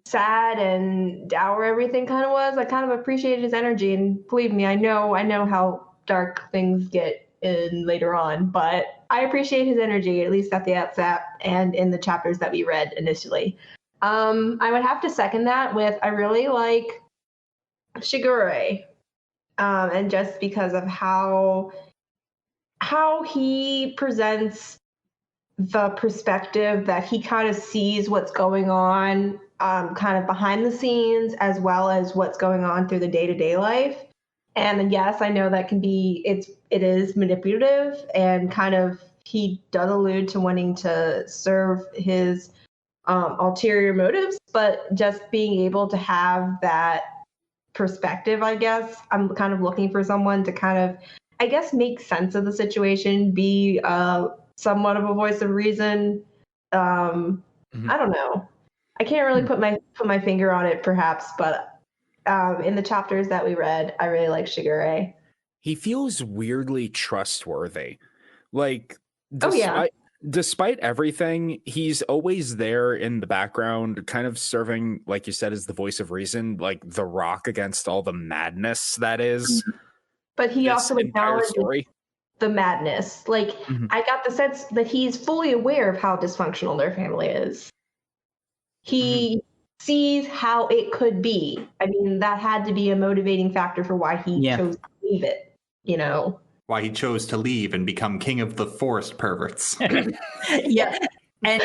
sad and dour everything kind of was, I kind of appreciated his energy. And believe me, I know how dark things get in later on, but I appreciate his energy, at least at the outset and in the chapters that we read initially. I would have to second that with I really like Shigure, and just because of how he presents the perspective that he kind of sees what's going on, kind of behind the scenes, as well as what's going on through the day-to-day life. And yes, I know that can be, it is manipulative, and kind of he does allude to wanting to serve his ulterior motives, but just being able to have that perspective, I guess. I'm kind of looking for someone to kind of, I guess, make sense of the situation, be somewhat of a voice of reason. I don't know. I can't really put my finger on it, perhaps, but in the chapters that we read, I really like Shigure. He feels weirdly trustworthy. Like, despite everything, he's always there in the background, kind of serving, like you said, as the voice of reason, like the rock against all the madness that is. But he also acknowledged the madness. Like, I got the sense that he's fully aware of how dysfunctional their family is. He sees how it could be. I mean, that had to be a motivating factor for why he chose to leave it, you know? Why he chose to leave and become king of the forest perverts. Yeah. And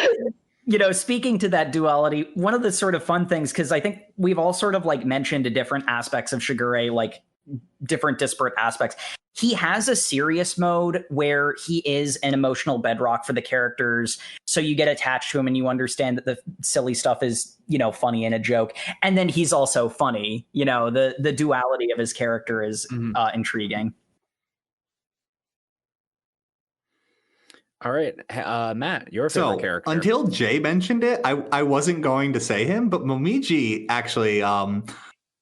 Speaking to that duality, one of the sort of fun things, because I think we've all sort of like mentioned different aspects of Shigure, like different disparate aspects. He has a serious mode where he is an emotional bedrock for the characters. So you get attached to him and you understand that the silly stuff is, funny and a joke. And then he's also funny. The duality of his character is intriguing. All right, Matt, your favorite character. Until Jay mentioned it, I wasn't going to say him, but Momiji actually,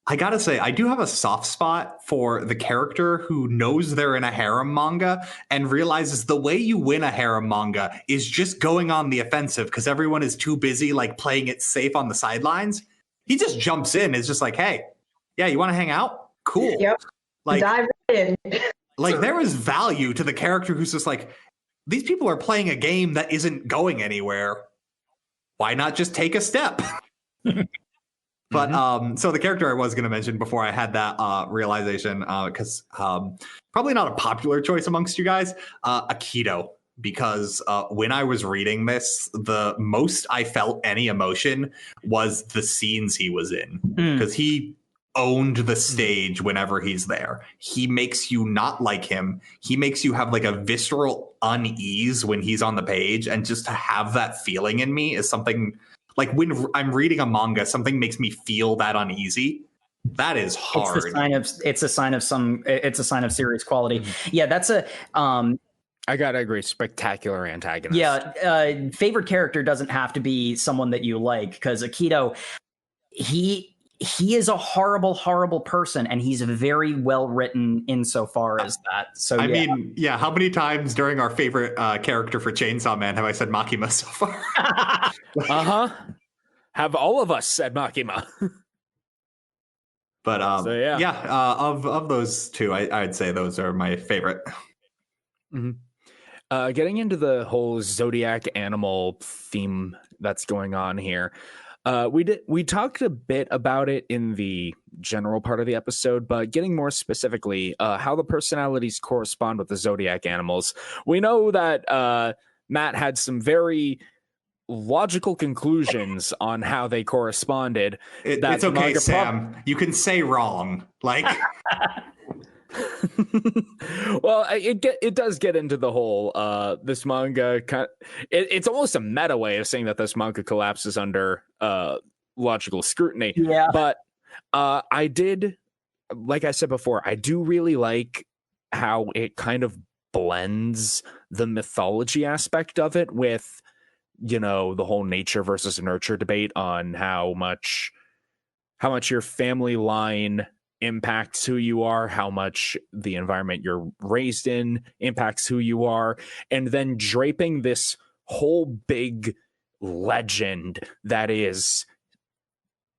I gotta say, I do have a soft spot for the character who knows they're in a harem manga and realizes the way you win a harem manga is just going on the offensive because everyone is too busy like playing it safe on the sidelines. He just jumps in. It's just like, hey, yeah, you want to hang out? Cool. Yep. Like, dive in. Like there is value to the character who's just like, these people are playing a game that isn't going anywhere. Why not just take a step? But so the character I was going to mention before I had that realization, because probably not a popular choice amongst you guys, Akito. Because when I was reading this, the most I felt any emotion was the scenes he was in. Because he owned the stage whenever he's there. He makes you not like him. He makes you have like a visceral unease when he's on the page. And just to have that feeling in me is something like when I'm reading a manga, something makes me feel that uneasy. That is hard. It's a sign of serious quality. Yeah, that's a I gotta agree. Spectacular antagonist. Yeah, favorite character doesn't have to be someone that you like, because Akito, he is a horrible, horrible person, and he's very well written insofar as that. So I mean, how many times during our favorite character for Chainsaw Man have I said Makima so far? Have all of us said Makima? But of those two, I'd say those are my favorite. Getting into the whole zodiac animal theme that's going on here. We talked a bit about it in the general part of the episode, but getting more specifically, how the personalities correspond with the zodiac animals. We know that Matt had some very logical conclusions on how they corresponded. It's okay, Sam. You can say wrong. Like... Well, it does get into the whole this manga it's almost a meta way of saying that this manga collapses under logical scrutiny. Yeah. But I did, like I said before, I do really like how it kind of blends the mythology aspect of it with, the whole nature versus nurture debate on how much your family line impacts who you are, how much the environment you're raised in impacts who you are, and then draping this whole big legend that is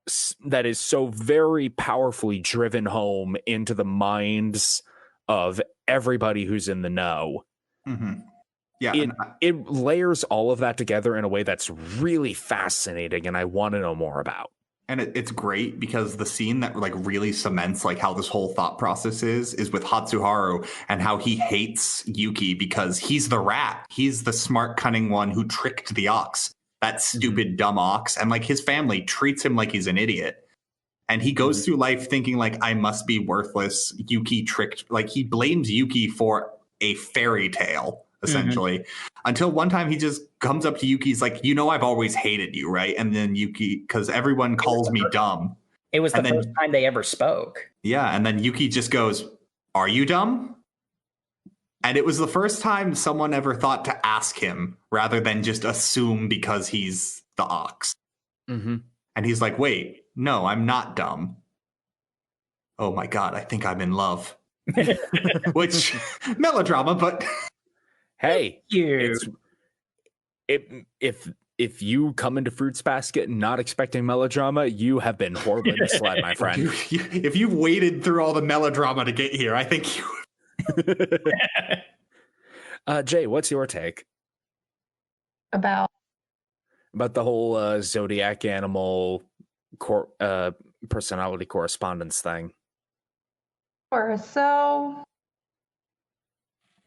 so very powerfully driven home into the minds of everybody who's in the know. Yeah, it layers all of that together in a way that's really fascinating, and I want to know more about. And it's great because the scene that like really cements like how this whole thought process is with Hatsuharu and how he hates Yuki because he's the rat. He's the smart, cunning one who tricked the ox, that stupid, dumb ox. And like his family treats him like he's an idiot. And he goes through life thinking like, I must be worthless. Yuki tricked, like he blames Yuki for a fairy tale. Essentially, until one time he just comes up to Yuki. He's like, I've always hated you, right? And then Yuki, because everyone calls me dumb. It was the first time they ever spoke. Yeah, and then Yuki just goes, are you dumb? And it was the first time someone ever thought to ask him rather than just assume because he's the ox. And he's like, wait, no, I'm not dumb. Oh my God, I think I'm in love. Which, melodrama, but... Hey, if you come into Fruits Basket not expecting melodrama, you have been horribly misled, my friend. If you've waded through all the melodrama to get here, I think you... Jay, what's your take? About the whole zodiac animal personality correspondence thing? Sure. So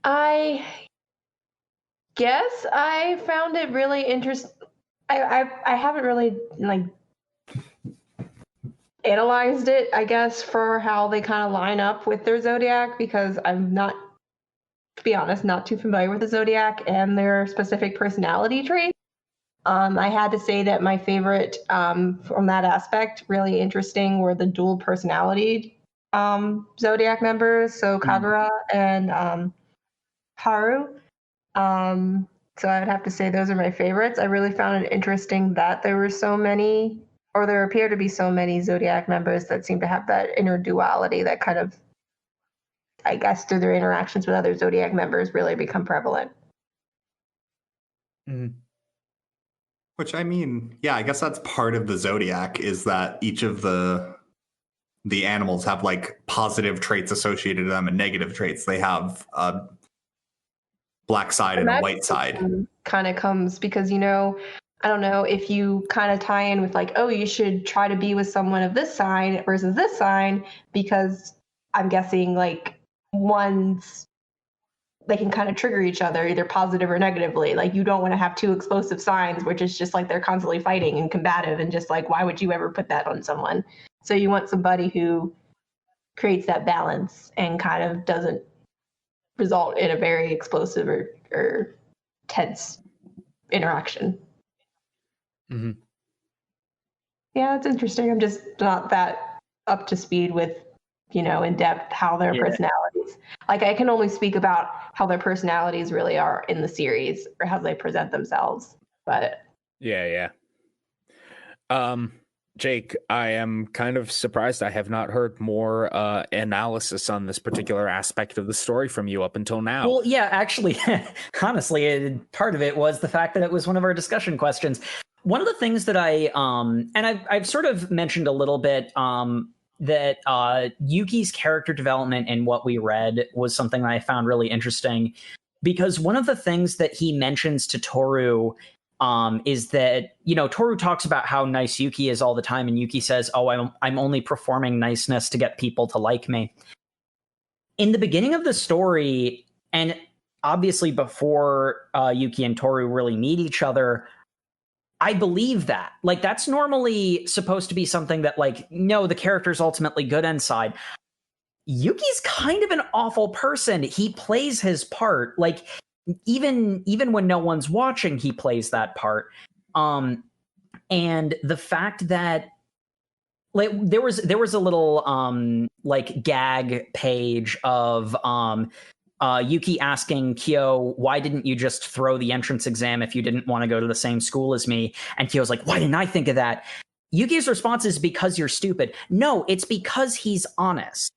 I guess I found it really I haven't really like analyzed it, I guess, for how they kind of line up with their zodiac, because I'm not, to be honest, not too familiar with the zodiac and their specific personality traits. I had to say that my favorite from that aspect, really interesting, were the dual personality zodiac members. So Kagura and Haru. So I would have to say those are my favorites. I really found it interesting that there were so many, or there appear to be so many zodiac members that seem to have that inner duality that kind of, I guess, through their interactions with other zodiac members really become prevalent. Mm. Which, I mean, yeah, I guess that's part of the zodiac, is that each of the animals have like positive traits associated to them and negative traits. They have a black side and a white side. Kind of comes because, you know, I don't know if you kind of tie in with like, oh, you should try to be with someone of this sign versus this sign, because I'm guessing like they can kind of trigger each other, either positive or negatively. Like, you don't want to have two explosive signs, which is just like they're constantly fighting and combative, and just like, why would you ever put that on someone? So you want somebody who creates that balance and kind of doesn't result in a very explosive or tense interaction. Mm-hmm. Yeah, it's interesting. I'm just not that up to speed with, you know, in depth how their personalities. Like, I can only speak about how their personalities really are in the series or how they present themselves. But Yeah. Jake, I am kind of surprised I have not heard more analysis on this particular aspect of the story from you up until now. Well, yeah, actually, honestly, part of it was the fact that it was one of our discussion questions. One of the things that I've sort of mentioned a little bit, that Yuki's character development in what we read was something that I found really interesting, because one of the things that he mentions to Tohru is that, you know, Tohru talks about how nice Yuki is all the time, and Yuki says, "Oh, I'm only performing niceness to get people to like me." In the beginning of the story, and obviously before Yuki and Tohru really meet each other, I believe that. Like, that's normally supposed to be something that, like, no, the character's ultimately good inside. Yuki's kind of an awful person. He plays his part. Like, even when no one's watching, he plays that part. And the fact that, like, there was a little like gag page of Yuki asking Kyo, why didn't you just throw the entrance exam if you didn't want to go to the same school as me? And Kyo's like, why didn't I think of that? Yuki's response is, because you're stupid. No, it's because he's honest.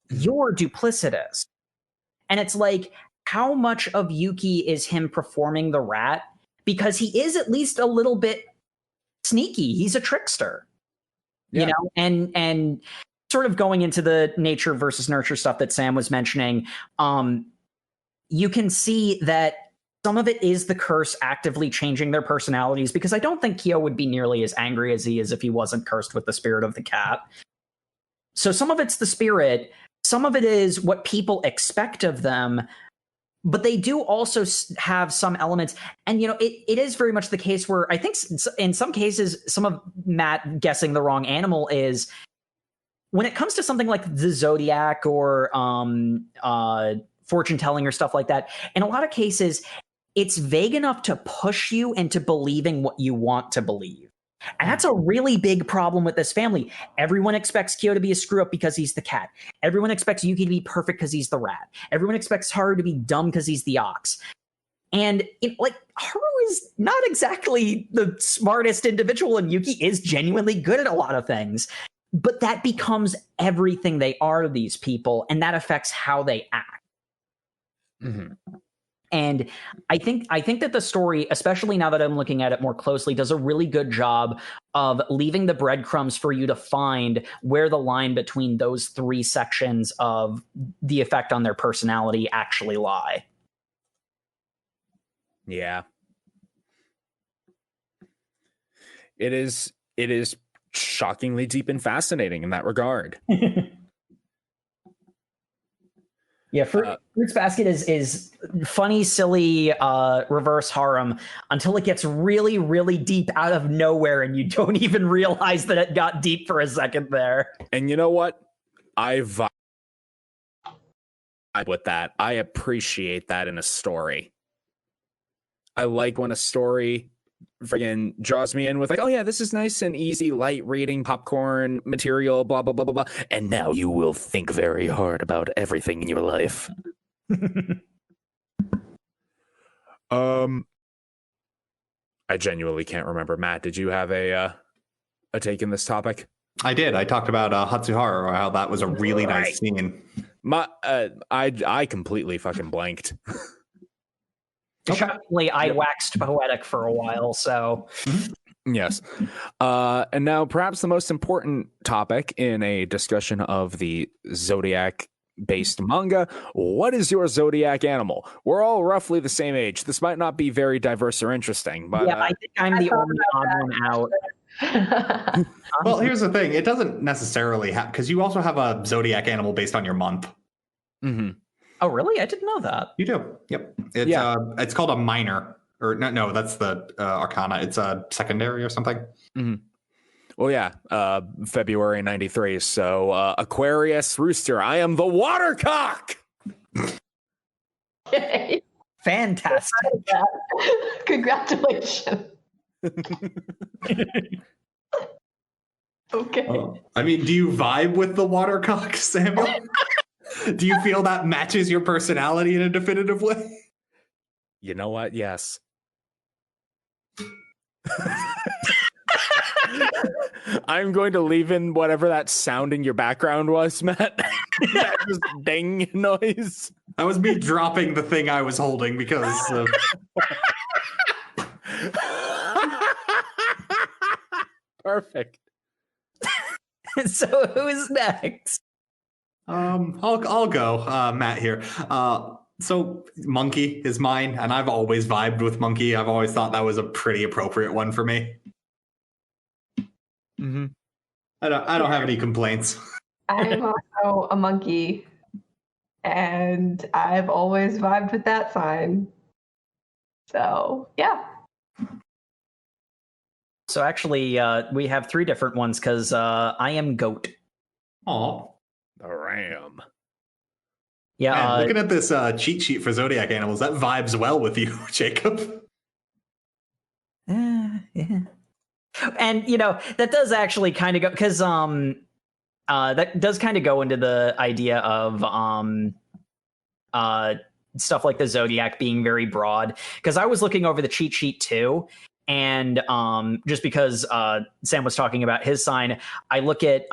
You're duplicitous. And it's like, how much of Yuki is him performing the rat? Because he is at least a little bit sneaky. He's a trickster. You know, and sort of going into the nature versus nurture stuff that Sam was mentioning, you can see that some of it is the curse actively changing their personalities, because I don't think Kyo would be nearly as angry as he is if he wasn't cursed with the spirit of the cat. So some of it's the spirit, some of it is what people expect of them, but they do also have some elements. And, you know, it is very much the case where I think in some cases, some of Matt guessing the wrong animal is, when it comes to something like the zodiac or fortune telling or stuff like that, in a lot of cases, it's vague enough to push you into believing what you want to believe. And that's a really big problem with this family. Everyone expects Kyo to be a screw up because he's the cat. Everyone expects Yuki to be perfect because he's the rat. Everyone expects Haru to be dumb because he's the ox. And like, Haru is not exactly the smartest individual, and Yuki is genuinely good at a lot of things. But that becomes everything they are to these people, and that affects how they act. Mm-hmm. And I think that the story, especially now that I'm looking at it more closely, does a really good job of leaving the breadcrumbs for you to find where the line between those three sections of the effect on their personality actually lie. Yeah. It is shockingly deep and fascinating in that regard. Yeah, Fruits Basket is funny, silly, reverse harem until it gets really, really deep out of nowhere, and you don't even realize that it got deep for a second there. And you know what? I vibe with that. I appreciate that in a story. I like when a story friggin' draws me in with like, oh yeah, this is nice and easy, light reading, popcorn material, blah, blah, blah, blah, blah. And now you will think very hard about everything in your life. I genuinely can't remember. Matt, did you have a take in this topic? I did. I talked about Hatsuharu, or how that was a really nice scene. I completely fucking blanked. Shockingly, I waxed poetic for a while, so... Yes. And now perhaps the most important topic in a discussion of the Zodiac-based manga. What is your Zodiac animal? We're all roughly the same age. This might not be very diverse or interesting, but... Yeah, I think I'm the only odd one out. Well, here's the thing. It doesn't necessarily have... Because you also have a Zodiac animal based on your month. Mm-hmm. Oh, really? I didn't know that. You do. Yep. It's called a minor. Or no, that's the arcana. It's a secondary or something. Mm-hmm. Well, yeah. February 93. So Aquarius Rooster. I am the watercock. Yay. Fantastic. Congratulations. Okay. I mean, do you vibe with the watercock, Samuel? Do you feel that matches your personality in a definitive way? You know what? Yes. I'm going to leave in whatever that sound in your background was, Matt. That just ding noise. That was me dropping the thing I was holding because of... Perfect. So who's next? I'll go. Matt here. So Monkey is mine, and I've always vibed with Monkey. I've always thought that was a pretty appropriate one for me. Mm-hmm. I don't have any complaints. I'm also a monkey, and I've always vibed with that sign. So yeah. So actually, we have three different ones because I am goat. Aw. The ram. Yeah. Man, looking at this cheat sheet for Zodiac animals, that vibes well with you, Jacob. Yeah. And that does actually kind of go because that does kind of go into the idea of stuff like the Zodiac being very broad. Because I was looking over the cheat sheet too, and just because Sam was talking about his sign, I look at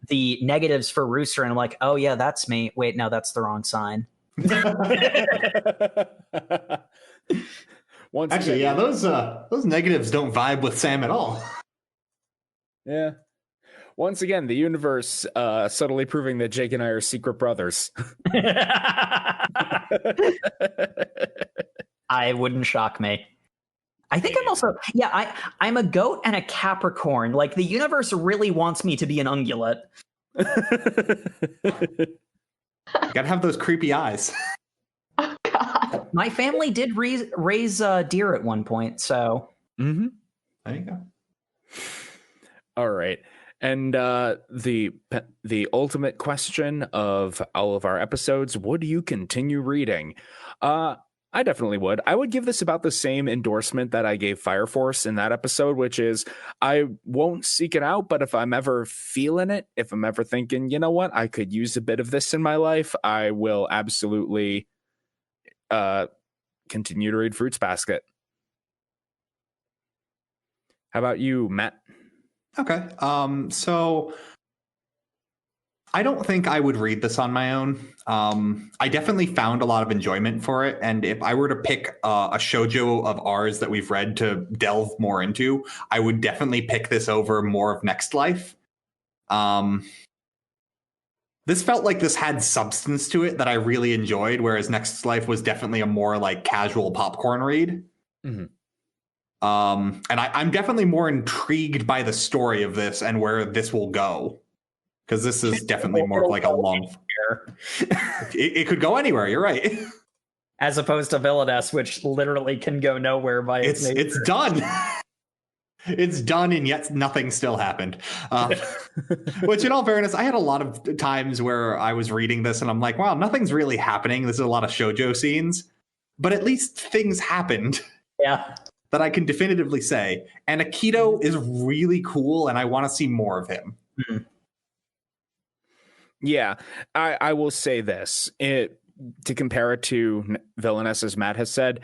the negatives for Rooster, and I'm like, oh yeah, that's me. Wait, no, that's the wrong sign. Actually, yeah, those negatives don't vibe with Sam at all. Yeah. Once again, the universe subtly proving that Jake and I are secret brothers. I wouldn't shock me. I think I'm also, I'm a goat and a Capricorn. Like, the universe really wants me to be an ungulate. You gotta have those creepy eyes. Oh God. My family did raise deer at one point, so. Mm-hmm. There you go. All right. And the ultimate question of all of our episodes, would you continue reading? I definitely would. I would give this about the same endorsement that I gave Fire Force in that episode, which is I won't seek it out, but if I'm ever feeling it, if I'm ever thinking, you know what, I could use a bit of this in my life, I will absolutely continue to read Fruits Basket. How about you, Matt? Okay. So I don't think I would read this on my own. I definitely found a lot of enjoyment for it. And if I were to pick a shoujo of ours that we've read to delve more into, I would definitely pick this over more of Next Life. This felt like this had substance to it that I really enjoyed, whereas Next Life was definitely a more like casual popcorn read. Mm-hmm. And I'm definitely more intrigued by the story of this and where this will go. Because this is definitely more of like a long... anywhere. It could go anywhere. You're right. As opposed to Villainess, which literally can go nowhere by its nature. It's done. It's done, and yet nothing still happened. Which, in all fairness, I had a lot of times where I was reading this and I'm like, wow, nothing's really happening. This is a lot of shoujo scenes. But at least things happened. Yeah. That I can definitively say. And Akito is really cool, and I want to see more of him. Mm-hmm. Yeah, I will say this. To compare it to Villainess, as Matt has said,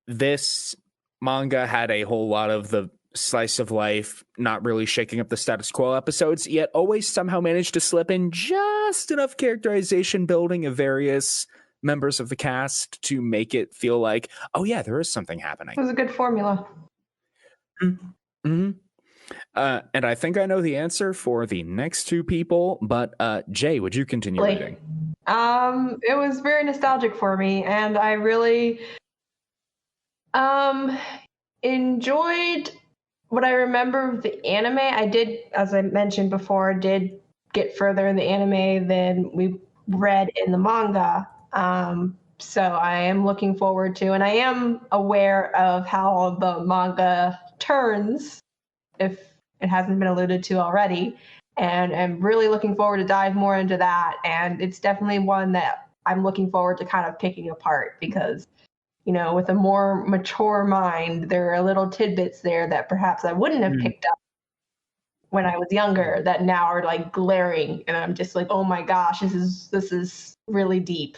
this manga had a whole lot of the slice of life, not really shaking up the status quo episodes, yet always somehow managed to slip in just enough characterization building of various members of the cast to make it feel like, oh yeah, there is something happening. It was a good formula. Mm-hmm. And I think I know the answer for the next two people, but Jay, would you continue reading? It was very nostalgic for me, and I really enjoyed what I remember of the anime. I did, as I mentioned before, did get further in the anime than we read in the manga. So I am looking forward to, and I am aware of how the manga turns, if it hasn't been alluded to already. And I'm really looking forward to dive more into that. And it's definitely one that I'm looking forward to kind of picking apart because, you know, with a more mature mind, there are little tidbits there that perhaps I wouldn't have picked up when I was younger that now are like glaring. And I'm just like, oh my gosh, this is really deep.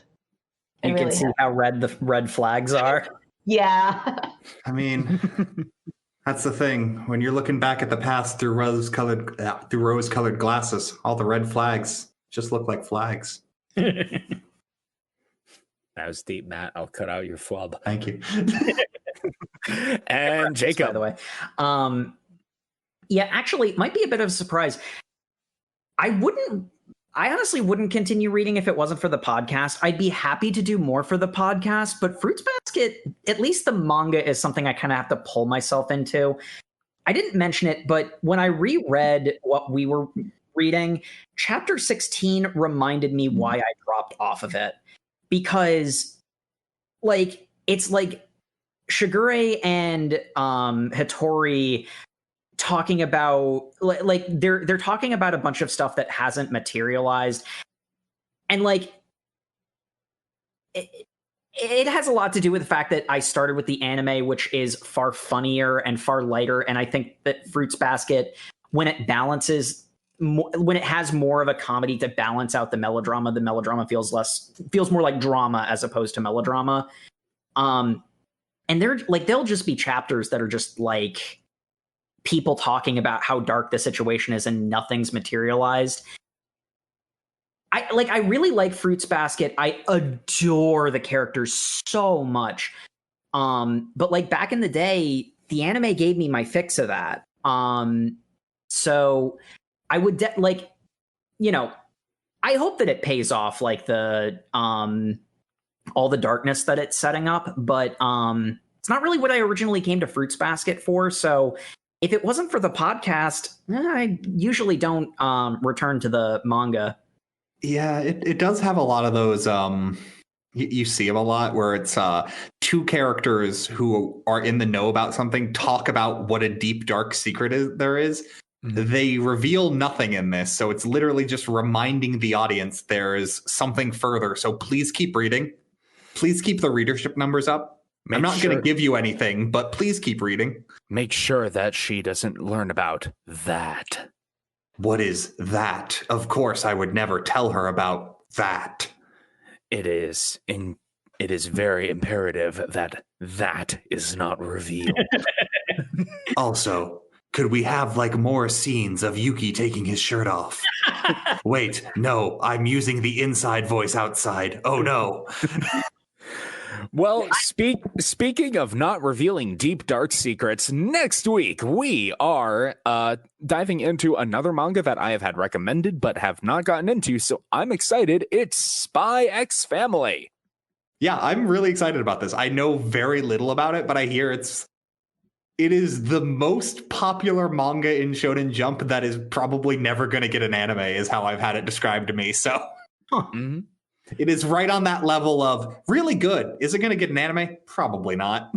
You can see how red the red flags are. Yeah. I mean, that's the thing. When you're looking back at the past through rose-colored glasses, all the red flags just look like flags. That was deep, Matt. I'll cut out your flub. Thank you. And Jacob, by the way. Yeah, actually, it might be a bit of a surprise. I honestly wouldn't continue reading if it wasn't for the podcast. I'd be happy to do more for the podcast, but Fruits Basket, at least the manga, is something I kind of have to pull myself into. I didn't mention it, but when I reread what we were reading, chapter 16 reminded me why I dropped off of it. Because, like, it's like Shigure and Hitori talking about like they're talking about a bunch of stuff that hasn't materialized, and like it has a lot to do with the fact that I started with the anime, which is far funnier and far lighter, and I think that Fruits Basket, when it balances when it has more of a comedy to balance out the melodrama feels more like drama as opposed to melodrama. And there'll just be chapters that are just like people talking about how dark the situation is and nothing's materialized. I really like Fruits Basket. I adore the characters so much. But like back in the day, the anime gave me my fix of that. So I would I hope that it pays off, like the all the darkness that it's setting up, but it's not really what I originally came to Fruits Basket for. So if it wasn't for the podcast, I usually don't return to the manga. Yeah, it does have a lot of those. You see them a lot where it's two characters who are in the know about something talk about what a deep, dark secret there is. Mm-hmm. They reveal nothing in this, so it's literally just reminding the audience there is something further. So please keep reading. Please keep the readership numbers up. I'm not going to give you anything, but please keep reading. Make sure that she doesn't learn about that. What is that? Of course, I would never tell her about that. It is very imperative that is not revealed. Also, could we have like more scenes of Yuki taking his shirt off? Wait, no, I'm using the inside voice outside. Oh no. Well, speaking of not revealing deep, dark secrets, next week we are diving into another manga that I have had recommended but have not gotten into, so I'm excited. It's Spy X Family. Yeah, I'm really excited about this. I know very little about it, but I hear it is the most popular manga in Shonen Jump that is probably never going to get an anime, is how I've had it described to me, so... Mhm. It is right on that level of really good. Is it going to get an anime? Probably not.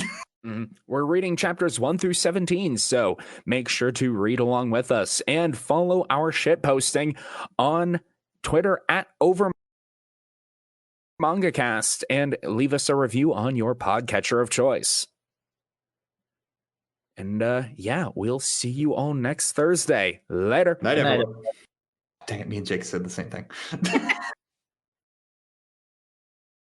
We're reading chapters 1 through 17, so make sure to read along with us and follow our shit posting on Twitter at OverMangaCast and leave us a review on your podcatcher of choice. And yeah, we'll see you all next Thursday. Later. Night, Good night. everyone. Dang it, me and Jake said the same thing.